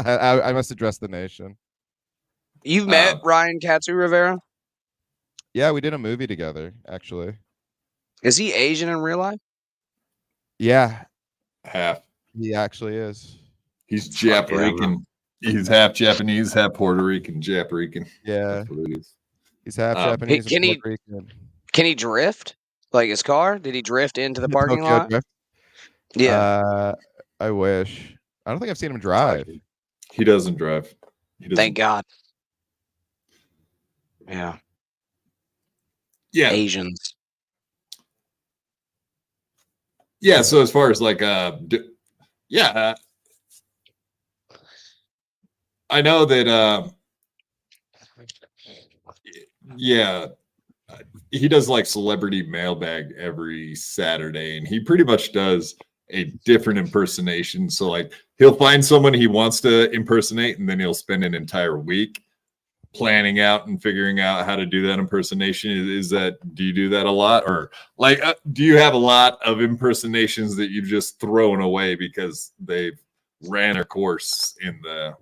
S2: I must address the nation.
S3: You've met Ryan Katsu Rivera?
S2: Yeah, we did a movie together, actually.
S3: Is he Asian in real life?
S2: Yeah,
S1: half.
S2: he actually is.
S1: He's Japarican. He's half Japanese, half Puerto Rican. Japarican.
S2: Yeah,
S1: That's what it is.
S2: he's half Japanese and Puerto Rican.
S3: Can he drift? Like his car? Did he drift into the parking
S2: Tokyo
S3: lot?
S2: Drift?
S3: Yeah.
S2: I wish. I don't think I've seen him drive.
S1: He doesn't drive.
S3: Thank God. Yeah.
S1: Yeah.
S3: Asians.
S1: Yeah. So as far as like, I know that, he does like celebrity mailbag every Saturday, and he pretty much does a different impersonation. So like he'll find someone he wants to impersonate, and then he'll spend an entire week planning out and figuring out how to do that impersonation. Do you do that a lot, or like do you have a lot of impersonations that you've just thrown away because they've ran a course in the?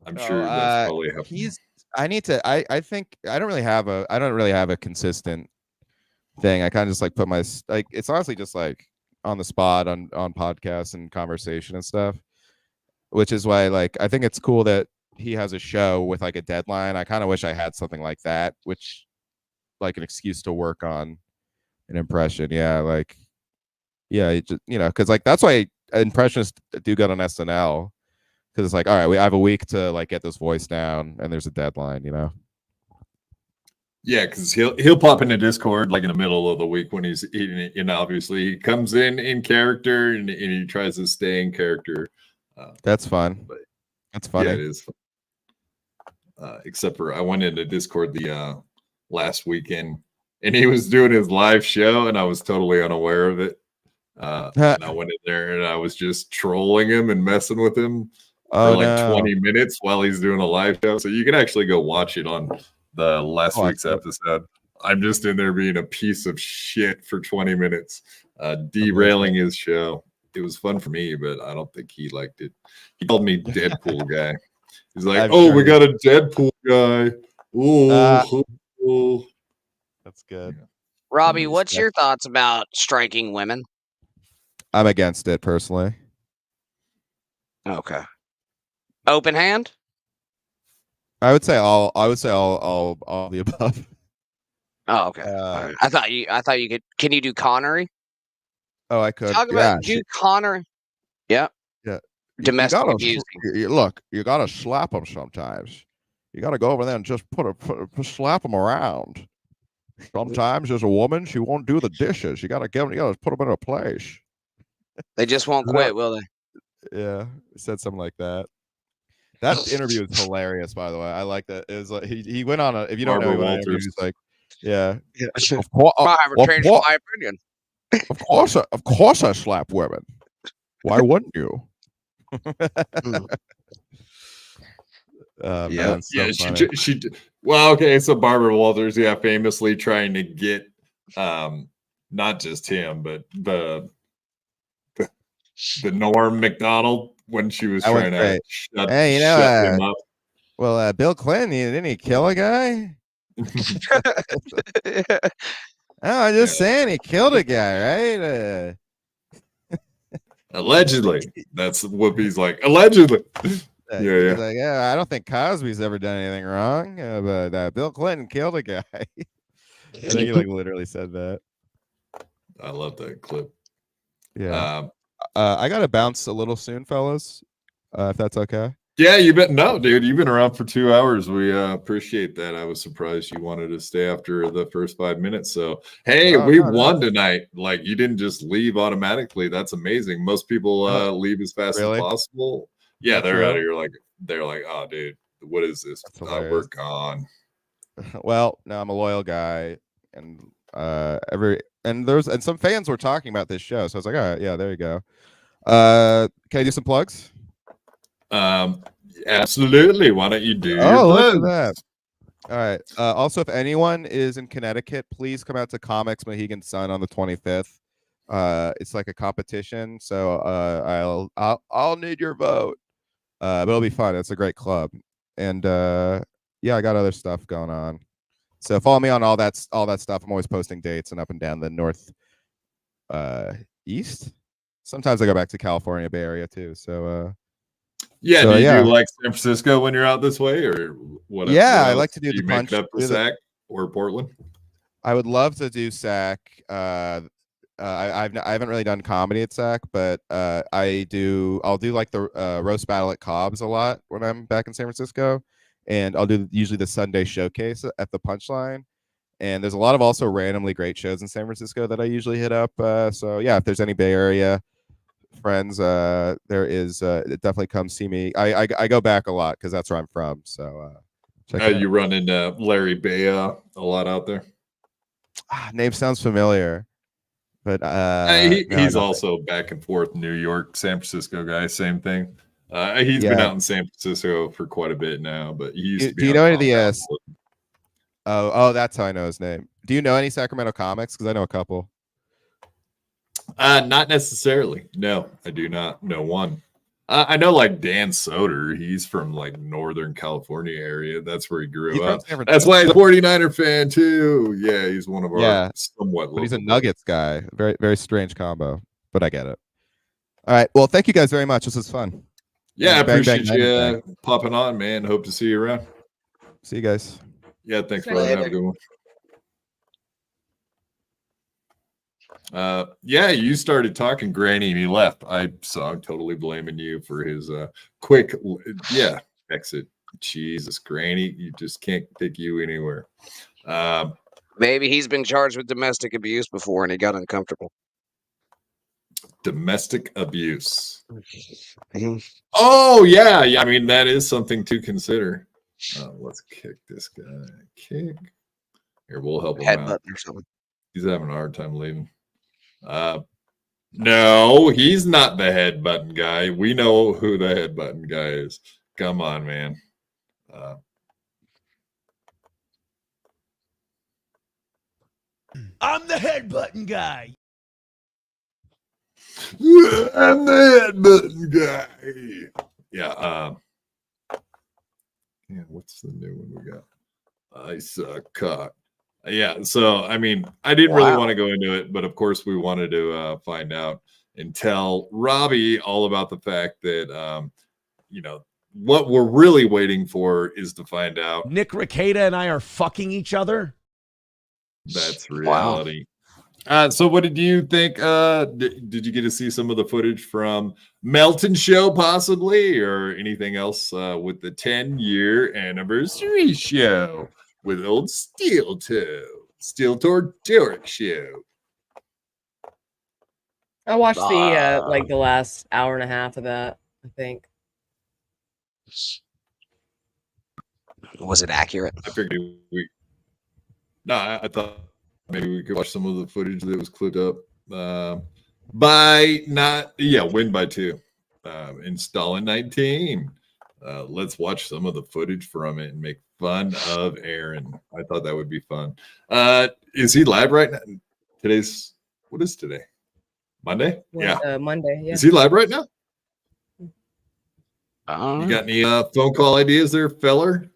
S1: I'm sure that's probably happening.
S2: I think I don't really have a consistent thing. I kind of just like put it's honestly just like on the spot on podcasts and conversation and stuff, which is why like I think it's cool that he has a show with like a deadline. I kind of wish I had something like that, which like an excuse to work on an impression. Yeah, like it just, because like that's why impressionists do good on SNL, because it's like, all right, I have a week to like get this voice down, and there's a deadline.
S1: Yeah, because he'll pop into Discord like in the middle of the week when he's eating it, and obviously he comes in character and he tries to stay in character.
S2: That's fun. That's funny.
S1: Yeah, it is fun. Except for I went into Discord the last weekend, and he was doing his live show, and I was totally unaware of it. And I went in there and I was just trolling him and messing with him for like 20 minutes while he's doing a live show. So you can actually go watch it on the last week's episode. I'm just in there being a piece of shit for 20 minutes, derailing his show. It was fun for me, but I don't think he liked it. He called me Deadpool guy. He's like, we got a Deadpool guy. Ooh.
S2: That's good.
S3: Robbie, what's your thoughts about striking women?
S2: I'm against it personally.
S3: Okay. Open hand?
S2: I would say all the above.
S3: Oh, okay. Right. I thought you could. Can you do Connery?
S2: Oh, I could.
S3: Talk about do Connery. Yeah.
S2: Yeah.
S3: Domestic abuse.
S2: Look, you gotta slap them sometimes. You gotta go over there and just slap them around. Sometimes there's a woman, she won't do the dishes. You gotta put them in a place.
S3: They just won't quit, will they?
S2: Yeah, said something like that. That interview is hilarious, by the way. I like that. It was like he went on if you don't know, he's like, yeah.
S3: I haven't changed my opinion.
S2: Of course, I slap women. Why wouldn't you? Man,
S1: she well, okay, so Barbara Walters, famously trying to get not just him, but the Norm Macdonald when she was trying to shut him up.
S2: Well, Bill Clinton, didn't he kill a guy? I'm just saying he killed a guy, right?
S1: Allegedly. That's Whoopi's like, allegedly. Yeah.
S2: Like, I don't think Cosby's ever done anything wrong, but Bill Clinton killed a guy. I think he like literally said that.
S1: I love that clip.
S2: Yeah. I gotta bounce a little soon, fellas. If that's okay.
S1: Yeah, you bet. No, dude, you've been around for 2 hours. We appreciate that. I was surprised you wanted to stay after the first 5 minutes. So, hey, we won tonight. Like, you didn't just leave automatically. That's amazing. Most people leave as fast as possible. Yeah, they're out of here. They're like, oh, dude, what is this? We're gone.
S2: Well, no, I'm a loyal guy, and some fans were talking about this show, so I was like, all right, yeah, there you go. Can I do some plugs?
S1: Absolutely. Why don't you do your
S2: Look at
S1: plugs?
S2: that. All right. Also, if anyone is in Connecticut, please come out to Comics Mohegan Sun on the 25th. It's like a competition, so I'll need your vote. But it'll be fun. It's a great club, and yeah, I got other stuff going on. So follow me on all that stuff. I'm always posting dates and up and down the north east. Sometimes I go back to California Bay Area too. So
S1: yeah,
S2: so,
S1: do you
S2: yeah.
S1: do like San Francisco when you're out this way, or what?
S2: Yeah,
S1: what
S2: I like
S1: else?
S2: to do the
S1: you make
S2: punch.
S1: it up to Sac or Portland?
S2: I would love to do Sac. I haven't really done comedy at Sac, but I'll do like the roast battle at Cobb's a lot when I'm back in San Francisco, and I'll do usually the Sunday showcase at the Punchline. And there's a lot of also randomly great shows in San Francisco that I usually hit up. So yeah, if there's any Bay Area friends, there is definitely come see me. I go back a lot because that's where I'm from. So check it out.
S1: You run into Larry Bea a lot out there.
S2: Name sounds familiar, but
S1: he's also back and forth New York, San Francisco guy. Same thing. He's been out in San Francisco for quite a bit now, but he used to be.
S2: Do you know any of the? Oh, that's how I know his name. Do you know any Sacramento comics? Because I know a couple.
S1: Not necessarily. No, I do not know one. I know like Dan Soder. He's from like Northern California area. That's where he grew up. That's why he's a 49er fan too. Yeah, he's one of our somewhat.
S2: But he's a Nuggets guy. Very, very strange combo, but I get it. All right. Well, thank you guys very much. This was fun.
S1: Yeah, I
S2: Bang,
S1: appreciate
S2: bang,
S1: you
S2: bang.
S1: popping on, man. Hope to see you around.
S2: See you guys.
S1: Yeah, thanks for having a good one. Yeah, you started talking Granny and he left. I'm totally blaming you for his quick exit. Jesus, Granny, you just can't take you anywhere.
S3: Maybe he's been charged with domestic abuse before and he got uncomfortable.
S1: Domestic abuse. Oh yeah, I mean that is something to consider. Let's kick this guy. Kick. Here, we'll help him out.
S3: Or something.
S1: He's having a hard time leaving. No, he's not the head button guy. We know who the head button guy is. Come on, man.
S12: I'm the head button guy.
S1: I'm the head button guy. Yeah. Yeah. What's the new one we got? I suck cock. Yeah. So, I mean, I didn't really want to go into it, but of course, we wanted to find out and tell Robbie all about the fact that, what we're really waiting for is to find out.
S12: Nick Rekieta and I are fucking each other.
S1: That's reality. So what did you think? Did you get to see some of the footage from Melton's show possibly, or anything else with the 10-year anniversary show with old Steel Toe Torque show?
S4: I watched the the last hour and a half of that, I think.
S3: Was it accurate?
S1: I figured I thought maybe we could watch some of the footage that was clipped up win by 2. Installing 19. Let's watch some of the footage from it and make fun of Aaron. I thought that would be fun. Is he live right now? What is today? Monday?
S4: Monday, yeah.
S1: Is he live right now? You got any phone call ideas there, feller?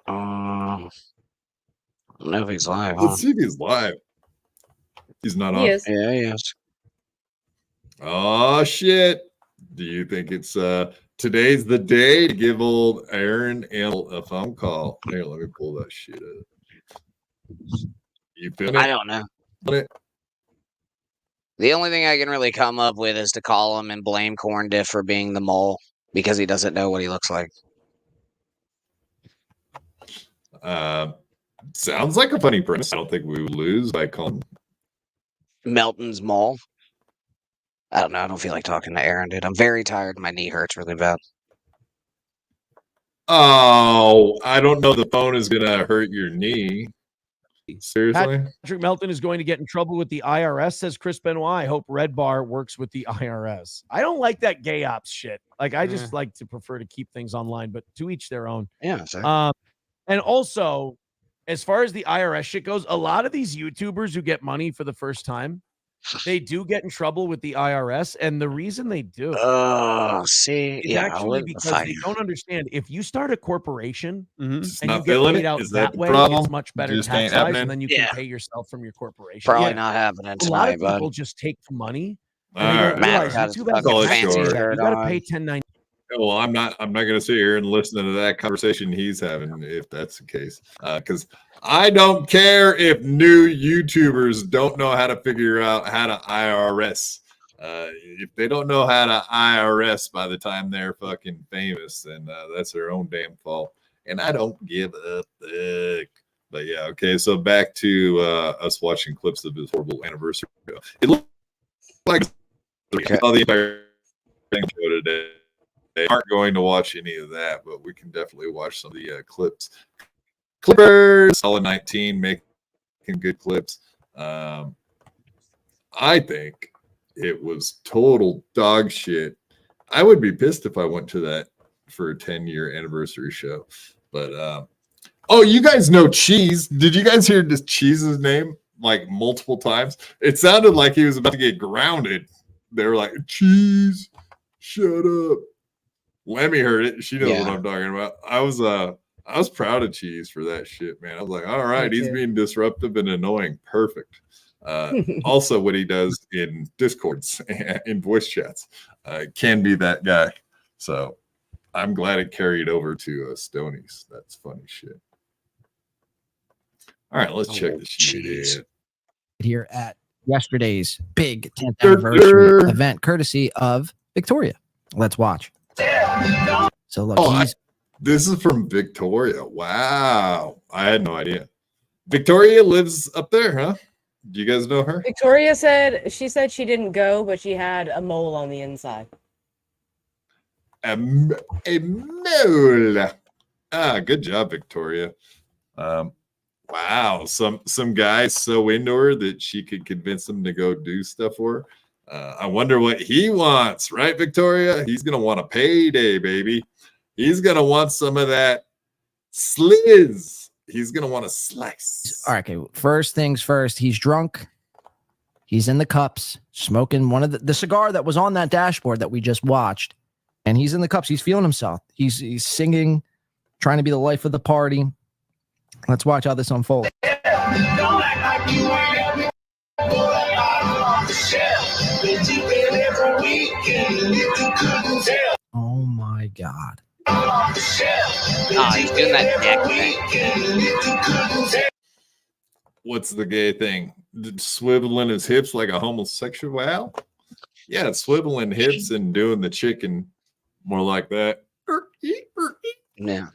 S3: I don't know if he's live.
S1: Let's see if he's live. He's not on.
S4: He is.
S3: Yeah, he is.
S1: Oh shit! Do you think it's today's the day to give old Aaron a phone call? Here, let me pull that shit up. You feel it?
S3: I don't know. The only thing I can really come up with is to call him and blame Corn Diff for being the mole because he doesn't know what he looks like.
S1: Sounds like a funny premise. I don't think we would lose by calling
S3: Melton's mole. I don't know. I don't feel like talking to Aaron, dude. I'm very tired. My knee hurts really bad.
S1: Oh, I don't know. The phone is gonna hurt your knee. Seriously?
S12: Patrick Melton is going to get in trouble with the IRS, says Chris Benoit. I hope Red Bar works with the IRS. I don't like that gay ops shit. Like, I just like to prefer to keep things online, but to each their own.
S3: Yeah. Sir.
S12: And also, as far as the IRS shit goes, a lot of these YouTubers who get money for the first time, they do get in trouble with the IRS. And the reason they do
S3: see,
S12: is actually because they don't understand. If you start a corporation and you get paid out that way, it's much better tax wise, and then you can pay yourself from your corporation.
S3: Probably not happening tonight,
S12: a lot of people
S3: bud.
S12: just take the money.
S1: All
S12: And they
S1: right.
S12: don't realize YouTube has
S1: Fancy
S12: you
S1: shirt
S12: got to pay 1090.
S1: Well, I'm not going to sit here and listen to that conversation he's having if that's the case, because I don't care if new YouTubers don't know how to figure out how to IRS. If they don't know how to IRS by the time they're fucking famous, then that's their own damn fault. And I don't give a fuck. But yeah, okay. So back to us watching clips of his horrible anniversary. It looked like all the entire thing today. They aren't going to watch any of that, but we can definitely watch some of the clips. Clippers, solid 19, making good clips. I think it was total dog shit. I would be pissed if I went to that for a 10-year anniversary show. But oh, you guys know Cheese. Did you guys hear this Cheese's name like multiple times? It sounded like he was about to get grounded. They were like, Cheese, shut up. Lemmy heard it. She knows what I'm talking about. I was proud of Cheese for that shit, man. I was like, all right, he's being disruptive and annoying. Perfect. Also, what he does in Discords, in voice chats, can be that guy. So I'm glad it carried over to Stonies. That's funny shit. All right, let's check this shit
S13: here at yesterday's big 10th anniversary event, courtesy of Victoria. Let's watch. So look,
S1: this is from Victoria. Wow, I had no idea. Victoria lives up there, huh? Do you guys know her?
S4: Victoria said she didn't go, but she had a mole on the inside.
S1: A mole. Good job, Victoria. Wow, some guy so into her that she could convince him to go do stuff for her. I wonder what he wants, right, Victoria? He's gonna want a payday, baby. He's gonna want some of that sliz. He's gonna want a slice.
S13: All right, okay. First things first, he's drunk. He's in the cups, smoking one of the cigar that was on that dashboard that we just watched. And he's in the cups. He's feeling himself. He's singing, trying to be the life of the party. Let's watch how this unfolds. Oh my God.
S3: He's doing that neck thing.
S1: What's the gay thing? Swiveling his hips like a homosexual? Yeah, swiveling hips and doing the chicken more like that.
S3: Yeah.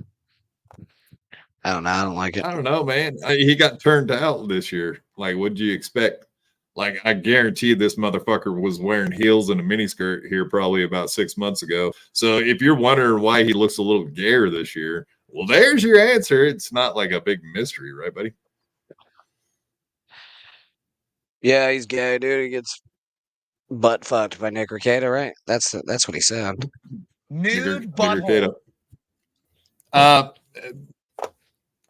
S3: I don't know. I don't like it.
S1: I don't know, man. He got turned out this year. Like, what'd you expect? Like, I guarantee this motherfucker was wearing heels and a miniskirt here probably about 6 months ago. So if you're wondering why he looks a little gayer this year, well, there's your answer. It's not like a big mystery, right, buddy?
S3: Yeah, he's gay, dude. He gets butt fucked by Nick Recato, right? That's what he said.
S8: Nude butthole.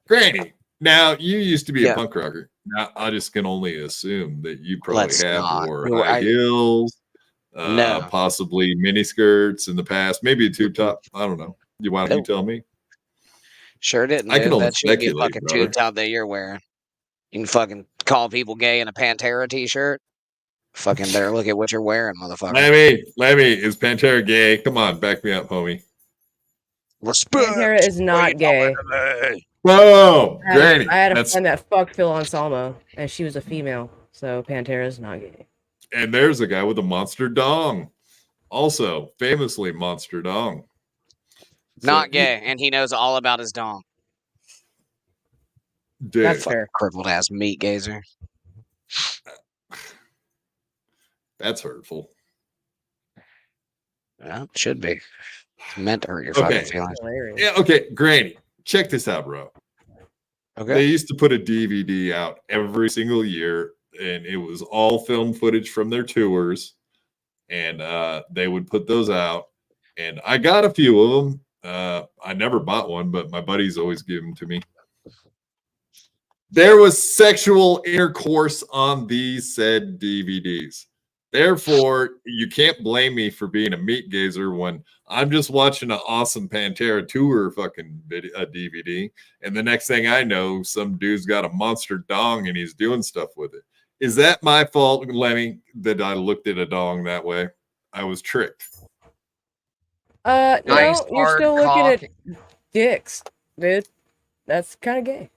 S1: Granny, now you used to be a punk rocker. Now I just can only assume that you probably wore high heels, possibly mini skirts in the past, maybe a tube top. I don't know. Why don't you tell me?
S3: Sure didn't.
S1: I can only
S3: that should be a
S1: speculate,
S3: fucking
S1: brother.
S3: tube top that you're wearing. You can fucking call people gay in a Pantera t-shirt. Fucking better look at what you're wearing, motherfucker.
S1: Lemmy, is Pantera gay? Come on, back me up, homie.
S3: Respect.
S4: Pantera is not gay.
S1: Whoa, Granny.
S4: I had a friend that fucked Phil Anselmo, and she was a female, so Pantera is not gay.
S1: And there's a guy with a monster dong. Also, famously monster dong.
S3: Not gay, and he knows all about his dong.
S1: Dude.
S3: That's fair. Crippled ass meat gazer.
S1: That's hurtful.
S3: Well, it should be. It's meant to hurt your fucking feelings.
S1: Yeah, okay, Granny, check this out, bro.
S3: Okay.
S1: They used to put a DVD out every single year, and it was all film footage from their tours. And they would put those out. And I got a few of them. I never bought one, but my buddies always give them to me. There was sexual intercourse on these said DVDs. Therefore, you can't blame me for being a meat gazer when I'm just watching an awesome Pantera tour fucking DVD, and the next thing I know, some dude's got a monster dong and he's doing stuff with it. Is that my fault, Lenny, that I looked at a dong that way? I was tricked.
S4: No,
S3: Nice
S4: you're
S3: hard
S4: still looking
S3: cock.
S4: at dicks, dude. That's kind of gay.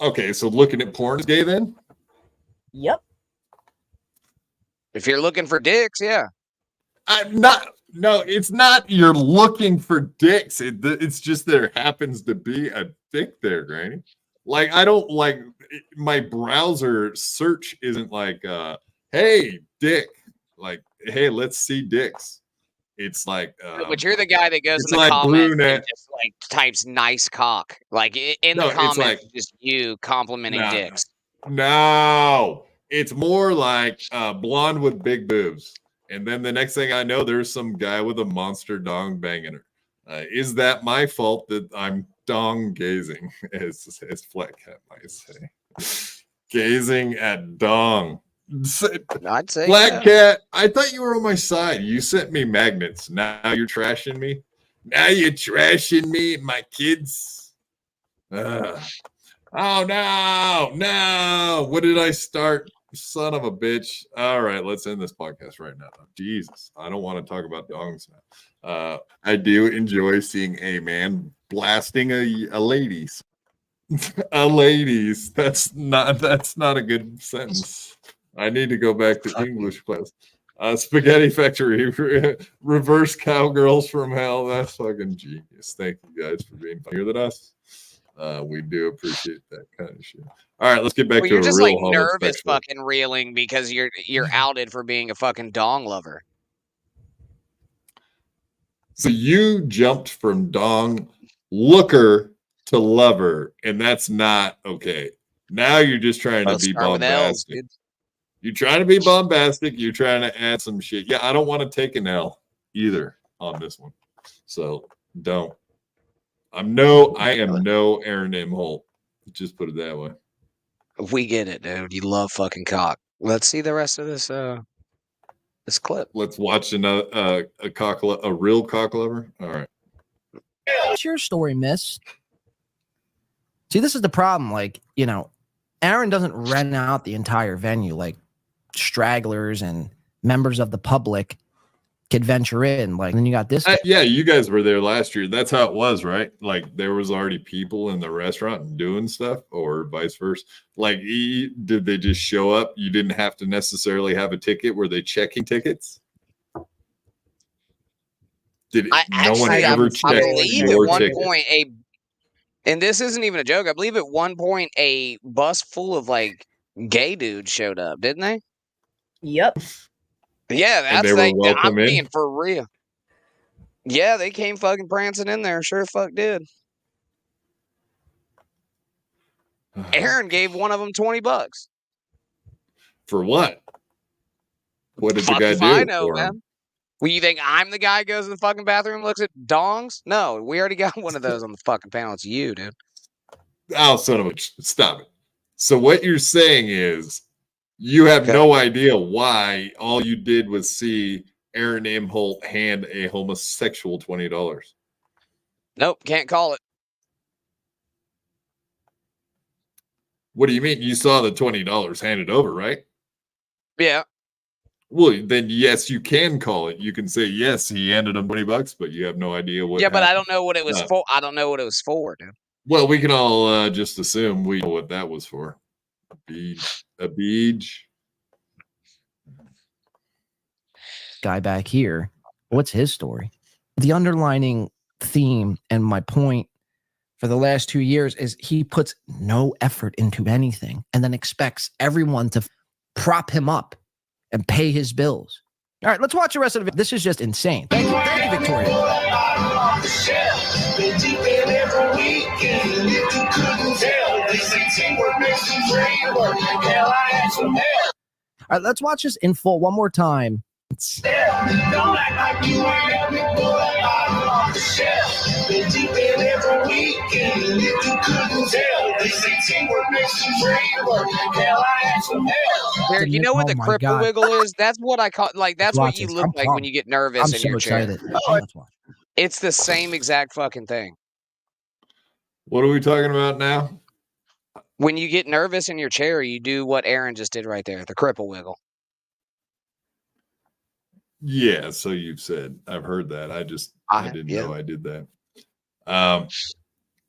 S1: Okay, so looking at porn is gay then?
S4: Yep.
S3: If you're looking for dicks, yeah.
S1: I'm not. No, it's not. You're looking for dicks. It's just there happens to be a dick there, Granny. Like I don't like my browser search isn't like, hey, dick. Like, hey, let's see dicks. It's like,
S3: but you're the guy that goes
S1: it's
S3: in the
S1: like
S3: comments
S1: brunette.
S3: and just like types "nice cock." Like in
S1: No,
S3: the
S1: it's
S3: comments,
S1: like-
S3: just you complimenting
S1: Nah.
S3: dicks.
S1: No, it's more like blonde with big boobs. And then the next thing I know, there's some guy with a monster dong banging her. Is that my fault that I'm dong gazing, as Fleck Cat might say? Gazing at dong.
S3: I'd say
S1: Black Cat, I thought you were on my side. You sent me magnets. Now you're trashing me. Now you're trashing me and my kids. Oh no! What did I start? Son of a bitch! All right, let's end this podcast right now. Jesus, I don't want to talk about dongs now. I do enjoy seeing a man blasting a ladies. A ladies. That's not a good sentence. I need to go back to English class. Spaghetti Factory, reverse cowgirls from hell. That's fucking genius. Thank you guys for being funnier than us. We do appreciate that kind of shit. All right, let's get back to
S3: you're
S1: a
S3: just
S1: real
S3: like nervous
S1: homosexual.
S3: fucking reeling because you're outed for being a fucking dong lover.
S1: So you jumped from dong looker to lover, and that's not okay. Now you're just trying to be
S3: Start with L's,
S1: bombastic.
S3: dude.
S1: You're trying to be bombastic. You're trying to add some shit. Yeah, I don't want to take an L either on this one. So don't. I am no Aaron M. Holt. Just put it that way.
S3: We get it, dude. You love fucking cock. Let's see the rest of this this clip.
S1: Let's watch another a real cock lover. All right.
S13: What's your story, miss? See, this is the problem. Like, you know, Aaron doesn't rent out the entire venue. Like, stragglers and members of the public could venture in. Like, then you got this.
S1: Yeah, you guys were there last year. That's how it was, right? Like, there was already people in the restaurant doing stuff, or vice versa. Like, did they just show up? You didn't have to necessarily have a ticket. Were they checking tickets? Did no one ever check
S3: I believe
S1: your
S3: at one
S1: ticket?
S3: point and this isn't even a joke. I believe at one point a bus full of like gay dudes showed up, didn't they?
S4: Yep.
S3: Yeah,
S1: And
S3: that's
S1: they were
S3: like I'm
S1: welcome in?
S3: being for real. Yeah, they came fucking prancing in there. Sure fuck did. Aaron gave one of them $20.
S1: For what? What did the
S3: Fuck
S1: guy
S3: if
S1: do?
S3: I know,
S1: for him?
S3: man. Well, you think I'm the guy who goes to the fucking bathroom and looks at dongs? No, we already got one of those on the fucking panel. It's you, dude.
S1: Oh, son of a! Stop it. So what you're saying is you have no idea why all you did was see Aaron M. Holt hand a homosexual $20.
S3: Nope, can't call it.
S1: What do you mean? You saw the $20 handed over, right?
S3: Yeah.
S1: Well, then yes, you can call it. You can say yes, he handed him $20, but you have no idea what.
S3: Yeah, but I
S1: happened.
S3: don't know what it was
S1: No.
S3: for. I don't know what it was for, dude.
S1: Well, we can all just assume we know what that was for. A beach.
S13: Guy back here, what's his story? The underlining theme and my point for the last 2 years is he puts no effort into anything and then expects everyone to prop him up and pay his bills. All right, let's watch the rest of the video. This is just insane. Thank you, Victoria. All right, let's watch this in full one more time.
S5: Don't act like you ain't ever pulled out off the shelf. Been deep in every weekend. If you couldn't tell, they say teamwork makes the dream work. Hell, I had some help.
S3: Derek, you know what the cripple
S13: God.
S3: wiggle is? That's what I call like. That's what
S13: Watch
S3: you
S13: this.
S3: look
S13: I'm
S3: like when you get nervous
S13: I'm
S3: in
S13: so
S3: your chair.
S13: excited. Let's watch.
S3: It's the same exact fucking thing.
S1: What are we talking about now?
S3: When you get nervous in your chair, you do what Aaron just did right there, the cripple wiggle.
S1: Yeah, so you've said. I've heard that. I didn't know I did that.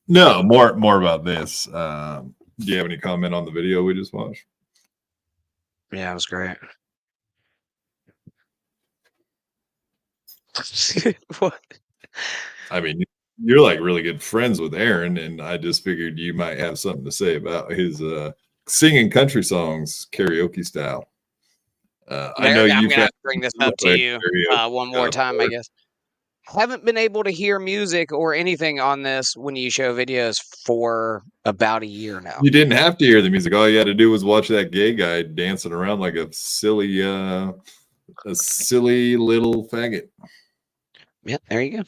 S1: No, more about this. Do you have any comment on the video we just watched?
S3: Yeah, it was great. What?
S1: I mean, you're like really good friends with Aaron, and I just figured you might have something to say about his singing country songs karaoke style. I know
S3: I'm
S1: you've
S3: gonna have
S1: got
S3: to bring this up to you one more time, I guess. Haven't been able to hear music or anything on this when you show videos for about a year now.
S1: You didn't have to hear the music. All you had to do was watch that gay guy dancing around like a silly little faggot.
S3: Yeah, there you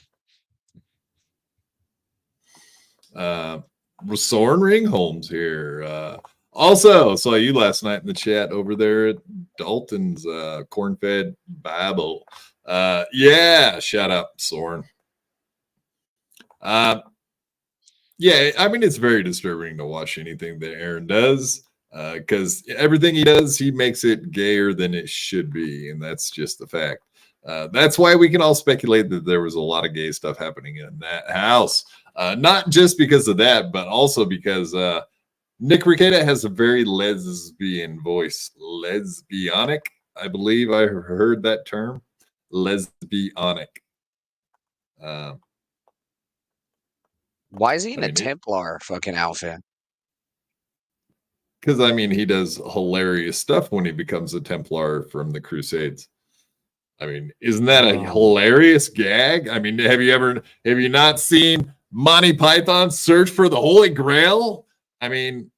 S1: go. Soren Ringholm's here. Also, saw you last night in the chat over there at Dalton's Corn-Fed Bible. Yeah, shout out Soren. Yeah, I mean, it's very disturbing to watch anything that Aaron does because everything he does, he makes it gayer than it should be. And that's just the fact. That's why we can all speculate that there was a lot of gay stuff happening in that house. Not just because of that, but also because Nick Rekieta has a very lesbian voice. Lesbianic, I believe I heard that term. Lesbianic.
S3: Why is he in a Templar fucking outfit?
S1: Because I mean, he does hilarious stuff when he becomes a Templar from the Crusades. I mean, isn't that a hilarious gag? I mean, have you not seen Monty Python Search for the Holy Grail? I mean,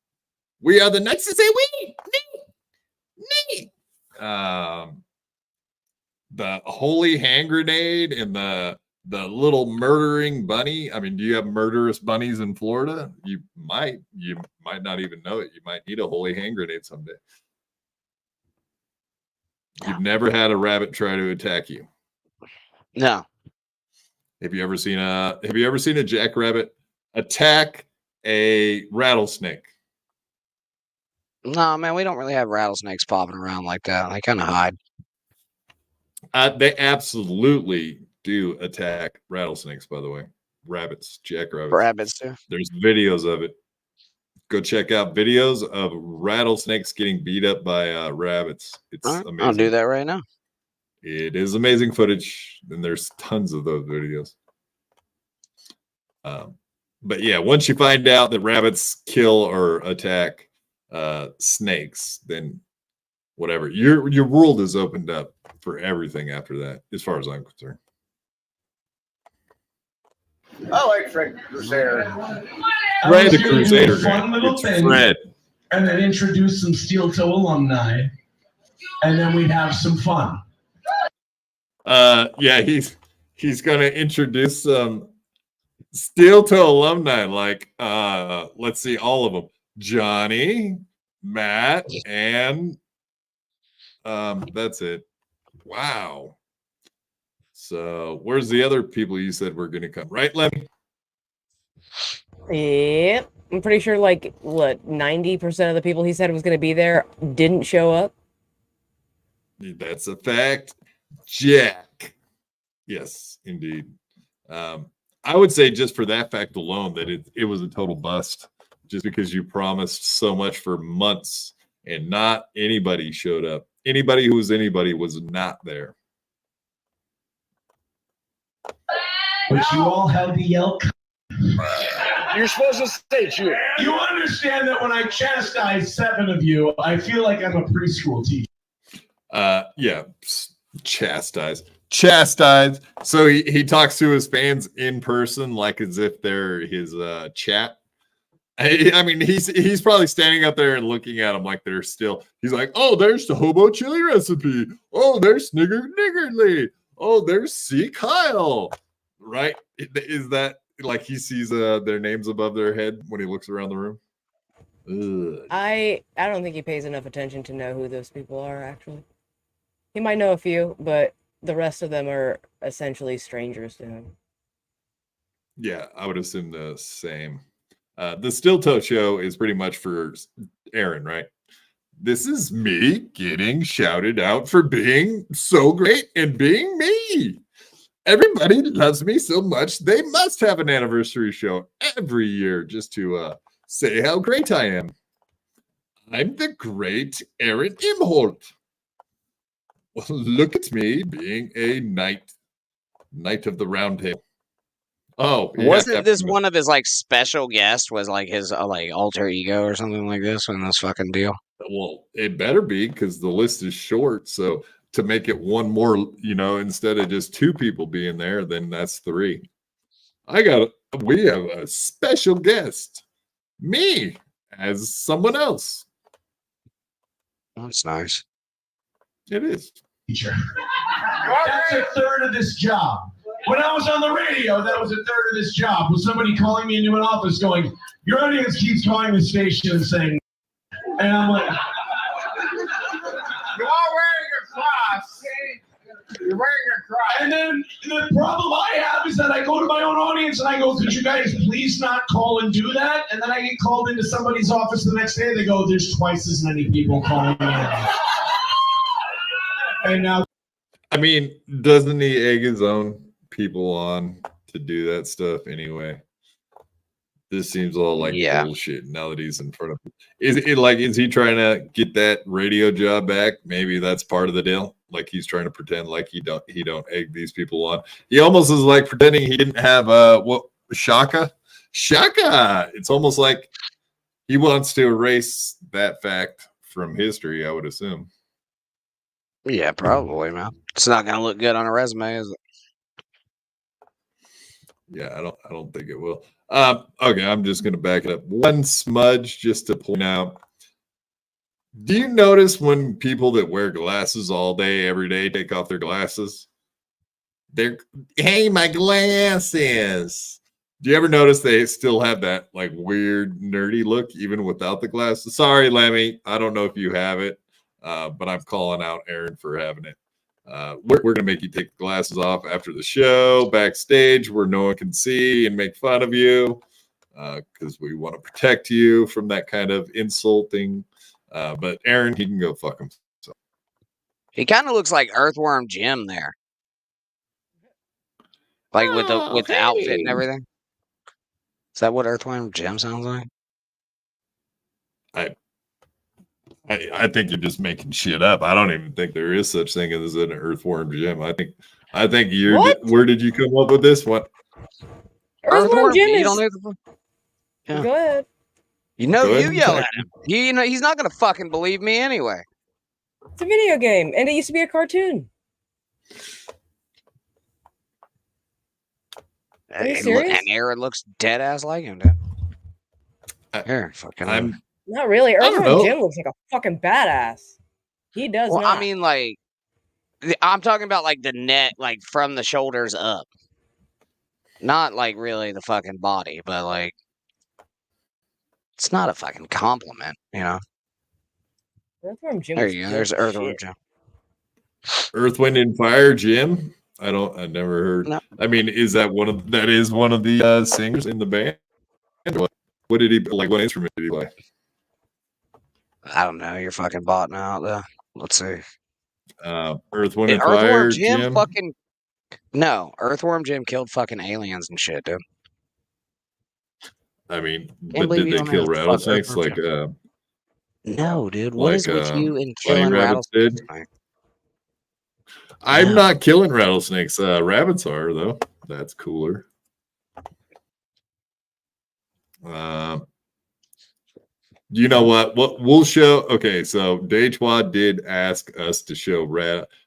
S1: we are the next to say we. The holy hand grenade and the little murdering bunny. I mean, do you have murderous bunnies in Florida? You might not even know it. You might need a holy hand grenade someday. You've never had a rabbit try to attack you.
S3: No.
S1: Have you ever seen a jackrabbit attack a rattlesnake?
S3: No, man, we don't really have rattlesnakes popping around like that. They kind of hide.
S1: They absolutely do attack rattlesnakes, by the way. Rabbits, jackrabbits.
S3: Rabbits too.
S1: There's videos of it. Go check out videos of rattlesnakes getting beat up by rabbits. It's amazing.
S3: I'll do that right now.
S1: It is amazing footage, and there's tons of those videos. But yeah, once you find out that rabbits kill or attack snakes, then whatever, your world is opened up for everything after that, as far as I'm concerned.
S14: I like Fred Crusader.
S1: Fred the Crusader.
S15: Fun little
S1: It's
S15: thing,
S1: Fred.
S15: and then introduce some Steel Toe alumni, and then we'd have some fun.
S1: Yeah, he's gonna introduce some Steel Toe alumni, like let's see, all of them: Johnny, Matt, and that's it. Wow. So where's the other people you said were gonna come? Right, Lemmy?
S4: Yep. I'm pretty sure like what 90% of the people he said was going to be there didn't show up.
S1: That's a fact, Jack. Yes, indeed. I would say just for that fact alone that it was a total bust, just because you promised so much for months and not anybody showed up. Anybody who was anybody was not there.
S15: But you all had to yell.
S14: You're supposed to say you.
S15: You understand that when I chastise 7 of you, I feel like I'm a preschool teacher.
S1: Yeah, Chastise. So he talks to his fans in person, like as if they're his chat. I mean, he's probably standing up there and looking at them like they're still. He's like, oh, there's the hobo chili recipe. Oh, there's Niggerly. Oh, there's C. Kyle. Right? Is that like he sees their names above their head when he looks around the room? Ugh.
S4: I don't think he pays enough attention to know who those people are. Actually, he might know a few, but the rest of them are essentially strangers to him.
S1: Yeah, I would assume the same. The Still Toe Show is pretty much for Aaron, right? This is me getting shouted out for being so great and being me. Everybody loves me so much, they must have an anniversary show every year just to say how great I am. I'm the great Aaron Imholt. Well, look at me being a knight of the round table. Oh,
S3: wasn't this one of his like special guests? Was like his like alter ego or something like this in this fucking deal?
S1: Well, it better be because the list is short. So to make it one more, instead of just two people being there, then that's three. We have a special guest, me as someone else.
S3: That's nice.
S1: It is.
S15: Teacher. That's a third of this job. When I was on the radio, that was a third of this job. Was somebody calling me into an office going, your audience keeps calling the station and saying, and I'm like,
S14: You are wearing a cross. You're wearing a cross.
S15: and then the problem I have is that I go to my own audience and I go, could you guys please not call and do that? And then I get called into somebody's office the next day and they go, there's twice as many people calling in. And now,
S1: I mean, doesn't he egg his own people on to do that stuff anyway? This seems all like bullshit now that he's in front of him. Is he trying to get that radio job back? Maybe that's part of the deal. Like he's trying to pretend like he don't egg these people on. He almost is like pretending he didn't have Shaka. It's almost like he wants to erase that fact from history, I would assume.
S3: Yeah, probably, man. It's not gonna look good on a resume, is it?
S1: Yeah, I don't think it will. Okay, I'm just gonna back it up. One smudge just to point out. Do you notice when people that wear glasses all day, every day, take off their glasses? Hey, my glasses. Do you ever notice they still have that like weird nerdy look even without the glasses? Sorry, Lemmy, I don't know if you have it, but I'm calling out Aaron for having it. We're going to make you take the glasses off after the show, backstage, where no one can see and make fun of you, because we want to protect you from that kind of insulting. But Aaron, he can go fuck himself.
S3: He kind of looks like Earthworm Jim there, like with the outfit and everything. Is that what Earthworm Jim sounds like?
S1: I think you're just making shit up. I don't even think there is such thing as an Earthworm Jim. I think you're. Where did you come up with this? What?
S4: Earthworm Jim is.
S3: Yeah.
S4: Go ahead.
S3: You yell at him. He's not gonna fucking believe me anyway.
S4: It's a video game, and it used to be a cartoon. Are you serious?
S3: And Aaron looks dead ass like him, dude. Here, fucking.
S4: Not really. Earthworm Jim looks like a fucking badass. He does not.
S3: I mean, like, I'm talking about like the neck, like from the shoulders up. Not like really the fucking body, but like, it's not a fucking compliment, you know?
S4: Earthworm Jim.
S3: There you go. There's Earthworm Jim.
S1: Earth, Wind, and Fire Jim? I never heard. No. I mean, is that one of the singers in the band? What did he like? What instrument did he play?
S3: I don't know. You're fucking botting out though. Let's see.
S1: Earth, Wind, and Fire Jim.
S3: No, Earthworm Jim killed fucking aliens and shit, dude.
S1: I mean, but did they kill rattlesnakes? Like,
S3: no, dude. What is with you and killing rattlesnakes?
S1: I'm not killing rattlesnakes. Rabbits are though. That's cooler. You know what? What we'll show. Okay, so Dejwa did ask us to show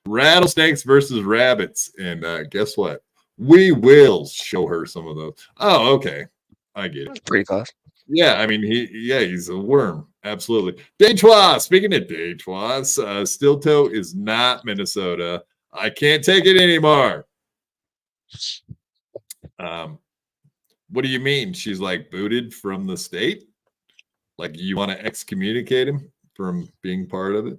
S1: rattlesnakes versus rabbits, and guess what? We will show her some of those. Oh, okay, I get it.
S3: Pretty close.
S1: Yeah, I mean he's a worm. Absolutely. Dejwa. Speaking of Dejwa, Steel Toe is not Minnesota. I can't take it anymore. What do you mean? She's like booted from the state? Like you want to excommunicate him from being part of it?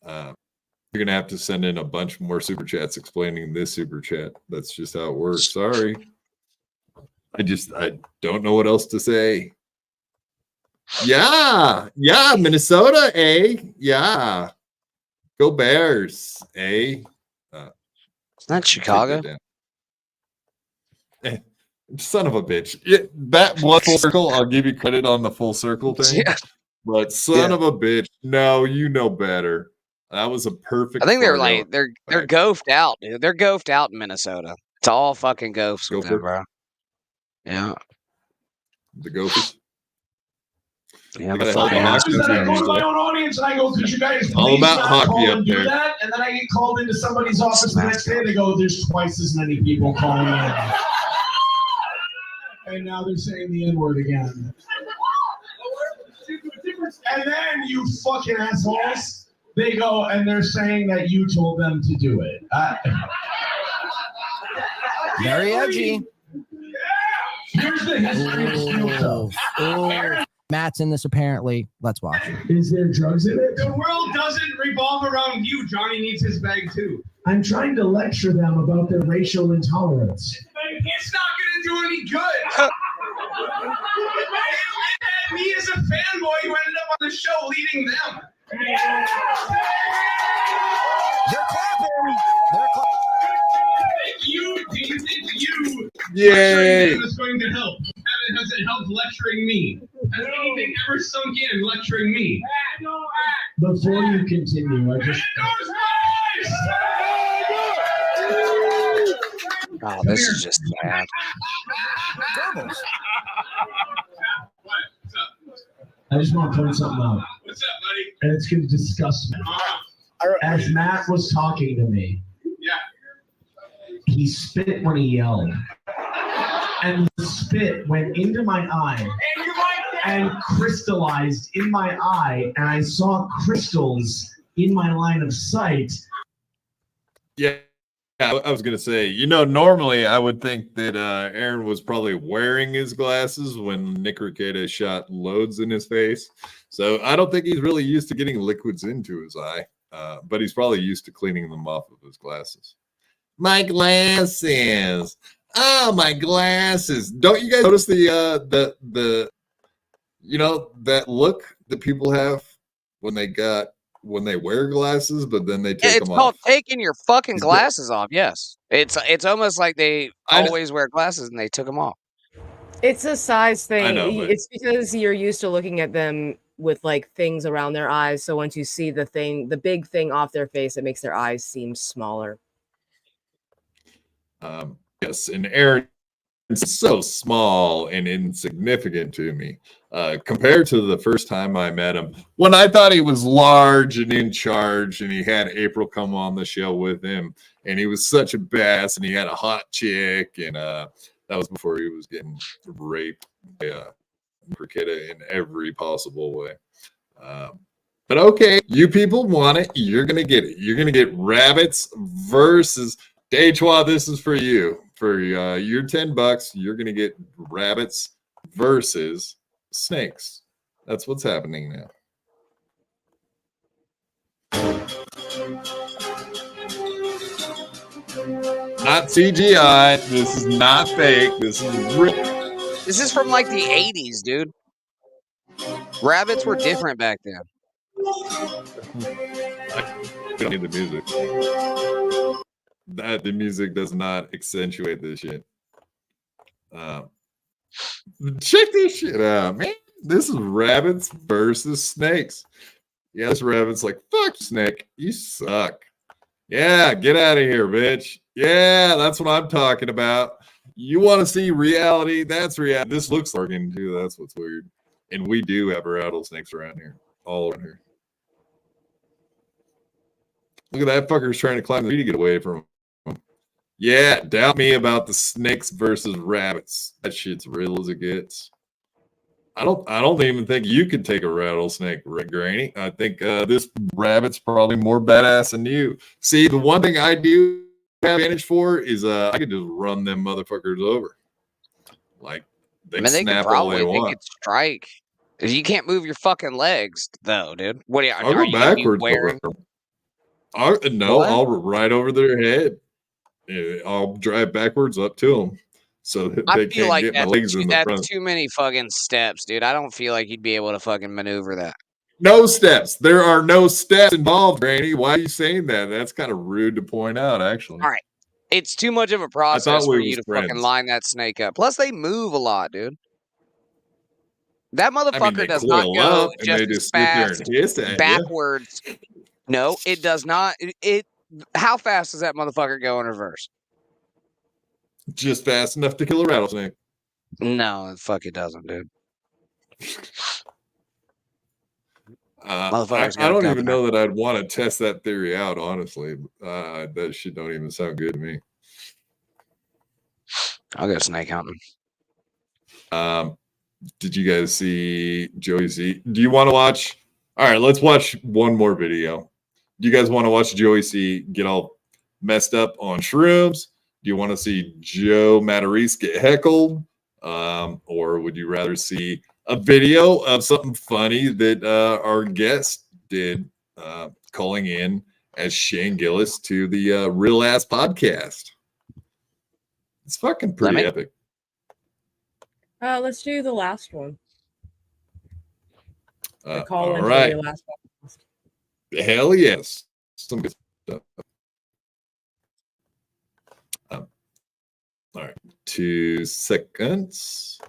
S1: You're gonna have to send in a bunch more super chats explaining this super chat. That's just how it works. Sorry. I don't know what else to say. Yeah, Minnesota, eh? Yeah. Go Bears, eh?
S3: It's not Chicago.
S1: Son of a bitch. That was full circle. I'll give you credit on the full circle thing. Yeah. But son of a bitch. No, you know better. That was a perfect.
S3: I think they're like they're goofed out, dude. They're goofed out in Minnesota. It's all fucking goofs with them, bro. Yeah.
S1: The gophers.
S3: Yeah,
S15: I call my own audience and I go, could you guys
S1: all about hockey
S15: call
S1: up
S15: and do
S1: there.
S15: that? And then I get called into somebody's office the next day. They go, there's twice as many people calling in. And now they're saying the N-word again. And then you fucking assholes, they go and they're saying that you told them to do it.
S13: Very edgy.
S15: Here's the history of Steel Toe.
S13: Matt's in this apparently. Let's watch.
S15: Is there drugs in it?
S14: The world doesn't revolve around you. Johnny needs his bag too.
S15: I'm trying to lecture them about their racial intolerance.
S14: It's not going to do any good. And me as a fanboy who ended up on the show leading them.
S13: They're clapping. They're clapping.
S14: You, you.
S1: Yay.
S14: It's going to help. Has it helped lecturing me? Has anything ever sunk in lecturing me?
S15: Before you continue, I just.
S3: Oh, this is just bad.
S15: I just want to point something out.
S14: What's up, buddy?
S15: And it's going to disgust me. As Matt was talking to me, he spit when he yelled. And the spit went into my eye and crystallized in my eye, and I saw crystals in my line of sight.
S1: Yeah, I was gonna say, normally I would think that Aaron was probably wearing his glasses when Nick Rekieta shot loads in his face. So I don't think he's really used to getting liquids into his eye, but he's probably used to cleaning them off of his glasses. My glasses. Oh, my glasses. Don't you guys notice that look that people have when they wear glasses, but then they take them off?
S3: It's called taking your fucking glasses off. Yes. It's almost like they always wear glasses and they took them off.
S4: It's a size thing.
S1: I know, but
S4: It's because you're used to looking at them with like things around their eyes. So once you see the big thing off their face, it makes their eyes seem smaller.
S1: Yes, and Aaron is so small and insignificant to me compared to the first time I met him, when I thought he was large and in charge, and he had April come on the show with him, and he was such a badass, and he had a hot chick, and that was before he was getting raped by Rekieta in every possible way. But okay, you people want it, you're gonna get it. You're gonna get rabbits versus Dejwa. This is for you. For your $10, you're gonna get rabbits versus snakes. That's what's happening now. Not CGI. This is not fake. This is real.
S3: This is from like the 80s, dude. Rabbits were different back then.
S1: I don't need the music. The music does not accentuate this shit. Check this shit out, man. This is rabbits versus snakes. Yeah, this rabbit's like, fuck snake, you suck. Yeah, get out of here, bitch. Yeah, that's what I'm talking about. You want to see reality? That's reality. This looks organ too. That's what's weird. And we do have rattlesnakes around here, all around here. Look at that fucker's trying to climb the tree to get away from him. Yeah, doubt me about the snakes versus rabbits. That shit's real as it gets. I don't even think you could take a rattlesnake, Granny. I think this rabbit's probably more badass than you. See, the one thing I do have advantage for is I could just run them motherfuckers over. Like they
S3: They could
S1: snap all they
S3: probably
S1: want.
S3: strike. You can't move your fucking legs though, dude. What are you?
S1: I'll
S3: Are
S1: go
S3: you gonna be
S1: backwards
S3: wearing?
S1: No,
S3: What?
S1: I'll ride over their head. Yeah, I'll drive backwards up to them so that
S3: I
S1: they
S3: feel
S1: can't
S3: like
S1: get my legs in the
S3: that's
S1: front.
S3: too many fucking steps, dude. I don't feel like you'd be able to fucking maneuver that.
S1: No steps. There are no steps involved, Granny. Why are you saying that? That's kind of rude to point out, actually.
S3: All right. It's too much of a
S1: I
S3: process
S1: thought
S3: for
S1: we
S3: you
S1: was
S3: to
S1: friends.
S3: fucking line that snake up. Plus, they move a lot, dude. That
S1: I mean,
S3: motherfucker
S1: they
S3: does not
S1: coil
S3: go
S1: up and
S3: just
S1: they
S3: as
S1: just sit there
S3: fast
S1: and hiss at you.
S3: backwards. No, it does not. How fast does that motherfucker go in reverse?
S1: Just fast enough to kill a rattlesnake.
S3: No, fuck it doesn't, dude.
S1: I
S3: Motherfucker's got a
S1: don't
S3: governor.
S1: even know that I'd want to test that theory out, honestly. That shit don't even sound good to me.
S3: I'll go snake hunting.
S1: Did you guys see Joey C? Do you want to watch? All right, let's watch one more video. Do you guys want to watch Joey C get all messed up on shrooms? Do you want to see Joe Matarese get heckled? Or would you rather see a video of something funny that our guest did calling in as Shane Gillis to the Real Ass Podcast? It's fucking pretty epic.
S4: Let's do the last one. The call
S1: all
S4: in
S1: right.
S4: for the last podcast.
S1: Hell yes. Some good stuff. All right. 2 seconds.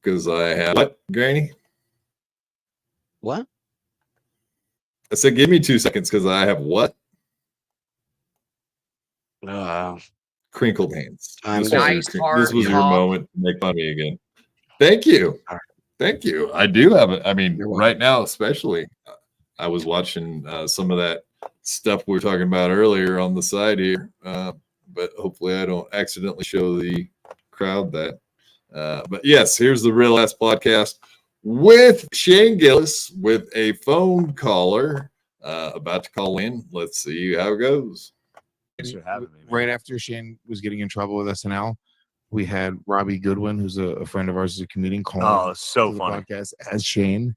S1: Because I have what, Granny?
S3: What?
S1: I said, give me 2 seconds because I have what? Crinkled hands. This was your moment to make fun of me again. Thank you. Thank you. I do have it. I mean, right now, especially, I was watching some of that stuff we were talking about earlier on the side here. But hopefully I don't accidentally show the crowd that. But yes, here's the Real Ass Podcast with Shane Gillis with a phone caller about to call in. Let's see how it goes.
S16: Thanks for having me. Right after Shane was getting in trouble with SNL, we had Robbie Goodwin, who's a friend of ours, is a comedian, calling.
S17: Oh, so
S16: the
S17: funny.
S16: Podcast as Shane.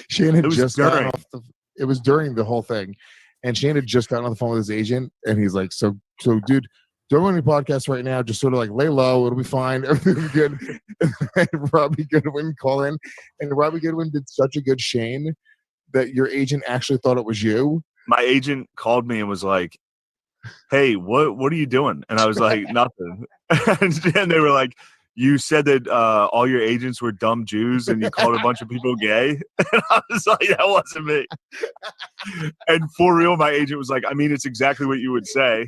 S16: Shane had just gotten off the. It was during the whole thing, and Shane had just gotten on the phone with his agent, and he's like, "So, dude, don't run any podcasts right now. Just sort of like lay low. It'll be fine. Everything's good." And Robbie Goodwin call in, and Robbie Goodwin did such a good Shane that your agent actually thought it was you.
S17: My agent called me and was like, "Hey, what are you doing?" And I was like, "Nothing." And they were like, "You said that all your agents were dumb Jews and you called a bunch of people gay." And I was like, "That wasn't me." And for real, my agent was like, "I mean, it's exactly what you would say."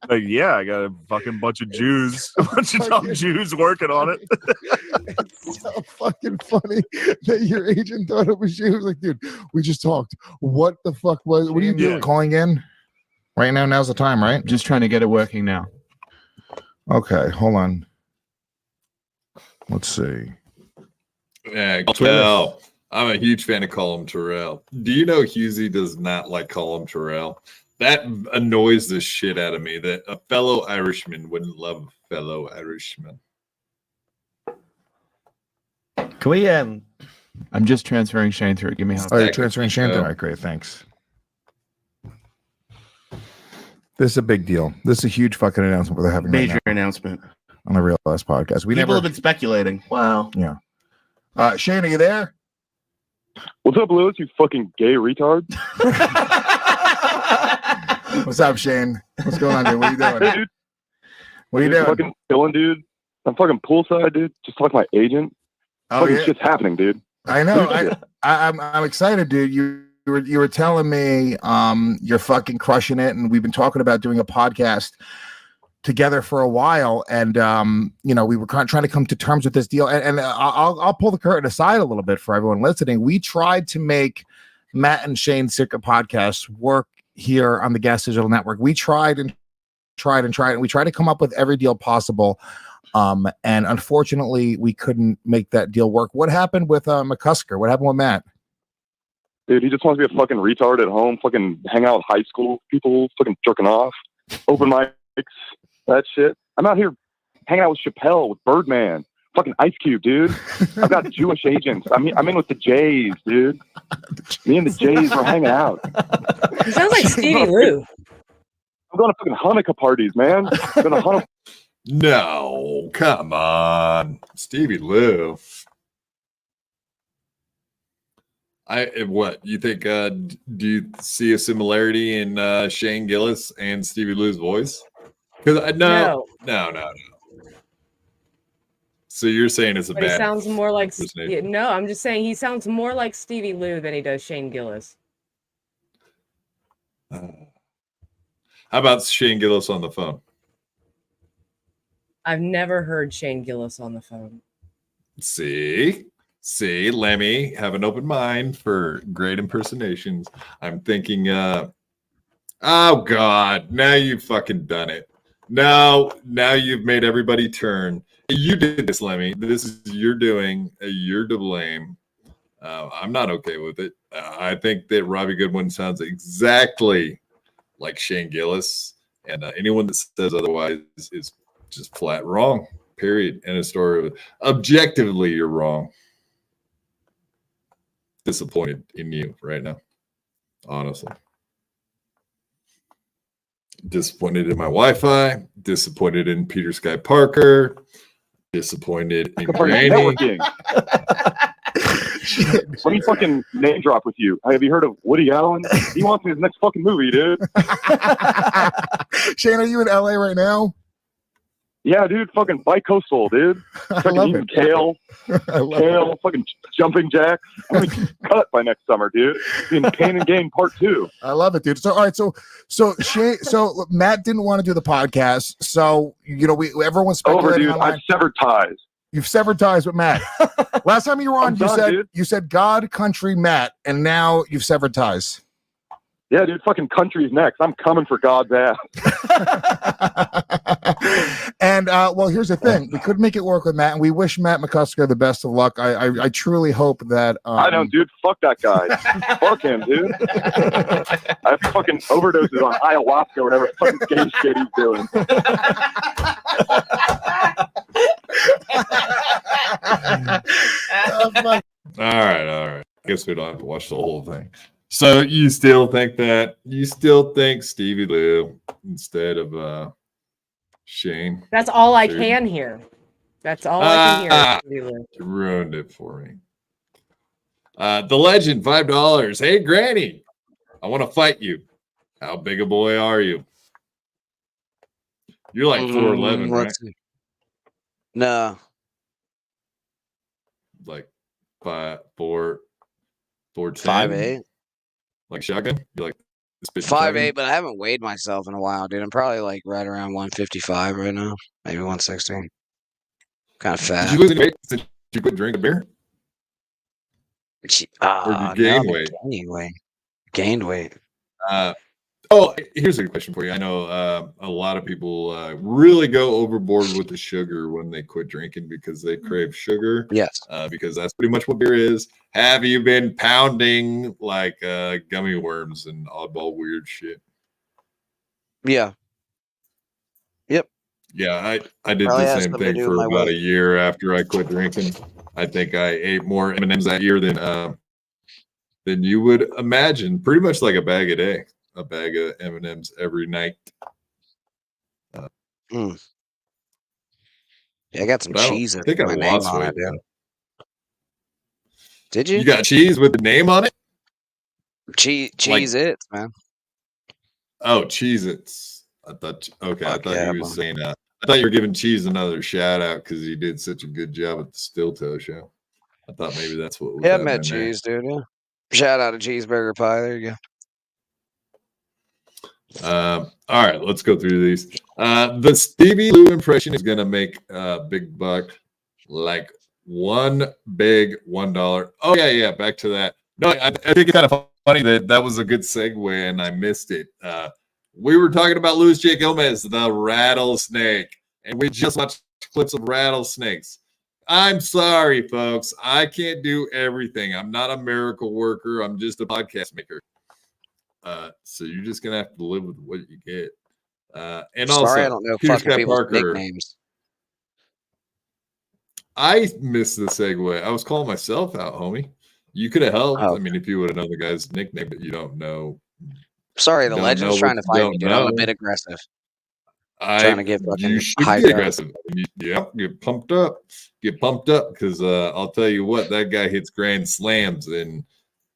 S17: Like, yeah, I got a fucking bunch of Jews, a bunch of dumb Jews working on it.
S16: It's so fucking funny that your agent thought it was you. He was like, "Dude, we just talked. What the fuck was? What are you doing?"
S9: Calling in right now. Now's the time, right?
S18: Just trying to get it working now.
S9: Okay, hold on. Let's see.
S1: Yeah, Terrell. I'm a huge fan of Colin Terrell. Do you know Husey does not like Colin Terrell? That annoys the shit out of me that a fellow Irishman wouldn't love a fellow Irishman.
S18: Can we I'm just transferring Shane through. Give me
S9: Oh, you're transferring Shane through. All right, great, thanks. This is a big deal. This is a huge fucking announcement we're having
S17: Major
S9: right now
S17: announcement
S9: on the Real Ass Podcast. We
S17: People
S9: never
S17: have been speculating. Wow.
S9: Yeah. Shane, are you there?
S19: What's up, Lewis? You fucking gay retard.
S9: What's up, Shane? What's going on, dude? What are you doing?
S19: Hey, dude.
S9: What are you
S19: Dude,
S9: doing?
S19: Fucking chilling, dude. I'm fucking poolside, dude. Just talking to my agent.
S9: Oh,
S19: Fucking
S9: yeah.
S19: shit's happening, dude.
S9: I know. I'm excited, dude.
S20: were telling me you're fucking crushing it, and we've been talking about doing a podcast together for a while, and we were trying to come to terms with this deal, and I'll pull the curtain aside a little bit for everyone listening. We tried to make Matt and Shane's Secret Podcast work here on the Gas Digital Network. We tried and tried, and we tried to come up with every deal possible, and unfortunately we couldn't make that deal work. What happened with McCusker? What happened with Matt?
S19: Dude, he just wants to be a fucking retard at home, fucking hang out with high school people, fucking jerking off, open mics, that shit. I'm out here hanging out with Chappelle, with Birdman, fucking Ice Cube, dude. I've got Jewish agents. I'm in with the Jays, dude. Me and the Jays are hanging out.
S4: He sounds like Stevie Lou.
S19: I'm going to fucking Hanukkah parties, man. I'm going to Hanukkah.
S1: No, come on, Stevie Lou. What you think? Do you see a similarity in Shane Gillis and Stevie Lou's voice? Because no. So you're saying it's a
S4: But
S1: bad?
S4: he sounds more like
S1: impersonation.
S4: no. I'm just saying he sounds more like Stevie Lou than he does Shane Gillis.
S1: How about Shane Gillis on the phone?
S4: I've never heard Shane Gillis on the phone.
S1: See, Lemmy, have an open mind for great impersonations. I'm thinking, oh God, now you've fucking done it. Now you've made everybody turn. You did this, Lemmy. This is your doing. You're to blame. I'm not okay with it. I think that Robbie Goodwin sounds exactly like Shane Gillis, and anyone that says otherwise is just flat wrong. Period. End of story. Objectively, you're wrong. Disappointed in you right now, honestly. Disappointed in my Wi-Fi. Disappointed in Peter Sky Parker. Disappointed in Granny.
S19: Networking. Let me fucking name drop with you. Have you heard of Woody Allen? He wants me in his next fucking movie, dude.
S20: Shane, are you in LA right now?
S19: Yeah, dude, fucking bi-coastal, dude. Fucking eating kale, fucking jumping jacks. I'm gonna be cut by next summer, dude. In Pain and Gain Part 2.
S20: I love it, dude. So, all right, so Shane, so Matt didn't want to do the podcast, so everyone's speculating.
S19: Over, dude.
S20: Online.
S19: I've severed ties.
S20: You've severed ties with Matt. Last time you were on, you said God, country, Matt, and now you've severed ties.
S19: Yeah, dude, fucking country's next. I'm coming for God's ass.
S20: And well, here's the thing: we could make it work with Matt, and we wish Matt McCusker the best of luck. I truly hope that.
S19: I don't, dude. Fuck that guy. Fuck him, dude. I have fucking overdoses on ayahuasca or whatever fucking gay shit he's doing.
S1: All right. Guess we don't have to watch the whole thing. So you still think Stevie Lou instead of Shane?
S4: That's all I can hear. That's all I can hear.
S1: You ruined it for me. The legend, $5. Hey, Granny, I want to fight you. How big a boy are you? You're like 4'11", right?
S3: No.
S1: Like 4'10".
S3: 5'8".
S1: Like shotgun? You're like
S3: 5'8", but I haven't weighed myself in a while, dude. I'm probably like right around 155 right now, maybe 160. Kind of fat.
S1: Did you lose any weight since you quit drinking beer? Or did you gain weight?
S3: Gained weight.
S1: Here's a question for you. I know a lot of people really go overboard with the sugar when they quit drinking because they crave sugar.
S3: Yes.
S1: Because that's pretty much what beer is. Have you been pounding like gummy worms and oddball weird shit?
S3: Yeah. Yep.
S1: Yeah, I did
S3: Probably
S1: the
S3: has
S1: same
S3: something to
S1: thing
S3: do
S1: for
S3: with my
S1: about
S3: weight.
S1: a year after I quit drinking. I think I ate more M&Ms that year than you would imagine. Pretty much like a bag a day. A bag of M&Ms every night.
S3: Yeah, I got some cheese.
S1: I think I lost weight.
S3: Did you?
S1: You got cheese with the name on it?
S3: Cheese Its, man.
S1: Oh, Cheez-Its. I thought you were saying I thought you were giving Cheese another shout out because he did such a good job at the Still Toe show. I thought maybe that's what was
S3: Yeah, I
S1: happening
S3: met Cheese, dude. Yeah. Shout out to Cheeseburger Pie. There you
S1: All right, let's go through these. The Stevie Lou impression is gonna make big buck, like one big $1. Oh yeah, back to that. No, I think it's kind of funny that was a good segue and I missed it. We were talking about Luis J. Gomez, the rattlesnake, and we just watched clips of rattlesnakes. I'm sorry, folks. I can't do everything. I'm not a miracle worker. I'm just a podcast maker. So you're just gonna have to live with what you get. And
S3: Sorry,
S1: also,
S3: I don't know
S1: Peter
S3: fucking
S1: Scott
S3: people's
S1: Parker.
S3: nicknames.
S1: I missed the segue. I was calling myself out, homie. You could have helped. I mean, if you would have known the guy's nickname, but you don't know.
S3: Sorry, the
S1: Don't
S3: legend's
S1: know
S3: trying
S1: what
S3: to
S1: you
S3: fight me,
S1: don't
S3: dude. I'm a
S1: know.
S3: bit aggressive.
S1: Trying
S3: to get
S1: you
S3: fucking
S1: should
S3: hyped
S1: get
S3: up.
S1: aggressive. Yeah, get pumped up. Get pumped up because I'll tell you what, that guy hits grand slams, and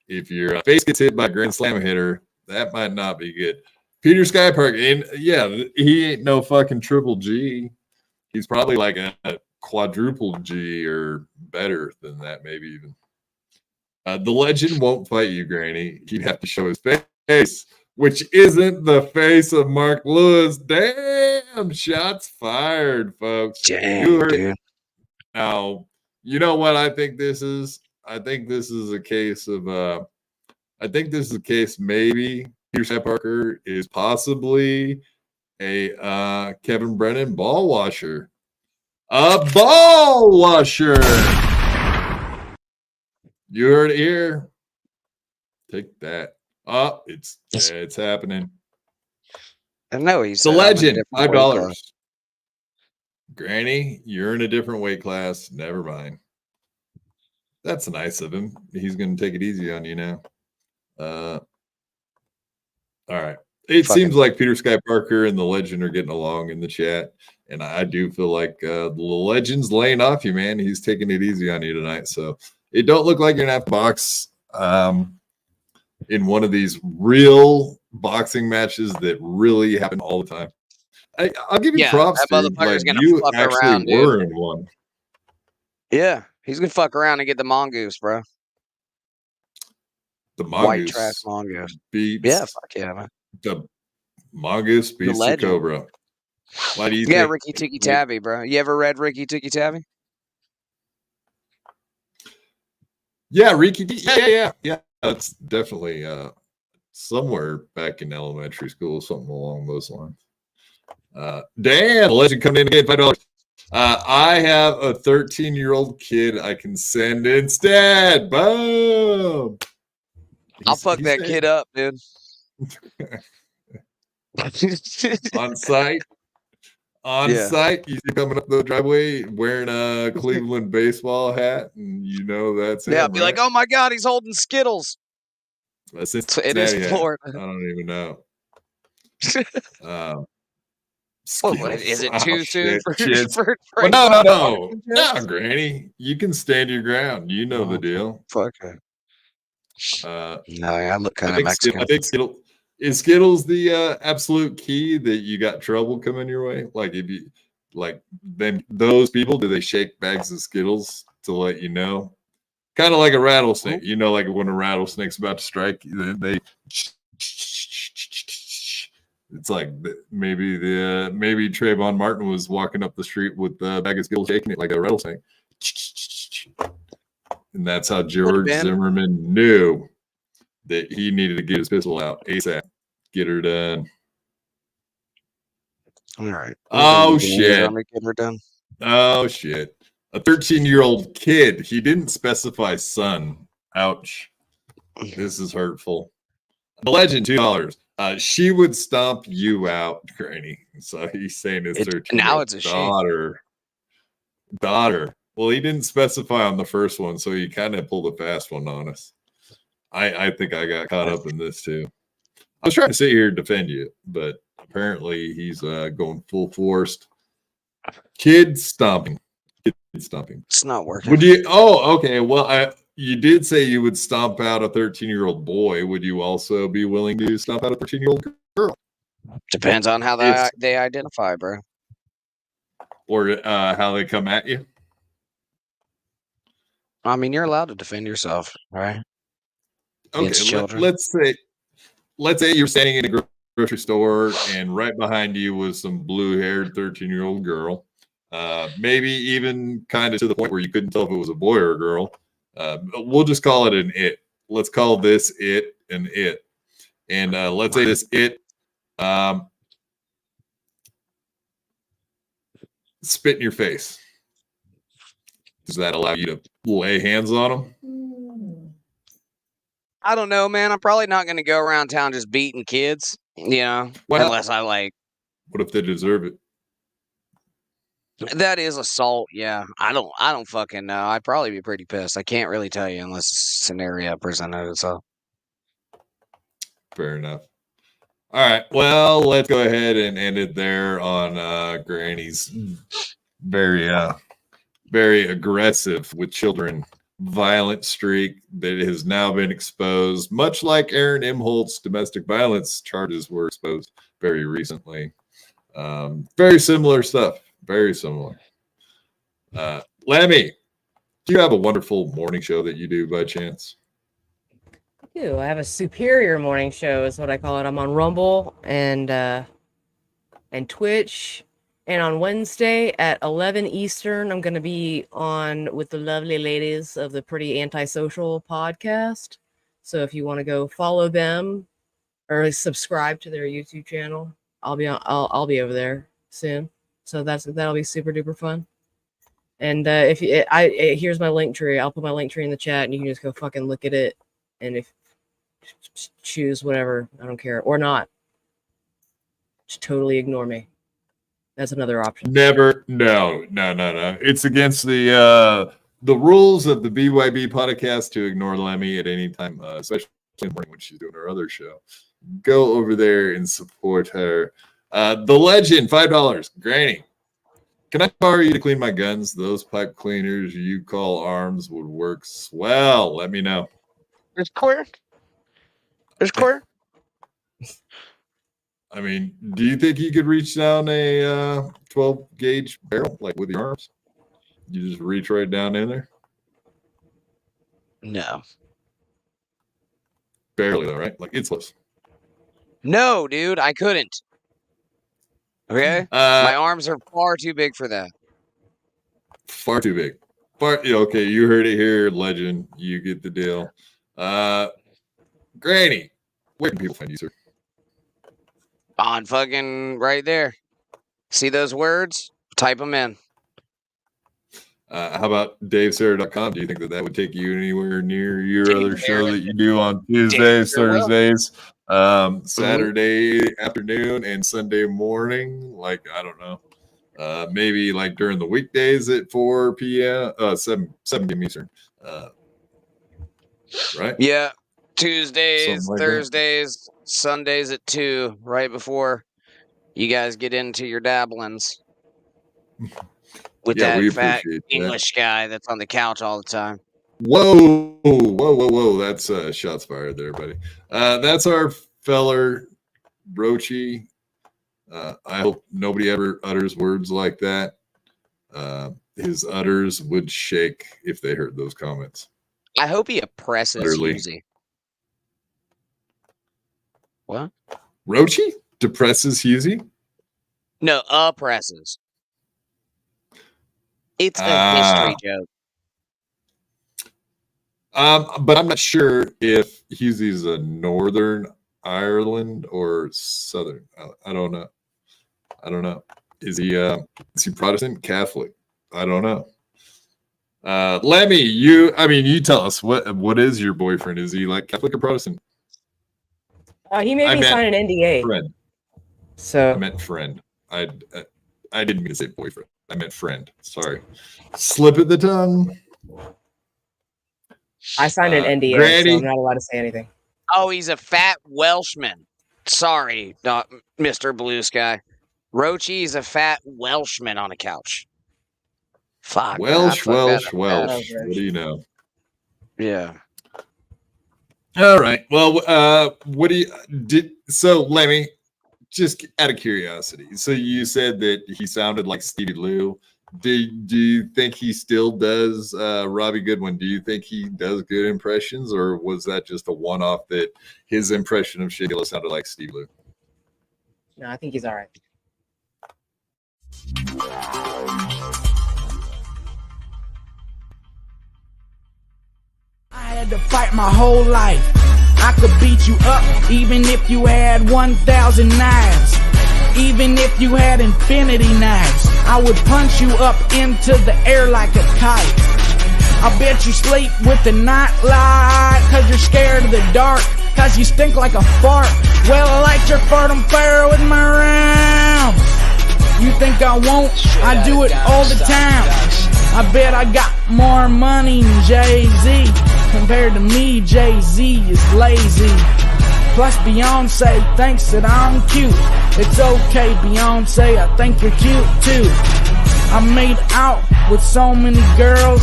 S1: if your face gets hit by a grand slam hitter, that might not be good. Peter Sky Park, and yeah, he ain't no fucking triple G. He's probably like a quadruple G or better than that, maybe even. The legend won't fight you, Granny. He'd have to show his face, which isn't the face of Mark Lewis. Damn, shots fired, folks.
S3: Damn, dude.
S1: Now, you know what I think this is? I think this is a case of maybe Peter Sky Parker is possibly a Kevin Brennan ball washer. A ball washer. You heard it here. Take that. Oh, it's happening.
S3: I know he's
S1: The legend, $5. Granny, you're in a different weight class. Never mind. That's nice of him. He's going to take it easy on you now. All right. It seems like Peter Sky Parker and the legend are getting along in the chat. And I do feel like the legend's laying off you, man. He's taking it easy on you tonight. So it don't look like you're going to have to box in one of these real boxing matches that really happen all the time. I'll give you props,
S3: that
S1: dude.
S3: motherfucker's
S1: Like,
S3: gonna
S1: you
S3: fuck
S1: actually
S3: around,
S1: were
S3: dude.
S1: in one.
S3: Yeah, he's gonna fuck around and get the mongoose, bro.
S1: The
S3: White trash
S1: mongoose
S3: mongoose.
S1: beats.
S3: Yeah, fuck yeah, man.
S1: The mongoose beats the
S3: legend.
S1: cobra. Why do you
S3: Yeah,
S1: think?
S3: Ricky Tikki Tavi, bro. You ever read Ricky Tikki Tavi?
S1: Yeah, Ricky. Yeah. That's definitely somewhere back in elementary school, something along those lines. Dan, the legend coming in again, $5. I have a 13-year-old kid I can send instead. Boom.
S3: I'll fuck that kid up, dude.
S1: On site. On
S3: Yeah.
S1: site, you see coming up the driveway wearing a Cleveland baseball hat, and you know that's
S3: Yeah, I'll
S1: him,
S3: be
S1: right?
S3: like, oh my god, he's holding Skittles.
S1: It
S3: It is Florida.
S1: I don't even know.
S3: What, is it too soon for,
S1: kids.
S3: for
S1: Well,
S3: Draymond
S1: no,
S3: Green jokes?
S1: Granny. You can stand your ground. You know the deal.
S3: Fuck it. No, I look kind of
S1: think
S3: Mexican.
S1: I think is Skittles the absolute key that you got trouble coming your way? Like if you then those people, do they shake bags of Skittles to let you know? Kind of like a rattlesnake, you know, like when a rattlesnake's about to strike, they it's like maybe Trayvon Martin was walking up the street with a bag of Skittles, shaking it like a rattlesnake, and that's how George Zimmerman knew that he needed to get his pistol out ASAP, get her done.
S3: All right.
S1: Oh shit.
S3: Get her done.
S1: Oh shit. A 13-year-old kid. He didn't specify son. Ouch. This is hurtful. The legend, $2. She would stomp you out, Granny. So he's saying his 13-year-old
S3: now it's a
S1: daughter. Daughter. Well, he didn't specify on the first one, so he kind of pulled a fast one on us. I think I got caught up in this too. I was trying to sit here and defend you, but apparently he's going full forced. Kid stomping.
S3: It's not working.
S1: Would you? Oh, okay. Well, you did say you would stomp out a 13-year-old boy. Would you also be willing to stomp out a 13-year-old girl?
S3: Depends on how they identify, bro.
S1: Or how they come at you.
S3: I mean, you're allowed to defend yourself, right?
S1: Okay,
S3: against children.
S1: let's say you're standing in a grocery store and right behind you was some blue-haired 13-year-old girl. Maybe even kind of to the point where you couldn't tell if it was a boy or a girl. We'll just call it an it. Let's call this it an it. And let's say this it spit in your face. Does that allow you to lay hands on them?
S3: I don't know, man. I'm probably not going to go around town just beating kids, unless I like.
S1: What if they deserve it?
S3: That is assault. Yeah, I don't fucking know. I'd probably be pretty pissed. I can't really tell you unless scenario presented itself.
S1: Fair enough. All right. Well, let's go ahead and end it there on Granny's very aggressive with children violent streak that has now been exposed, much like Aaron Imholt's domestic violence charges were exposed very recently. Very similar stuff. Very similar. Lemmy, do you have a wonderful morning show that you do by chance?
S4: I do. I have a superior morning show is what I call it. I'm on Rumble and Twitch. And on Wednesday at 11 Eastern, I'm going to be on with the lovely ladies of the Pretty Antisocial podcast. So if you want to go follow them or subscribe to their YouTube channel, I'll be over there soon. So that'll be super duper fun. And here's my link tree. I'll put my link tree in the chat, and you can just go fucking look at it. And if choose whatever, I don't care, or not, just totally ignore me. That's another option.
S1: Never. No. It's against the rules of the BYB podcast to ignore Lemmy at any time, especially in the morning when she's doing her other show. Go over there and support her. The legend, $5. Granny, can I borrow you to clean my guns? Those pipe cleaners you call arms would work swell. Let me know.
S3: There's clear.
S1: I mean, do you think you could reach down a 12 gauge barrel like with your arms? You just reach right down in there?
S3: No.
S1: Barely though, right? Like it's close.
S3: No, dude, I couldn't. Okay? My arms are far too big for that.
S1: Far too big. Okay, you heard it here, legend. You get the deal. Granny, where can people find you, sir?
S3: On fucking right there. See those words? Type them in.
S1: How about DaveSarah.com? Do you think that would take you anywhere near your other show that you do on Tuesdays, Thursdays, Saturday afternoon, and Sunday morning? Like, I don't know. Maybe like during the weekdays at 4 p.m., 7 p.m. Eastern. Right?
S3: Yeah. Tuesdays,
S1: like
S3: Thursdays, Sundays at 2, right before you guys get into your dabblings with that fat English guy that's on the couch all the time.
S1: Whoa. That's shots fired there, buddy. That's our feller, Roachy. I hope nobody ever utters words like that. His utters would shake if they heard those comments.
S3: I hope he oppresses Husey. What?
S1: Roachy depresses Husey?
S3: No, oppresses. It's a history joke.
S1: But I'm not sure if Husey's a Northern Ireland or Southern. I don't know. Is he Protestant, Catholic? I don't know. Lemmy, you tell us what is your boyfriend? Is he like Catholic or Protestant?
S4: He made me sign an NDA.
S1: Friend.
S4: So
S1: I meant friend. I didn't mean to say boyfriend. I meant friend. Sorry. Slip of the tongue.
S4: I signed an NDA,
S1: Granny.
S4: so I'm not allowed to say anything.
S3: Oh, he's a fat Welshman. Sorry, not Mr. Blue Sky. Roachy's a fat Welshman on a couch. Fuck.
S1: Welsh. What do you know?
S3: Yeah.
S1: All right. Well, so Lemmy, just out of curiosity. So you said that he sounded like Stevie Lou. Do you think he still does, Robbie Goodwin? Do you think he does good impressions, or was that just a one-off that his impression of Shigula sounded like Steve Lou?
S4: No, I think he's all right.
S21: I had to fight my whole life. I could beat you up even if you had 1,000 knives. Even if you had infinity knives, I would punch you up into the air like a kite. I bet you sleep with the night light, cause you're scared of the dark, cause you stink like a fart. Well, I light your fart on fire with my rounds. You think I won't? I do it all the time. I bet I got more money than Jay-Z. Compared to me, Jay-Z is lazy. Plus Beyonce thinks that I'm cute. It's okay, Beyonce, I think you're cute too. I made out with so many girls.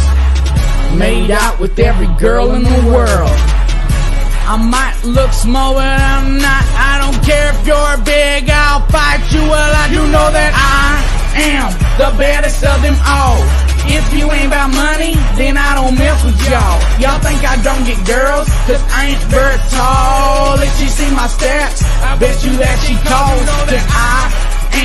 S21: Made out with every girl in the world. I might look small, but I'm not. I don't care if you're big, I'll fight you. Well, I do know that I am the baddest of them all. If you ain't about money, then I don't mess with y'all. Y'all think I don't get girls, cause I ain't very tall. If she see my stats, I bet you that she calls. That I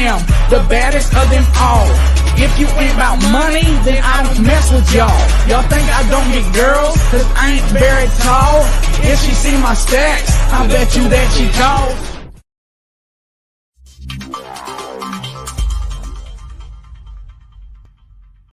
S21: am the baddest of them all. If you ain't about money, then I don't mess with y'all. Y'all think I don't get girls, cause I ain't very tall. If she see my stats, I bet you that she calls.